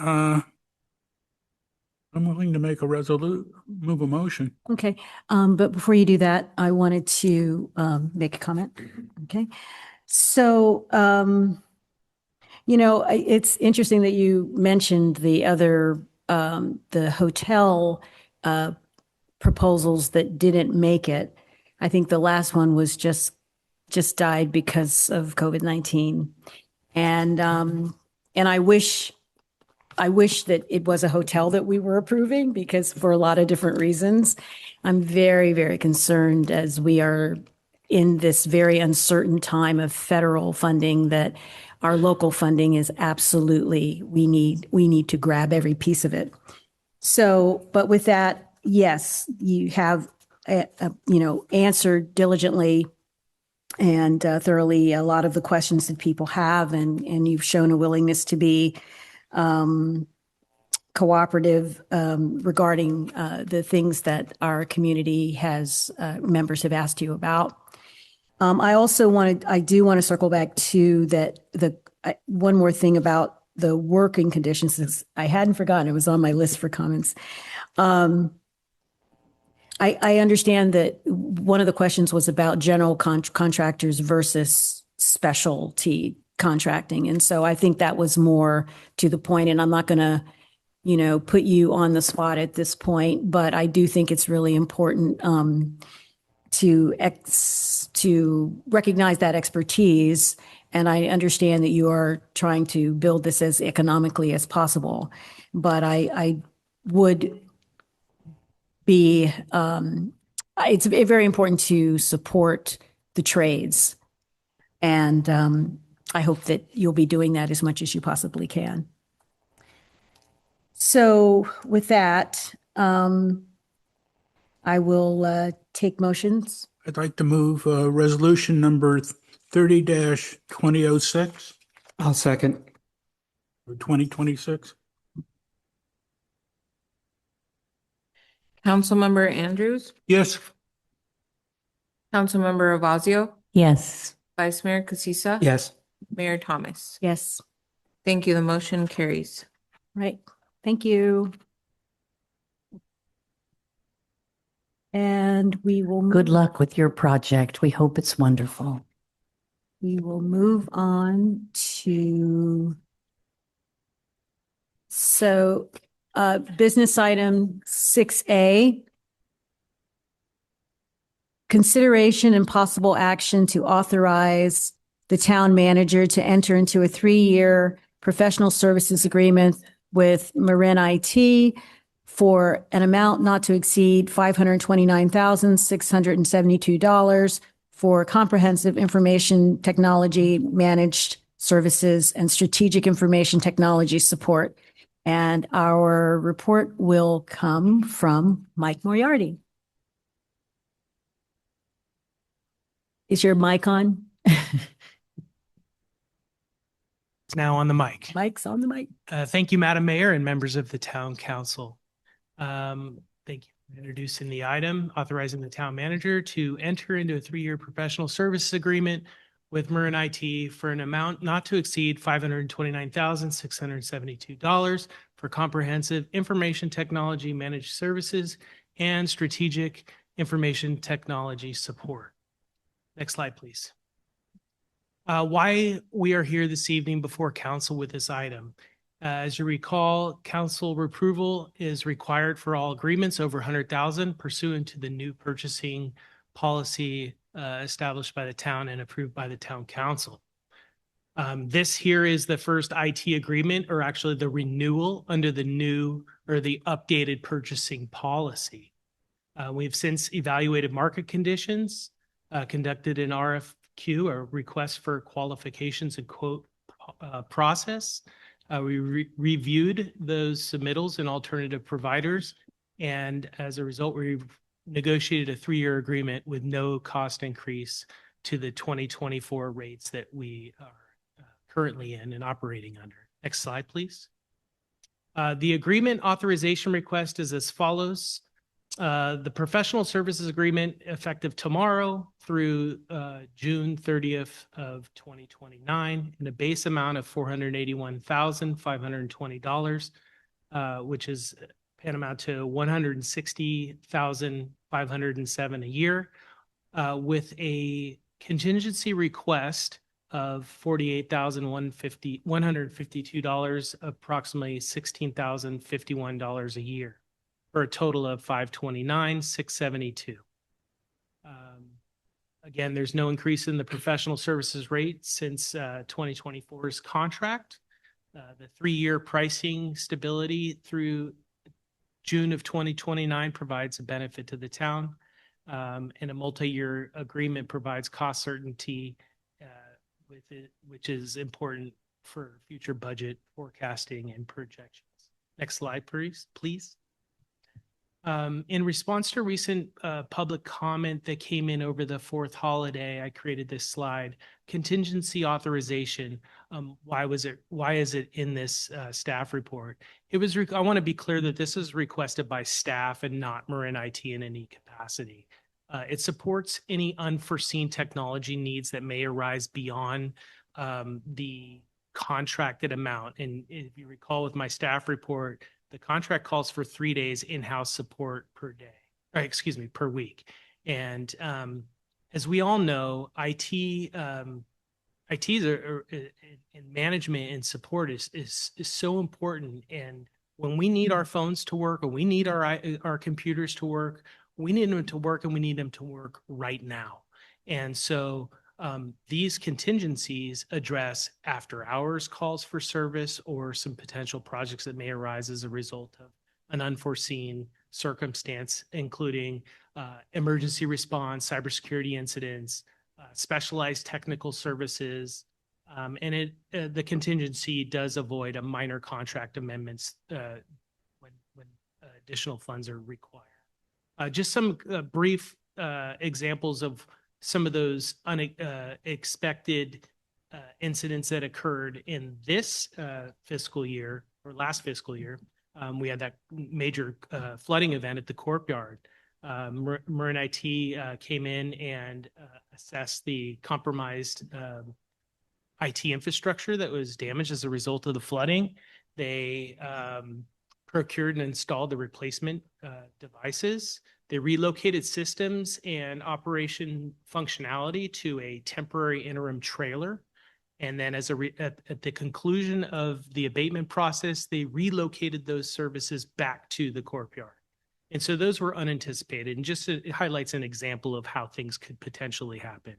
I'm willing to make move a motion. Okay, but before you do that, I wanted to make a comment. Okay, so it's interesting that you mentioned the other the hotel proposals that didn't make it. I think the last one was just died because of COVID-19, and I wish that it was a hotel that we were approving, because for a lot of different reasons, I'm very, very concerned as we are in this very uncertain time of federal funding that our local funding is absolutely, we need to grab every piece of it. So, but with that, yes, you have, answered diligently and thoroughly a lot of the questions that people have, and you've shown a willingness to be cooperative regarding the things that our community has, members have asked you about. I do want to circle back to that, one more thing about the working conditions, since I hadn't forgotten, it was on my list for comments. I understand that one of the questions was about general contractors versus specialty contracting. And so I think that was more to the point, and I'm not going to, put you on the spot at this point, but I do think it's really important to recognize that expertise. And I understand that you are trying to build this as economically as possible, but I would be, it's very important to support the trades. And I hope that you'll be doing that as much as you possibly can. So with that, I will take motions. I'd like to move resolution number 30-2006 I'll second. or 2026. Councilmember Andrews, Yes. Councilmember Ravazio, Yes. Vice Mayor Casissa. Yes. Mayor Thomas. Yes. Thank you. The motion carries. Right. Thank you. And we will. Good luck with your project. We hope it's wonderful. We will move on to. So, business item 6A. Consideration and possible action to authorize the town manager to enter into a 3-year professional services agreement with Marin IT for an amount not to exceed $529,672 for comprehensive information technology managed services and strategic information technology support. And our report will come from Mike Moriarty. Is your mic on? It's now on the mic. Mic's on the mic. Thank you, Madam Mayor and members of the Town Council. Thank you for introducing the item, authorizing the town manager to enter into a 3-year professional services agreement with Marin IT for an amount not to exceed $529,672 for comprehensive information technology managed services and strategic information technology support. Next slide, please. Why we are here this evening before council with this item. As you recall, council approval is required for all agreements over 100,000 pursuant to the new purchasing policy established by the town and approved by the town council. This here is the first IT agreement, or actually the renewal under the new or the updated purchasing policy. We've since evaluated market conditions, conducted an RFQ, or request for qualifications and quote process. We reviewed those submittals and alternative providers. And as a result, we've negotiated a 3-year agreement with no cost increase to the 2024 rates that we are currently in and operating under. Next slide, please. The agreement authorization request is as follows. The professional services agreement effective tomorrow through June 30th of 2029 in a base amount of $481,520, which is tantamount to $160,507 a year, with a contingency request of $48,152, approximately $16,051 a year, for a total of $529,672. Again, there's no increase in the professional services rate since 2024's contract. The 3-year pricing stability through June of 2029 provides a benefit to the town, and a multi-year agreement provides cost certainty with it, which is important for future budget forecasting and projections. Next slide, please. In response to recent public comment that came in over the 4th holiday, I created this slide. Contingency authorization. Why is it in this staff report? I want to be clear that this is requested by staff and not Marin IT in any capacity. It supports any unforeseen technology needs that may arise beyond the contracted amount. And if you recall with my staff report, the contract calls for 3 days in-house support per week. And as we all know, IT and management and support is so important. And when we need our phones to work, or we need our computers to work, we need them to work, and we need them to work right now. And so these contingencies address after hours calls for service or some potential projects that may arise as a result of an unforeseen circumstance, including emergency response, cybersecurity incidents, specialized technical services. And the contingency does avoid a minor contract amendments when additional funds are required. Just some brief examples of some of those unexpected incidents that occurred in this fiscal year or last fiscal year. We had that major flooding event at the courtyard. Marin IT came in and assessed the compromised IT infrastructure that was damaged as a result of the flooding. They procured and installed the replacement devices. They relocated systems and operation functionality to a temporary interim trailer. And then at the conclusion of the abatement process, they relocated those services back to the courtyard. And so those were unanticipated, and just it highlights an example of how things could potentially happen.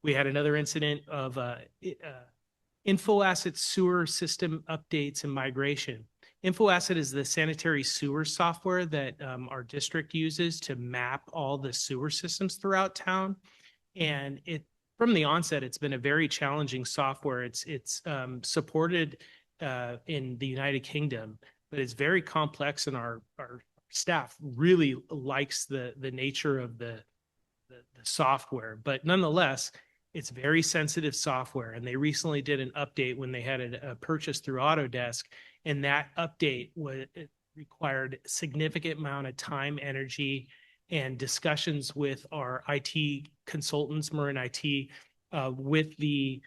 We had another incident of info asset sewer system updates and migration. Info asset is the sanitary sewer software that our district uses to map all the sewer systems throughout town. And from the onset, it's been a very challenging software. It's supported in the United Kingdom, but it's very complex, and our staff really likes the nature of the software. But nonetheless, it's very sensitive software, and they recently did an update when they had a purchase through Autodesk, and that update required a significant amount of time, energy, and discussions with our IT consultants, Marin IT, with the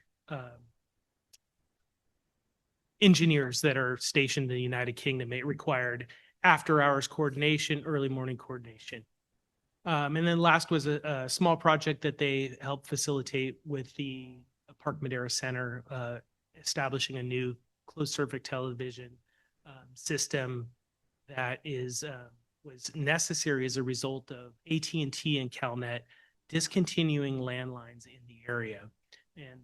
engineers that are stationed in the United Kingdom. It required after-hours coordination, early morning coordination. And then last was a small project that they helped facilitate with the Park Madera Center, establishing a new closed-circuit television system that was necessary as a result of AT&T and CalNet discontinuing landlines in the area. And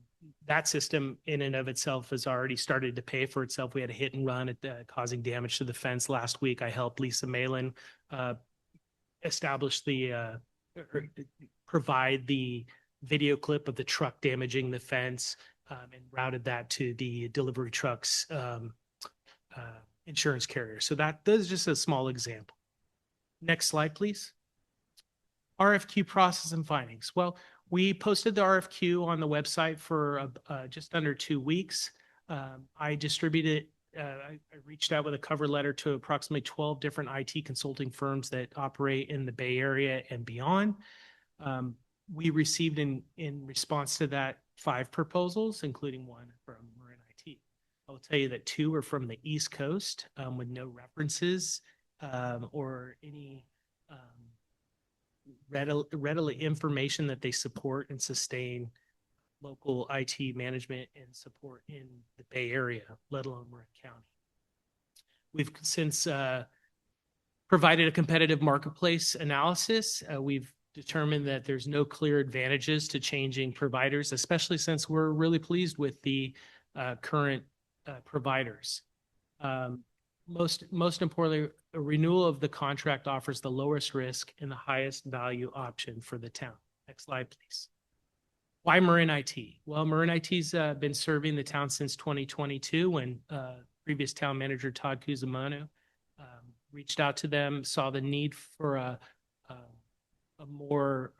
that system in and of itself has already started to pay for itself. We had a hit and run at causing damage to the fence last week. I helped Lisa Malin establish provide the video clip of the truck damaging the fence, and routed that to the delivery truck's insurance carrier. So that is just a small example. Next slide, please. RFQ process and findings. Well, we posted the RFQ on the website for just under 2 weeks. I distributed I reached out with a cover letter to approximately 12 different IT consulting firms that operate in the Bay Area and beyond. We received in response to that 5 proposals, including one from Marin IT. I will tell you that 2 are from the East Coast with no references or any readily information that they support and sustain local IT management and support in the Bay Area, let alone Marin County. We've since provided a competitive marketplace analysis. We've determined that there's no clear advantages to changing providers, especially since we're really pleased with the current providers. Most importantly, a renewal of the contract offers the lowest risk and the highest value option for the town. Next slide, please. Why Marin IT? Well, Marin IT's been serving the town since 2022 when previous town manager Todd Cusimano reached out to them, saw the need for a more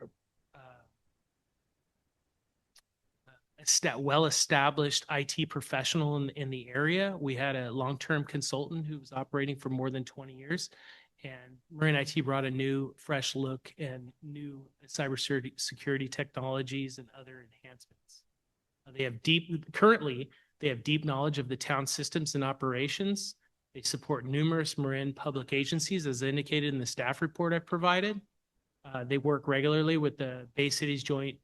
well-established IT professional in the area. We had a long-term consultant who was operating for more than 20 years, and Marin IT brought a new, fresh look and new cybersecurity technologies and other enhancements. Currently, they have deep knowledge of the town systems and operations. They support numerous Marin public agencies, as indicated in the staff report I provided. They work regularly with the Bay Cities Joint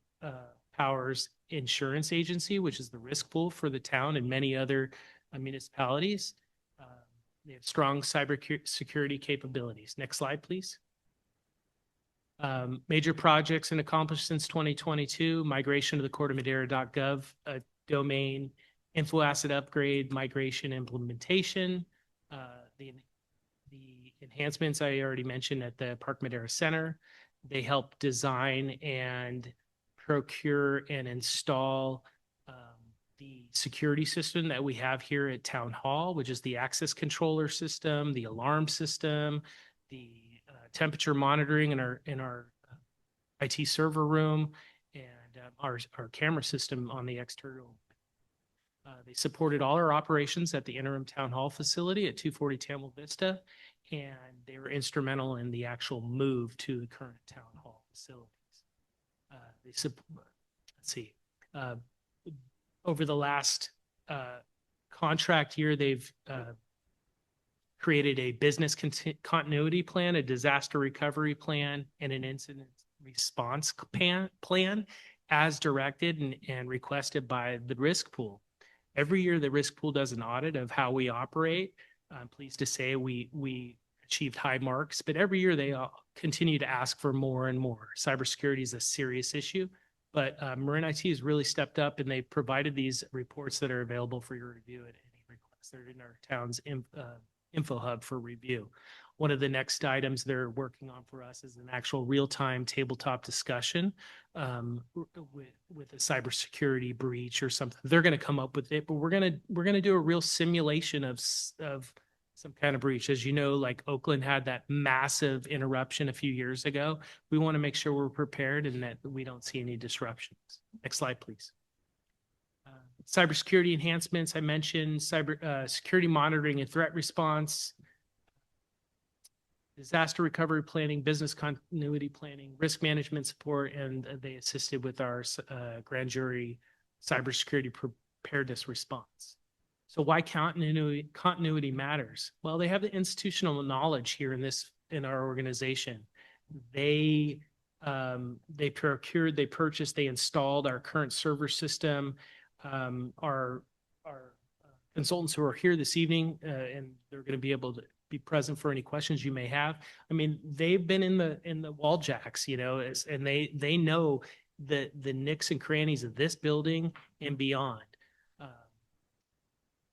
Powers Insurance Agency, which is the risk pool for the town and many other municipalities. They have strong cybersecurity capabilities. Next slide, please. Major projects and accomplished since 2022, migration to the cortemadera.gov domain, info asset upgrade, migration implementation, the enhancements I already mentioned at the Park Madera Center. They help design and procure and install the security system that we have here at Town Hall, which is the access controller system, the alarm system, the temperature monitoring in our IT server room, and our camera system on the external. They supported all our operations at the interim town hall facility at 240 Tamil Vista, and they were instrumental in the actual move to the current town hall facilities. Let's see, over the last contract year, they've created a business continuity plan, a disaster recovery plan, and an incident response plan as directed and requested by the risk pool. Every year, the risk pool does an audit of how we operate. I'm pleased to say we achieved high marks, but every year they continue to ask for more and more. Cybersecurity is a serious issue, but Marin IT has really stepped up, and they provided these reports that are available for your review at any request. They're in our town's info hub for review. One of the next items they're working on for us is an actual real-time tabletop discussion with a cybersecurity breach or something. They're going to come up with it, but we're going to do a real simulation of some kind of breach. As you know, like Oakland had that massive interruption a few years ago. We want to make sure we're prepared and that we don't see any disruptions. Next slide, please. Cybersecurity enhancements, I mentioned security monitoring and threat response, disaster recovery planning, business continuity planning, risk management support, and they assisted with our grand jury cybersecurity preparedness response. So why continuity matters? Well, they have the institutional knowledge here in our organization. They procured, they purchased, they installed our current server system. Our consultants who are here this evening, and they're going to be able to be present for any questions you may have. I mean, they've been in the wall jacks, and they know the nicks and crannies of this building and beyond.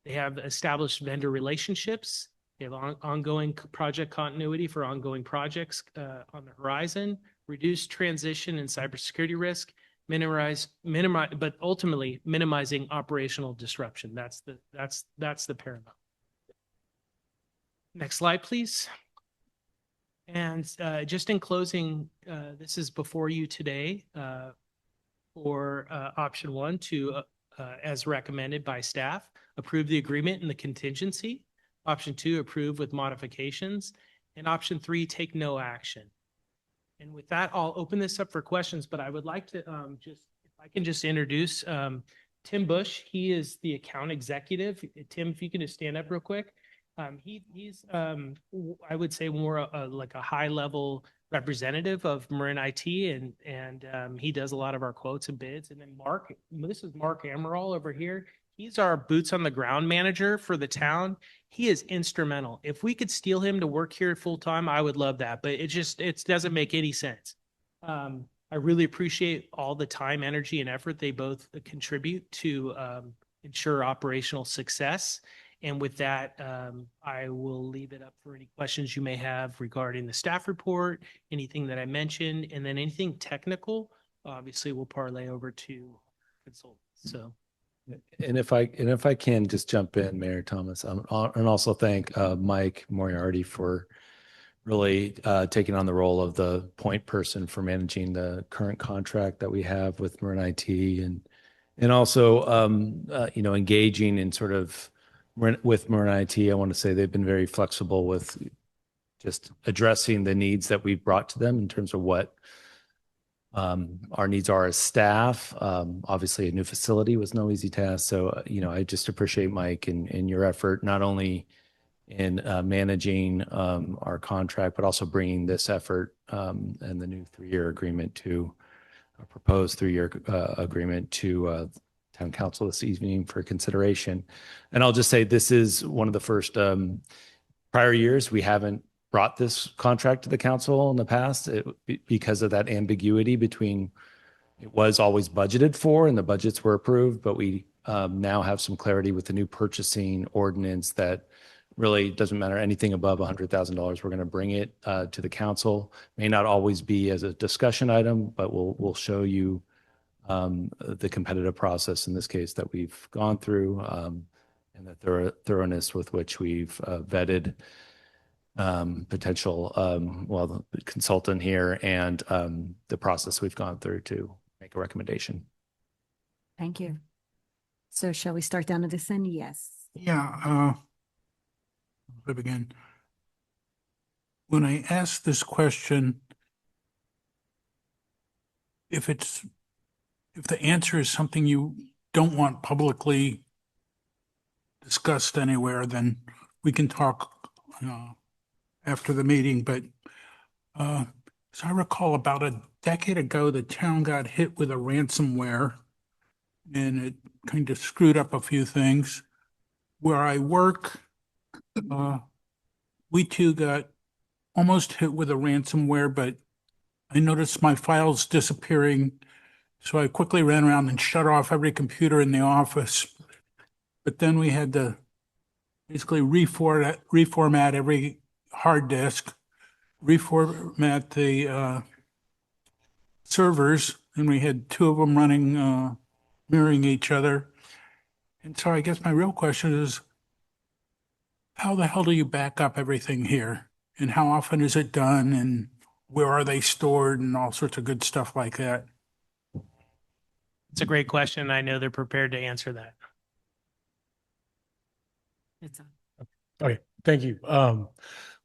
They have established vendor relationships. They have ongoing project continuity for ongoing projects on the horizon, reduced transition and cybersecurity risk, minimize, but ultimately minimizing operational disruption. That's the paramount. Next slide, please. And just in closing, this is before you today for option one to, as recommended by staff, approve the agreement and the contingency. Option two, approve with modifications. And option three, take no action. And with that, I'll open this up for questions, but I would like to if I can just introduce Tim Bush. He is the account executive. Tim, if you can just stand up real quick. He's I would say more like a high level representative of Marin IT, and he does a lot of our quotes and bids. And then Mark, this is Mark Amaral over here. He's our boots on the ground manager for the town. He is instrumental. If we could steal him to work here full time, I would love that, but it doesn't make any sense. I really appreciate all the time, energy, and effort they both contribute to ensure operational success. And with that, I will leave it up for any questions you may have regarding the staff report, anything that I mentioned, and then anything technical, obviously we'll parlay over to consultants. So. And if I can just jump in, Mayor Thomas, and also thank Mike Moriarty for really taking on the role of the point person for managing the current contract that we have with Marin IT, and also engaging in sort of with Marin IT. I want to say they've been very flexible with just addressing the needs that we've brought to them in terms of what our needs are as staff. Obviously, a new facility was no easy task. So, I just appreciate Mike and your effort, not only in managing our contract, but also bringing this effort and the new 3-year agreement to a proposed 3-year agreement to Town Council this evening for consideration. And I'll just say this is one of the first prior years we haven't brought this contract to the council in the past because of that ambiguity between it was always budgeted for and the budgets were approved, but we now have some clarity with the new purchasing ordinance that really doesn't matter anything above $100,000. We're going to bring it to the council. May not always be as a discussion item, but we'll show you the competitive process in this case that we've gone through and the thoroughness with which we've vetted potential the consultant here and the process we've gone through to make a recommendation. Thank you. So shall we start down to this end? Yes. Yeah, where to begin? When I asked this question, if the answer is something you don't want publicly discussed anywhere, then we can talk after the meeting. But as I recall, about a decade ago, the town got hit with a ransomware, and it kind of screwed up a few things. Where I work, we too got almost hit with a ransomware, but I noticed my files disappearing. So I quickly ran around and shut off every computer in the office. But then we had to basically reformat every hard disk, reformat the servers, and we had two of them running, mirroring each other. And so I guess my real question is, how the hell do you back up everything here? And how often is it done? And where are they stored? And all sorts of good stuff like that. It's a great question. I know they're prepared to answer that. It's on. Okay, thank you.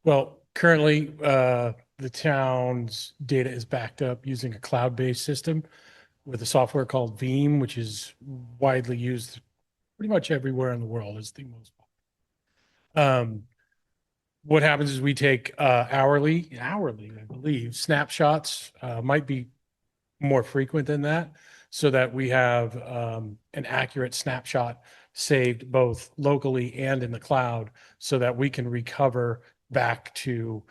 Well, currently, the town's data is backed up using a cloud-based system with a software called Veeam, which is widely used pretty much everywhere in the world. Is the most popular. What happens is we take hourly, I believe, snapshots, might be more frequent than that, so that we have an accurate snapshot saved both locally and in the cloud, so that we can recover back to,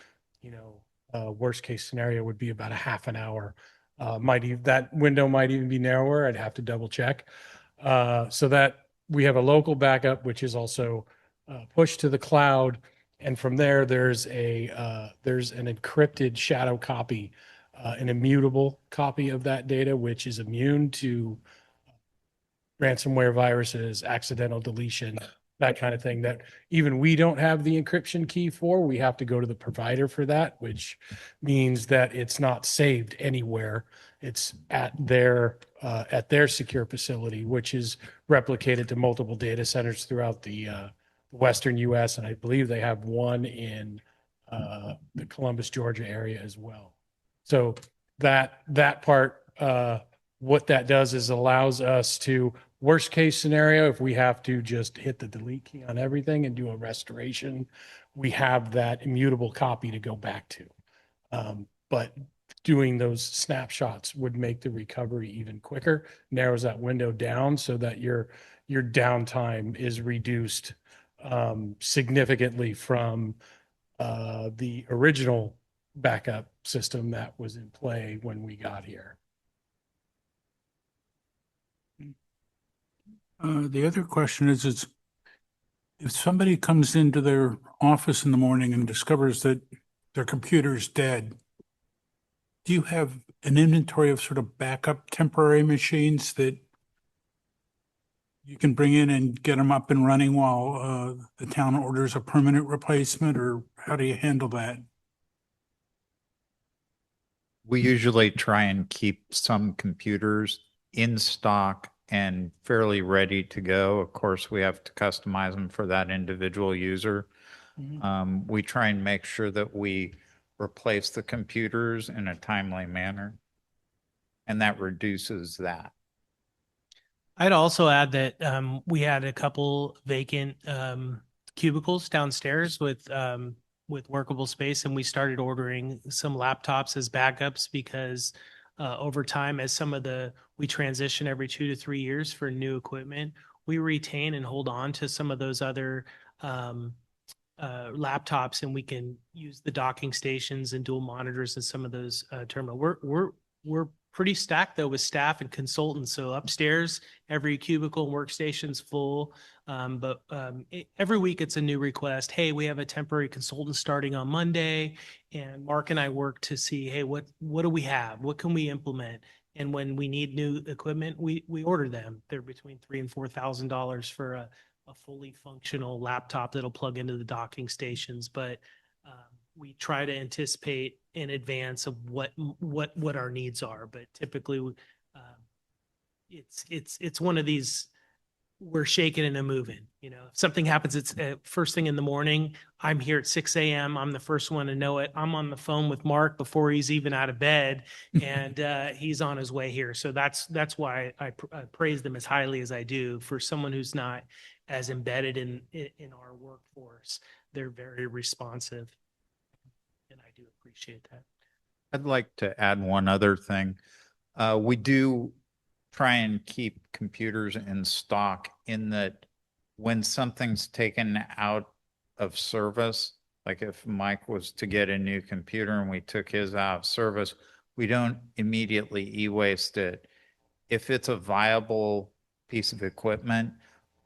worst case scenario would be about a half an hour. That window might even be narrower. I'd have to double check. So that we have a local backup, which is also pushed to the cloud. And from there, there's an encrypted shadow copy, an immutable copy of that data, which is immune to ransomware viruses, accidental deletion, that kind of thing, that even we don't have the encryption key for. We have to go to the provider for that, which means that it's not saved anywhere. It's at their secure facility, which is replicated to multiple data centers throughout the Western US. And I believe they have one in the Columbus, Georgia area as well. So that part, what that does is allows us to, worst case scenario, if we have to just hit the delete key on everything and do a restoration, we have that immutable copy to go back to. But doing those snapshots would make the recovery even quicker, narrows that window down so that your downtime is reduced significantly from the original backup system that was in play when we got here. The other question is if somebody comes into their office in the morning and discovers that their computer is dead, do you have an inventory of sort of backup temporary machines that you can bring in and get them up and running while the town orders a permanent replacement, or how do you handle that? We usually try and keep some computers in stock and fairly ready to go. Of course, we have to customize them for that individual user. We try and make sure that we replace the computers in a timely manner, and that reduces that. I'd also add that we had a couple vacant cubicles downstairs with workable space, and we started ordering some laptops as backups because over time, as we transition every 2 to 3 years for new equipment, we retain and hold on to some of those other laptops, and we can use the docking stations and dual monitors and some of those terminals. We're pretty stacked though with staff and consultants. So upstairs, every cubicle and workstation's full. But every week it's a new request. Hey, we have a temporary consultant starting on Monday, and Mark and I work to see, hey, what do we have? What can we implement? And when we need new equipment, we order them. They're between $3,000 and $4,000 for a fully functional laptop that'll plug into the docking stations. But we try to anticipate in advance of what our needs are. But typically, it's one of these we're shaking and a moving. You know, if something happens, it's first thing in the morning. I'm here at 6 a.m. I'm the first one to know it. I'm on the phone with Mark before he's even out of bed, and he's on his way here. So that's why I praise them as highly as I do. For someone who's not as embedded in our workforce, they're very responsive, and I do appreciate that. I'd like to add one other thing. We do try and keep computers in stock in that when something's taken out of service, like if Mike was to get a new computer and we took his out of service, we don't immediately e-waste it. If it's a viable piece of equipment,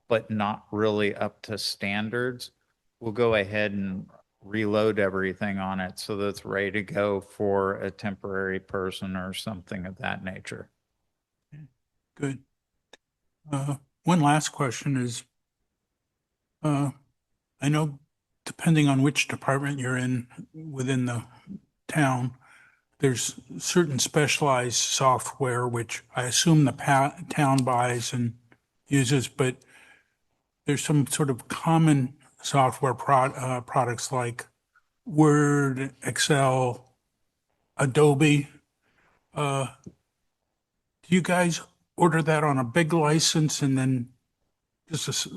but not really up to standards, we'll go ahead and reload everything on it so that it's ready to go for a temporary person or something of that nature. Good. One last question is, I know depending on which department you're in within the town, there's certain specialized software, which I assume the town buys and uses, but there's some sort of common software products like Word, Excel, Adobe. Do you guys order that on a big license and then just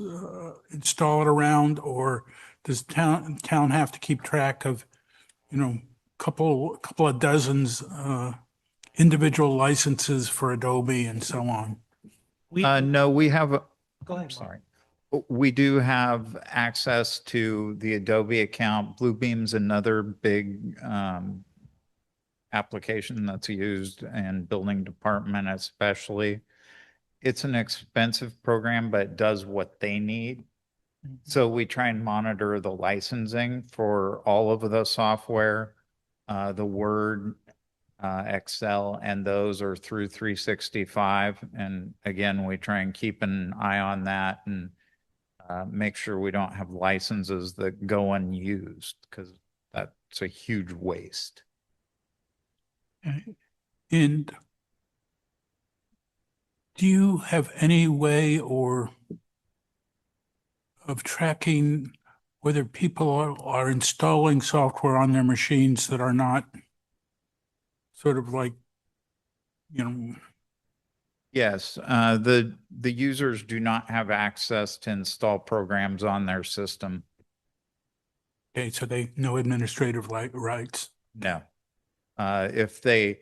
install it around, or does town have to keep track of, you know, couple of dozens individual licenses for Adobe and so on? No, we have. Go ahead. Sorry. We do have access to the Adobe account. Bluebeam's another big application that's used in building department especially. It's an expensive program, but it does what they need. So we try and monitor the licensing for all of the software, the Word, Excel, and those are through 365. And again, we try and keep an eye on that and make sure we don't have licenses that go unused, because that's a huge waste. And do you have any way or of tracking whether people are installing software on their machines that are not sort of like, you know? Yes, the users do not have access to install programs on their system. Okay, so no administrative rights. No. If they,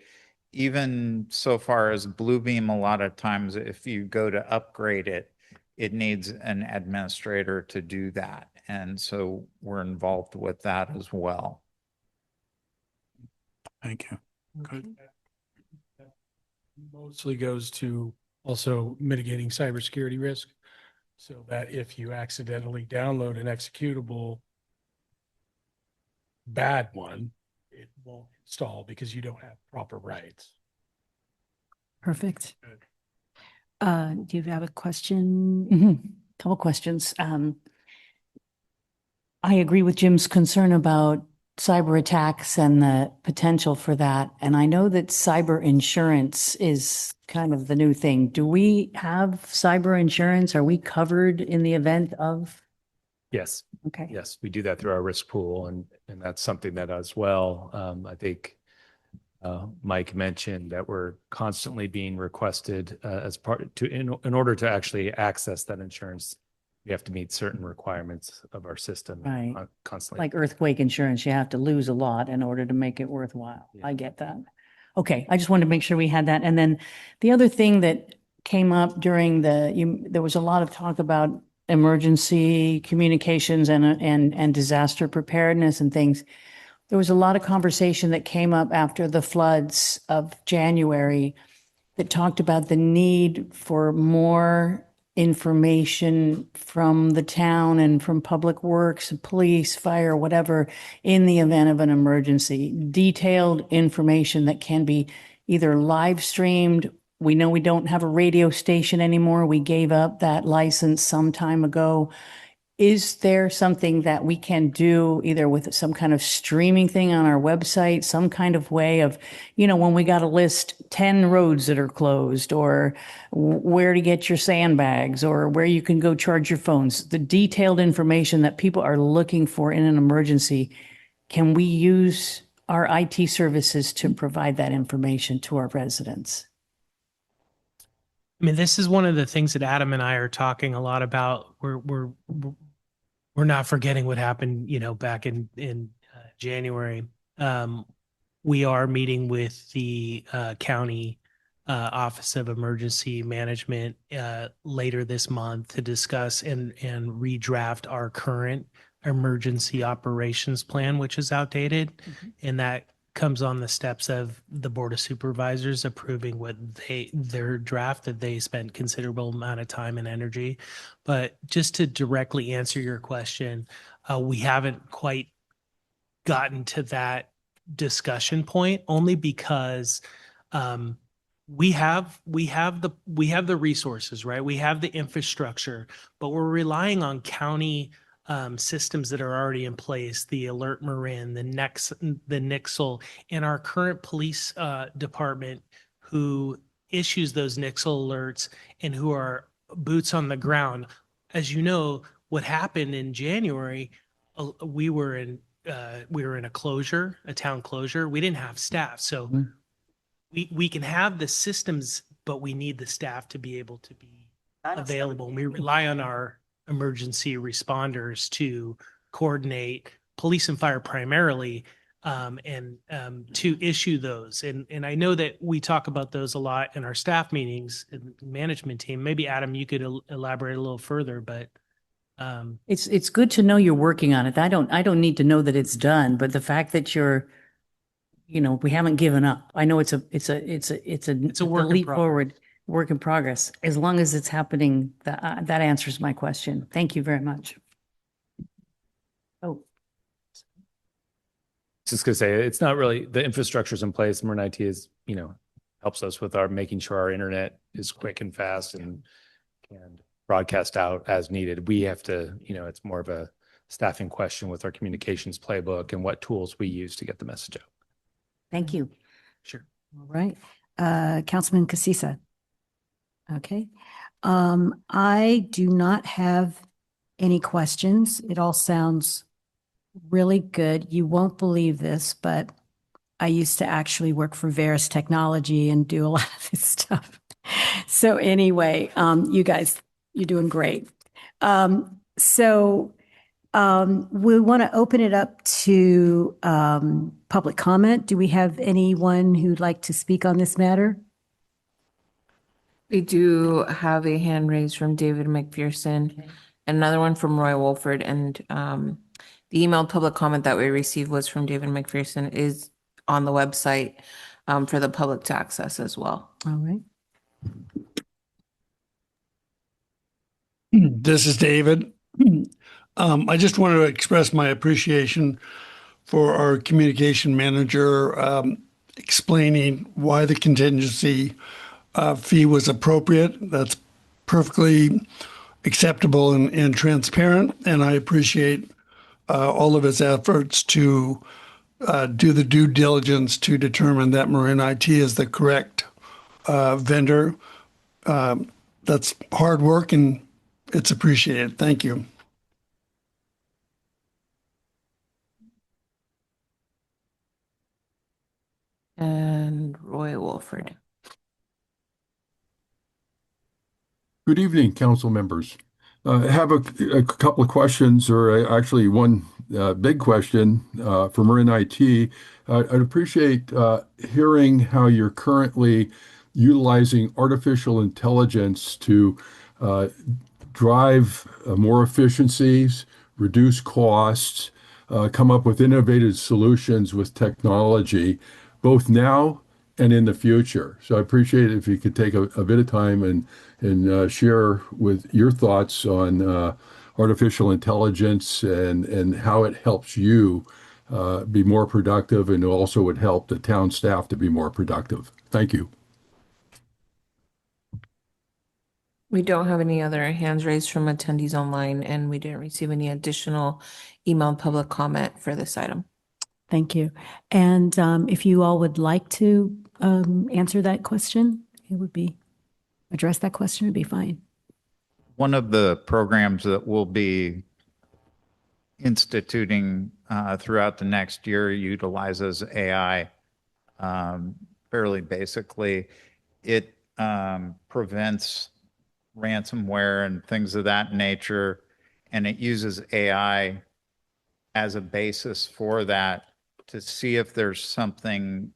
even so far as Bluebeam, a lot of times if you go to upgrade it, it needs an administrator to do that. And so we're involved with that as well. Thank you. Good. Mostly goes to also mitigating cybersecurity risk, so that if you accidentally download an executable bad one, it won't install because you don't have proper rights. Perfect. Do you have a question? Couple questions. I agree with Jim's concern about cyber attacks and the potential for that. And I know that cyber insurance is kind of the new thing. Do we have cyber insurance? Are we covered in the event of? Yes. Okay. Yes, we do that through our risk pool, and that's something that as well, I think Mike mentioned that we're constantly being requested as part to in order to actually access that insurance, we have to meet certain requirements of our system. Right. Constantly. Like earthquake insurance, you have to lose a lot in order to make it worthwhile. Yeah. I get that. Okay, I just wanted to make sure we had that. And then the other thing that came up during there was a lot of talk about emergency communications and disaster preparedness and things. There was a lot of conversation that came up after the floods of January that talked about the need for more information from the town and from public works, police, fire, whatever, in the event of an emergency. Detailed information that can be either live streamed. We know we don't have a radio station anymore. We gave up that license some time ago. is there something that we can do either with some kind of streaming thing on our website, some kind of way of, when we got to list 10 roads that are closed, or where to get your sandbags, or where you can go charge your phones, the detailed information that people are looking for in an emergency? Can we use our IT services to provide that information to our residents? I mean, this is one of the things that Adam and I are talking a lot about. We're not forgetting what happened, back in January. We are meeting with the county Office of Emergency Management later this month to discuss and redraft our current emergency operations plan, which is outdated, and that comes on the steps of the Board of Supervisors approving their draft that they spent considerable amount of time and energy. But just to directly answer your question, we haven't quite gotten to that discussion point, only because we have the resources, right? We have the infrastructure, but we're relying on county systems that are already in place, the Alert Marin, the Nixle, and our current police department, who issues those Nixle alerts and who are boots on the ground. As you know, what happened in January, we were in a closure, a town closure. We didn't have staff, so we can have the systems, but we need the staff to be able to be available. We rely on our emergency responders to coordinate, police and fire primarily, and to issue those. And I know that we talk about those a lot in our staff meetings and management team. Maybe Adam, you could elaborate a little further, but It's good to know you're working on it. I don't need to know that it's done, but the fact that we haven't given up. I know it's a work in leap progress. forward, work in progress. As long as it's happening, that answers my question. Thank you very much. Oh, Just gonna say, it's not really, the infrastructure's in place. Marin IT is, helps us with our making sure our internet is quick and fast and can broadcast out as needed. We have to, it's more of a staffing question with our communications playbook and what tools we use to get the message out. thank you. sure. All right. Councilman Casissa. Okay. I do not have any questions. It all sounds really good. You won't believe this, but I used to actually work for Veris Technology and do a lot of this stuff. So anyway, you guys, you're doing great. We want to open it up to public comment. Do we have anyone who'd like to speak on this matter? We do have a hand raised from David McPherson, another one from Roy Wolford, and the emailed public comment that we received was from David McPherson, is on the website for the public to access as well. All right. This is David. I just want to express my appreciation for our communication manager explaining why the contingency fee was appropriate. That's perfectly acceptable and transparent, and I appreciate all of his efforts to do the due diligence to determine that Marin IT is the correct vendor. That's hard work, and it's appreciated. Thank you. And Roy Wolford. Good evening, council members. I have a couple of questions, or actually one big question for Marin IT. I'd appreciate hearing how you're currently utilizing artificial intelligence to drive more efficiencies, reduce costs, come up with innovative solutions with technology, both now and in the future. So I appreciate it if you could take a bit of time and share with your thoughts on artificial intelligence and how it helps you be more productive, and also would help the town staff to be more productive. Thank you. We don't have any other hands raised from attendees online, and we didn't receive any additional emailed public comment for this item. Thank you. And if you all would like to answer that question, address that question, it'd be fine. One of the programs that we'll be instituting throughout the next year utilizes AI fairly basically. It prevents ransomware and things of that nature, and it uses AI as a basis for that to see if there's something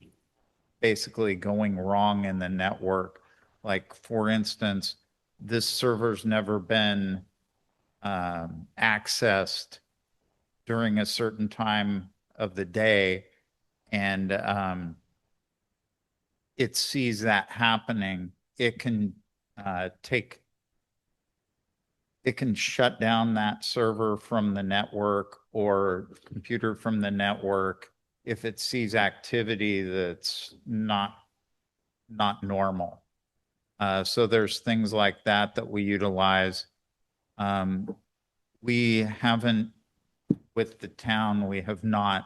basically going wrong in the network. Like, for instance, this server's never been accessed during a certain time of the day, and it sees that happening. It can shut down that server from the network or computer from the network if it sees activity that's not normal. So there's things like that we utilize. We haven't, with the town, we have not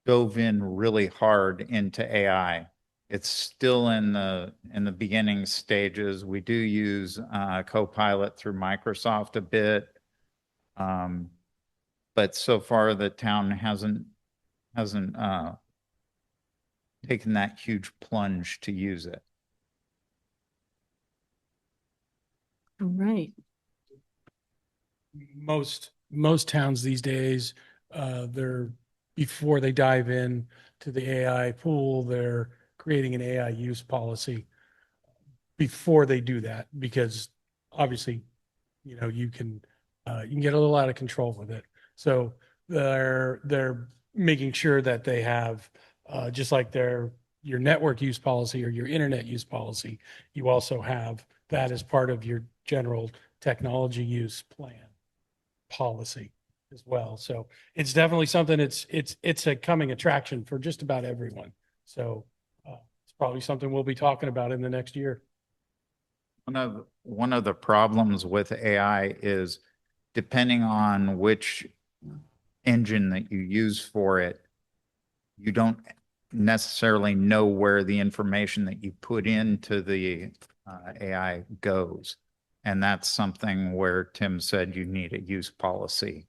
dove in really hard into AI. It's still in the beginning stages. We do use Copilot through Microsoft a bit, but so far the town hasn't taken that huge plunge to use it. All right. Most towns these days, before they dive in to the AI pool, they're creating an AI use policy before they do that, because obviously, you can get a little out of control with it. So they're making sure that they have, just like your network use policy or your internet use policy, you also have that as part of your general technology use plan policy as well. So it's definitely something, it's a coming attraction for just about everyone. So it's probably something we'll be talking about in the next year. One of the problems with AI is, depending on which engine that you use for it, you don't necessarily know where the information that you put into the AI goes. And that's something where Tim said you need a use policy.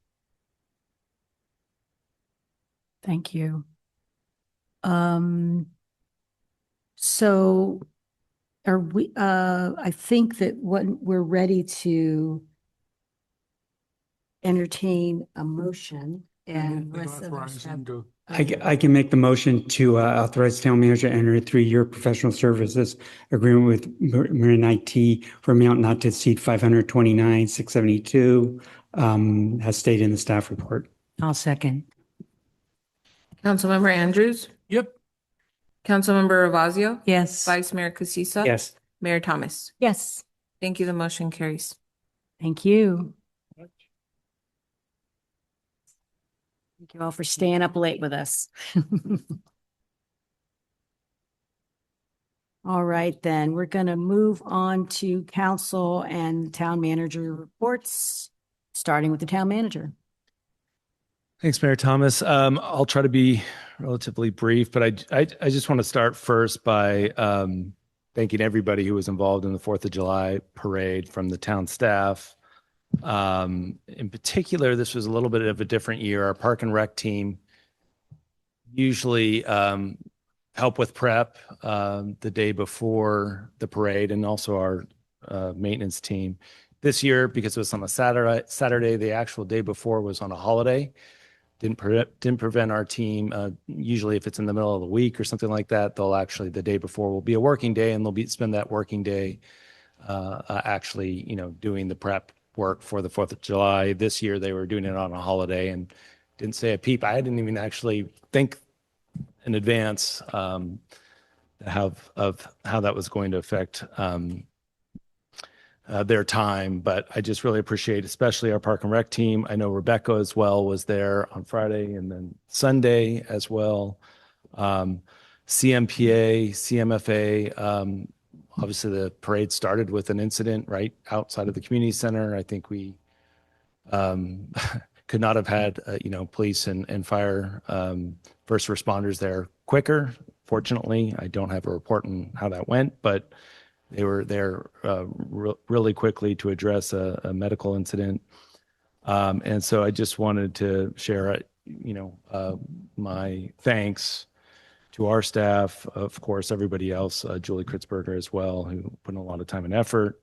Thank you. So are we, I think that we're ready to entertain a motion, and rest of us have. I can make the motion to authorize town manager to enter a 3-year professional services agreement with Marin IT for amount not to exceed $529,672, as stated in the staff report. I'll second. Councilmember Andrews? Yep. Councilmember Ravazio? Yes. Vice Mayor Casissa? Yes. Mayor Thomas? Yes. Thank you. The motion carries. Thank you. Thank you all for staying up late with us. All right, then we're going to move on to council and town manager reports, starting with the town manager. Thanks, Mayor Thomas. I'll try to be relatively brief, but I just want to start first by thanking everybody who was involved in the 4th of July parade, from the town staff. In particular, this was a little bit of a different year. Our Park and Rec team usually help with prep the day before the parade, and also our maintenance team. This year, because it was on a Saturday, the actual day before was on a holiday. Didn't prevent our team. Usually, if it's in the middle of the week or something like that, they'll actually, the day before will be a working day, and they'll spend that working day actually, doing the prep work for the 4th of July. This year, they were doing it on a holiday and didn't say a peep. I didn't even actually think in advance of how that was going to affect their time. But I just really appreciate, especially our Park and Rec team. I know Rebecca as well was there on Friday and then Sunday as well. CMPA, CMFA, Obviously, the parade started with an incident right outside of the community center. I think we could not have had, police and fire first responders there quicker. Fortunately, I don't have a report on how that went, but they were there really quickly to address a medical incident. And so I just wanted to share, my thanks to our staff, of course, everybody else, Julie Kritzberger as well, who put in a lot of time and effort.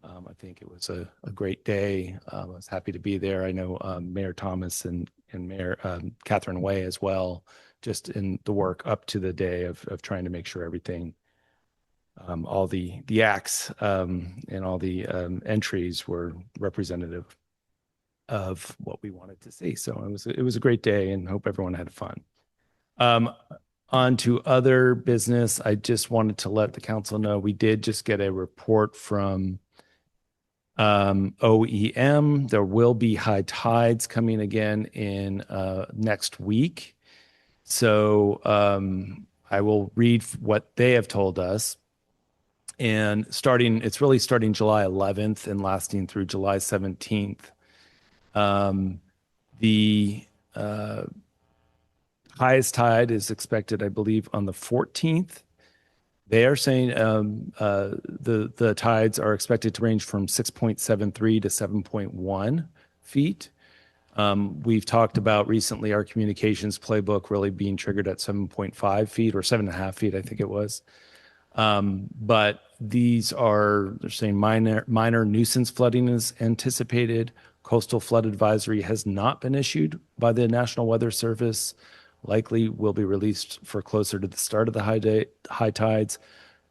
I think it was a great day. I was happy to be there. I know Mayor Thomas and Mayor Catherine Way as well, just in the work up to the day of trying to make sure everything, all the acts and all the entries were representative of what we wanted to see. So it was a great day, and hope everyone had fun. On to other business. I just wanted to let the council know we did just get a report from OEM. There will be high tides coming again in next week. So I will read what they have told us. And it's really starting July 11th and lasting through July 17th. The highest tide is expected, I believe, on the 14th. They are saying the tides are expected to range from 6.73 to 7.1 feet. We've talked about recently our communications playbook really being triggered at 7.5 feet or 7.5 feet, I think it was. But they're saying minor nuisance flooding is anticipated. Coastal flood advisory has not been issued by the National Weather Service. Likely will be released for closer to the start of the high tides.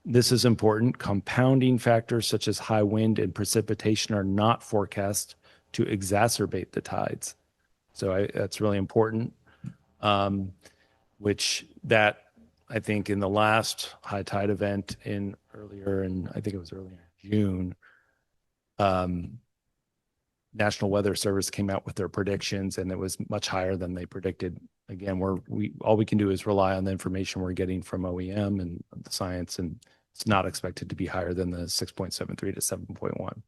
This is important. Compounding factors such as high wind and precipitation are not forecast to exacerbate the tides. So that's really important. Which that I think in the last high tide event I think it was earlier in June, National Weather Service came out with their predictions, and it was much higher than they predicted. Again, all we can do is rely on the information we're getting from OEM and the science, and it's not expected to be higher than the 6.73 to 7.1.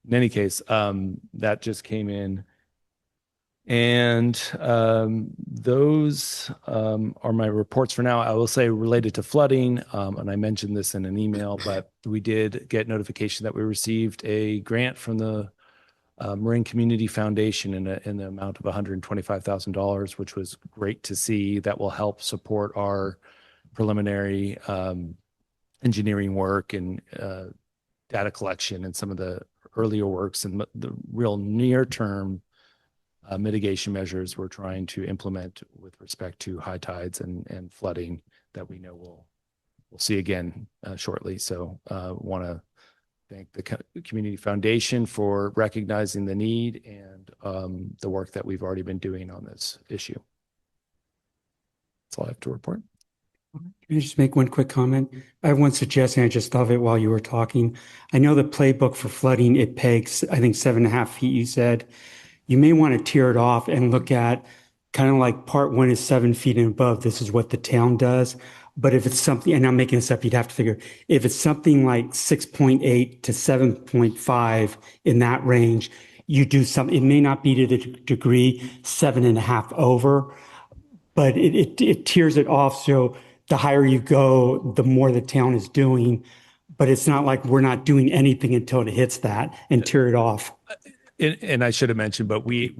In any case, that just came in. And those are my reports for now. I will say related to flooding, and I mentioned this in an email, but we did get notification that we received a grant from the Marin Community Foundation in the amount of $125,000, which was great to see. That will help support our preliminary engineering work and data collection and some of the earlier works and the real near-term mitigation measures we're trying to implement with respect to high tides and flooding that we know we'll see again shortly. So want to thank the Community Foundation for recognizing the need and the work that we've already been doing on this issue. That's all I have to report. Can I just make one quick comment? I have one suggestion. I just thought of it while you were talking. I know the playbook for flooding, it pegs, I think 7.5 feet, you said. You may want to tear it off and look at kind of like part 1 is 7 feet and above. This is what the town does. But if it's something, and I'm making this up, you'd have to figure, if it's something like 6.8 to 7.5 in that range, you do something. It may not be to the degree 7.5 over, but it tears it off. So the higher you go, the more the town is doing. But it's not like we're not doing anything until it hits that and tear it off. And I should have mentioned, but we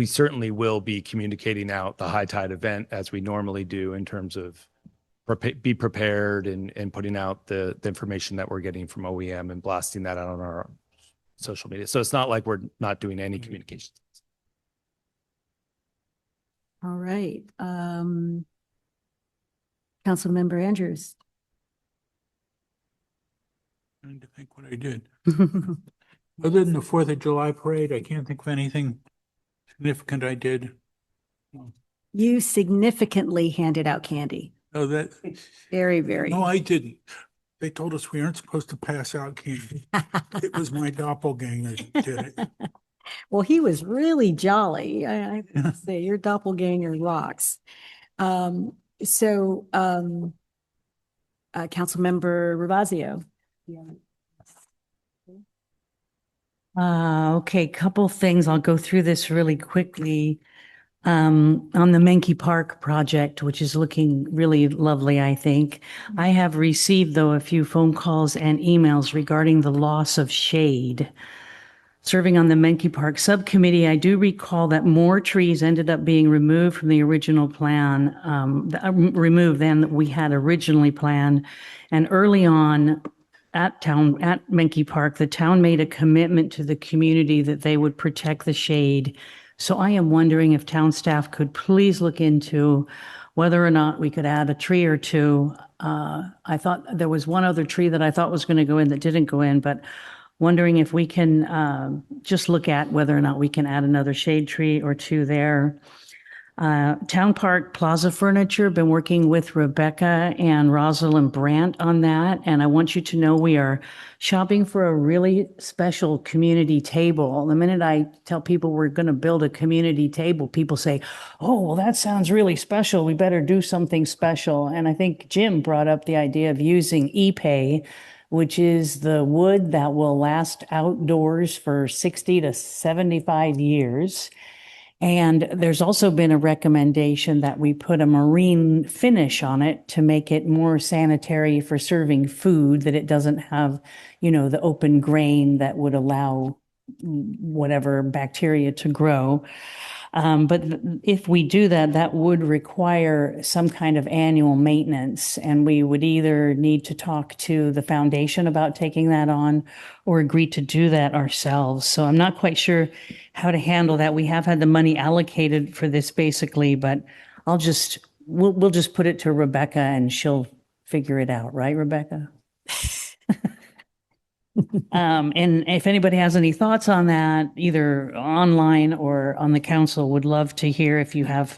certainly will be communicating out the high tide event as we normally do in terms of be prepared and putting out the information that we're getting from OEM and blasting that out on our social media. So it's not like we're not doing any communications. All right. Councilmember Andrews. Trying to think what I did. Other than the 4th of July parade, I can't think of anything significant I did. You significantly handed out candy. Oh, that Very, very. No, I didn't. They told us we aren't supposed to pass out candy. It was my doppelganger that did it. Well, he was really jolly. I have to say, your doppelganger rocks. Councilmember Ravazio. Okay, couple things. I'll go through this really quickly. On the Menke Park project, which is looking really lovely, I think. I have received, though, a few phone calls and emails regarding the loss of shade. Serving on the Menke Park Subcommittee, I do recall that more trees ended up being removed from the original plan, removed than we had originally planned. And early on at Menke Park, the town made a commitment to the community that they would protect the shade. So I am wondering if town staff could please look into whether or not we could add a tree or two. I thought there was one other tree that I thought was going to go in that didn't go in, but wondering if we can just look at whether or not we can add another shade tree or two there. Town Park Plaza Furniture, been working with Rebecca and Rosalind Brandt on that. And I want you to know we are shopping for a really special community table. The minute I tell people we're going to build a community table, people say, oh, well, that sounds really special. We better do something special. And I think Jim brought up the idea of using epay, which is the wood that will last outdoors for 60 to 75 years. And there's also been a recommendation that we put a marine finish on it to make it more sanitary for serving food, that it doesn't have, the open grain that would allow whatever bacteria to grow. But if we do that, that would require some kind of annual maintenance. And we would either need to talk to the foundation about taking that on or agree to do that ourselves. So I'm not quite sure how to handle that. We have had the money allocated for this basically, but we'll just put it to Rebecca and she'll figure it out. Right, Rebecca? And if anybody has any thoughts on that, either online or on the council, would love to hear if you have,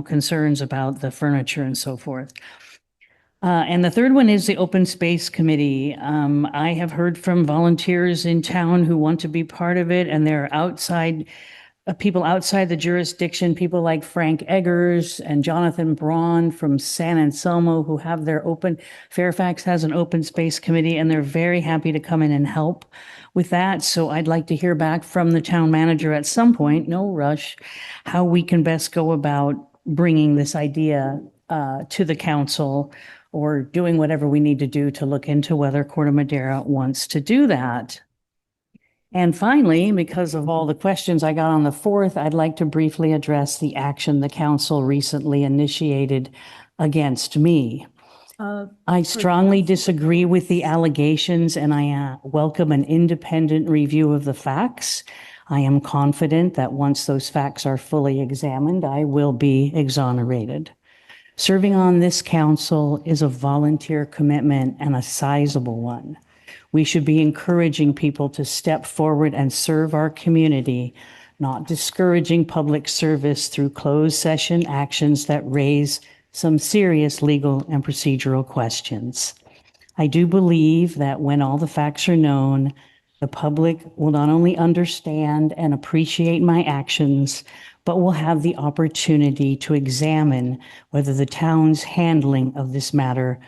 concerns about the furniture and so forth. And the third one is the Open Space Committee. I have heard from volunteers in town who want to be part of it, and they're people outside the jurisdiction, people like Frank Eggers and Jonathan Braun from San Anselmo who have their Fairfax has an open space committee, and they're very happy to come in and help with that. So I'd like to hear back from the town manager at some point, no rush, how we can best go about bringing this idea to the council or doing whatever we need to do to look into whether Corte Madera wants to do that. And finally, because of all the questions I got on the 4th, I'd like to briefly address the action the council recently initiated against me. I strongly disagree with the allegations, and I welcome an independent review of the facts. I am confident that once those facts are fully examined, I will be exonerated. Serving on this council is a volunteer commitment and a sizable one. We should be encouraging people to step forward and serve our community, not discouraging public service through closed session actions that raise some serious legal and procedural questions. I do believe that when all the facts are known, the public will not only understand and appreciate my actions, but will have the opportunity to examine whether the town's handling of this matter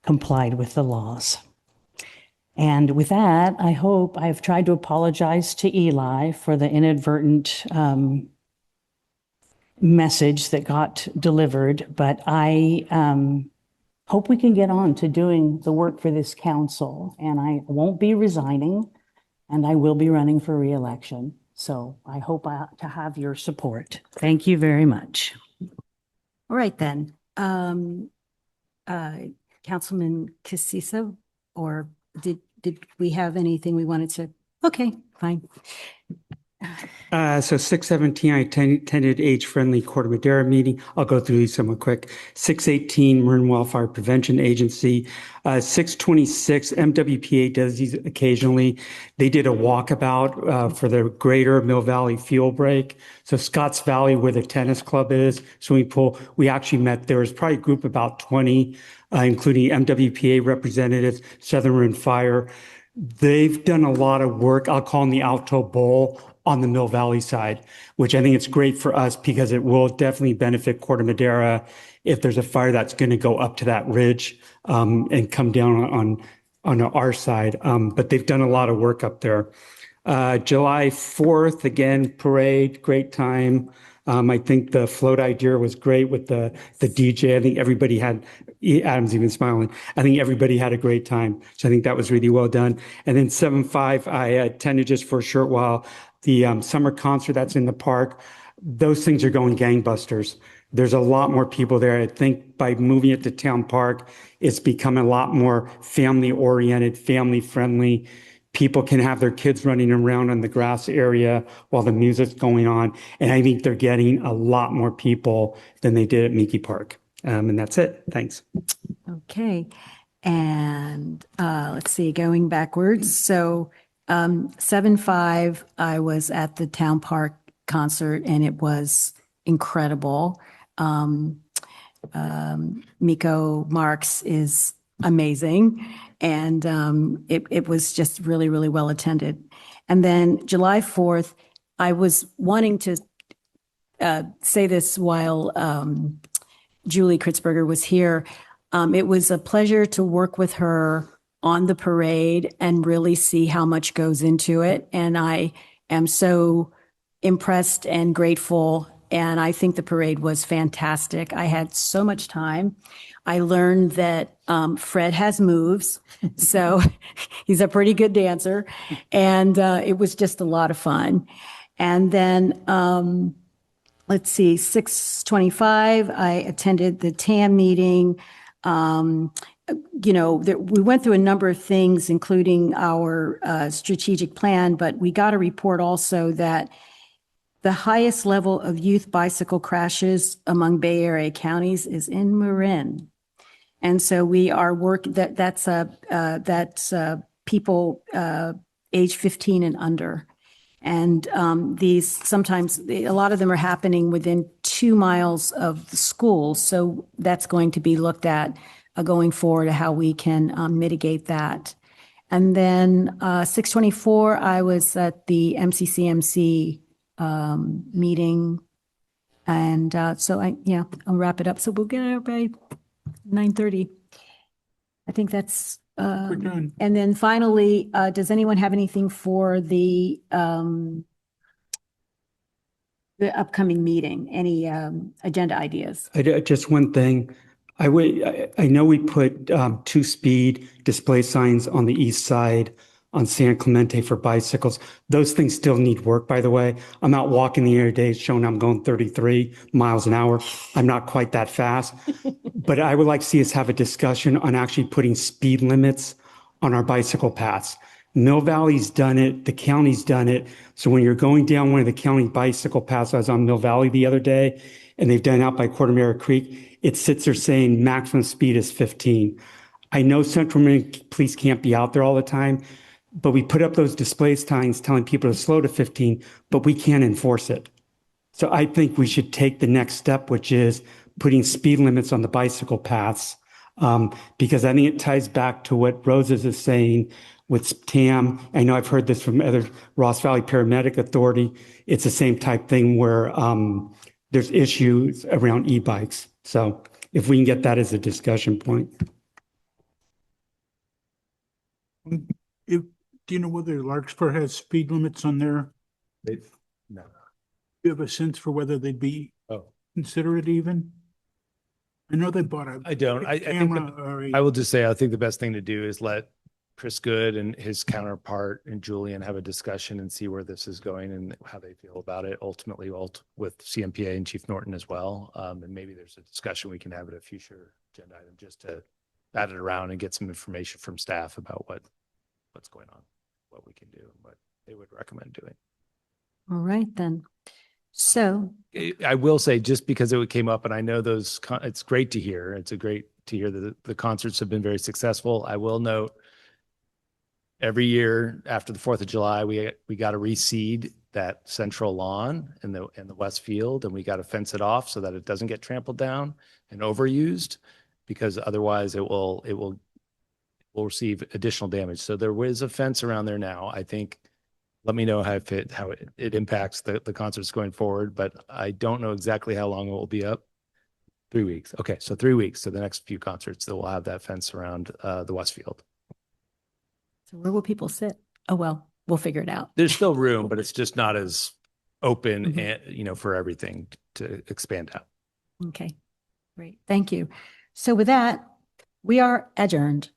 complied with the laws. And with that, I hope I've tried to apologize to Eli for the inadvertent message that got delivered, but I hope we can get on to doing the work for this council. And I won't be resigning, and I will be running for re-election. So I hope to have your support. Thank you very much. All right, then. Councilman Casissa, or did we have anything we wanted to? Okay, fine. So 6:17, I attended age-friendly Corte Madera meeting. I'll go through these somewhat quick. 6:18, Marin Wildfire Prevention Agency. 6:26, MWPA does these occasionally. They did a walkabout for the greater Mill Valley Fuel Break. So Scotts Valley, where the tennis club is, swimming pool, we actually met. There was probably a group about 20, including MWPA representatives, Southern Marin Fire. They've done a lot of work. I'll call them the Alto Bowl on the Mill Valley side, which I think it's great for us because it will definitely benefit Corte Madera if there's a fire that's going to go up to that ridge and come down on on our side, but they've done a lot of work up there. July 4th, again, parade, great time. I think the float idea was great with the DJ. I think everybody had, Adam's even smiling. I think everybody had a great time. So I think that was really well done. And then 7-5, I attended just for a short while the summer concert that's in the park. Those things are going gangbusters. There's a lot more people there. I think by moving it to Town Park, it's becoming a lot more family oriented, family friendly. People can have their kids running around in the grass area while the music's going on. And I think they're getting a lot more people than they did at Mickey Park. And that's it. Thanks. Okay. And let's see, going backwards. So 7-5, I was at the Town Park concert and it was incredible. Miko Marks is amazing. And it was just really, really well attended. And then July 4th, I was wanting to say this while Julie Kritzberger was here. It was a pleasure to work with her on the parade and really see how much goes into it. And I am so impressed and grateful. And I think the parade was fantastic. I had so much time. I learned that Fred has moves, so he's a pretty good dancer. And it was just a lot of fun. And then let's see, 6:25, I attended the TAM meeting. We went through a number of things, including our strategic plan, but we got a report also that the highest level of youth bicycle crashes among Bay Area counties is in Marin. And so we are that's people age 15 and under. And a lot of them are happening within 2 miles of the school. So that's going to be looked at going forward, how we can mitigate that. And then 6:24, I was at the MCCMC meeting. And I'll wrap it up. So we'll get it by 9:30. I think that's, We're done. and then finally, does anyone have anything for the upcoming meeting? Any agenda ideas? Just one thing. I know we put 2 speed display signs on the east side on San Clemente for bicycles. Those things still need work, by the way. I'm out walking the other day showing I'm going 33 miles an hour. I'm not quite that fast, but I would like to see us have a discussion on actually putting speed limits on our bicycle paths. Mill Valley's done it, the county's done it. So when you're going down one of the county bicycle paths, I was on Mill Valley the other day, and they've done it out by Corte Madera Creek, it sits there saying maximum speed is 15. I know Central Marin Police can't be out there all the time, but we put up those display signs telling people to slow to 15, but we can't enforce it. So I think we should take the next step, which is putting speed limits on the bicycle paths, because I think it ties back to what Roses is saying with TAM. I know I've heard this from other Ross Valley Paramedic Authority. It's the same type thing where there's issues around e-bikes. So if we can get that as a discussion point. Do you know whether Larkspur has speed limits on there? No. Do you have a sense for whether they'd be considerate even? I know they bought a I don't. I think camera or I will just say, I think the best thing to do is let Chris Good and his counterpart and Julian have a discussion and see where this is going and how they feel about it. Ultimately, with CMPA and Chief Norton as well. And maybe there's a discussion we can have at a future agenda item just to bat it around and get some information from staff about what's going on, what we can do, and what they would recommend doing. All right, then. So I will say, just because it came up, and I know it's great to hear. It's great to hear that the concerts have been very successful. I will note, every year after the 4th of July, we got to reseed that central lawn in the West Field, and we got to fence it off so that it doesn't get trampled down and overused, because otherwise it will receive additional damage. So there is a fence around there now. I think, let me know how it impacts the concerts going forward, but I don't know exactly how long it will be up. 3 weeks. Okay, so 3 weeks. So the next few concerts that will have that fence around the West Field. So where will people sit? Oh, well, we'll figure it out. There's still room, but it's just not as open, Mhm. and, for everything to expand out. Okay, great. Thank you. So with that, we are adjourned.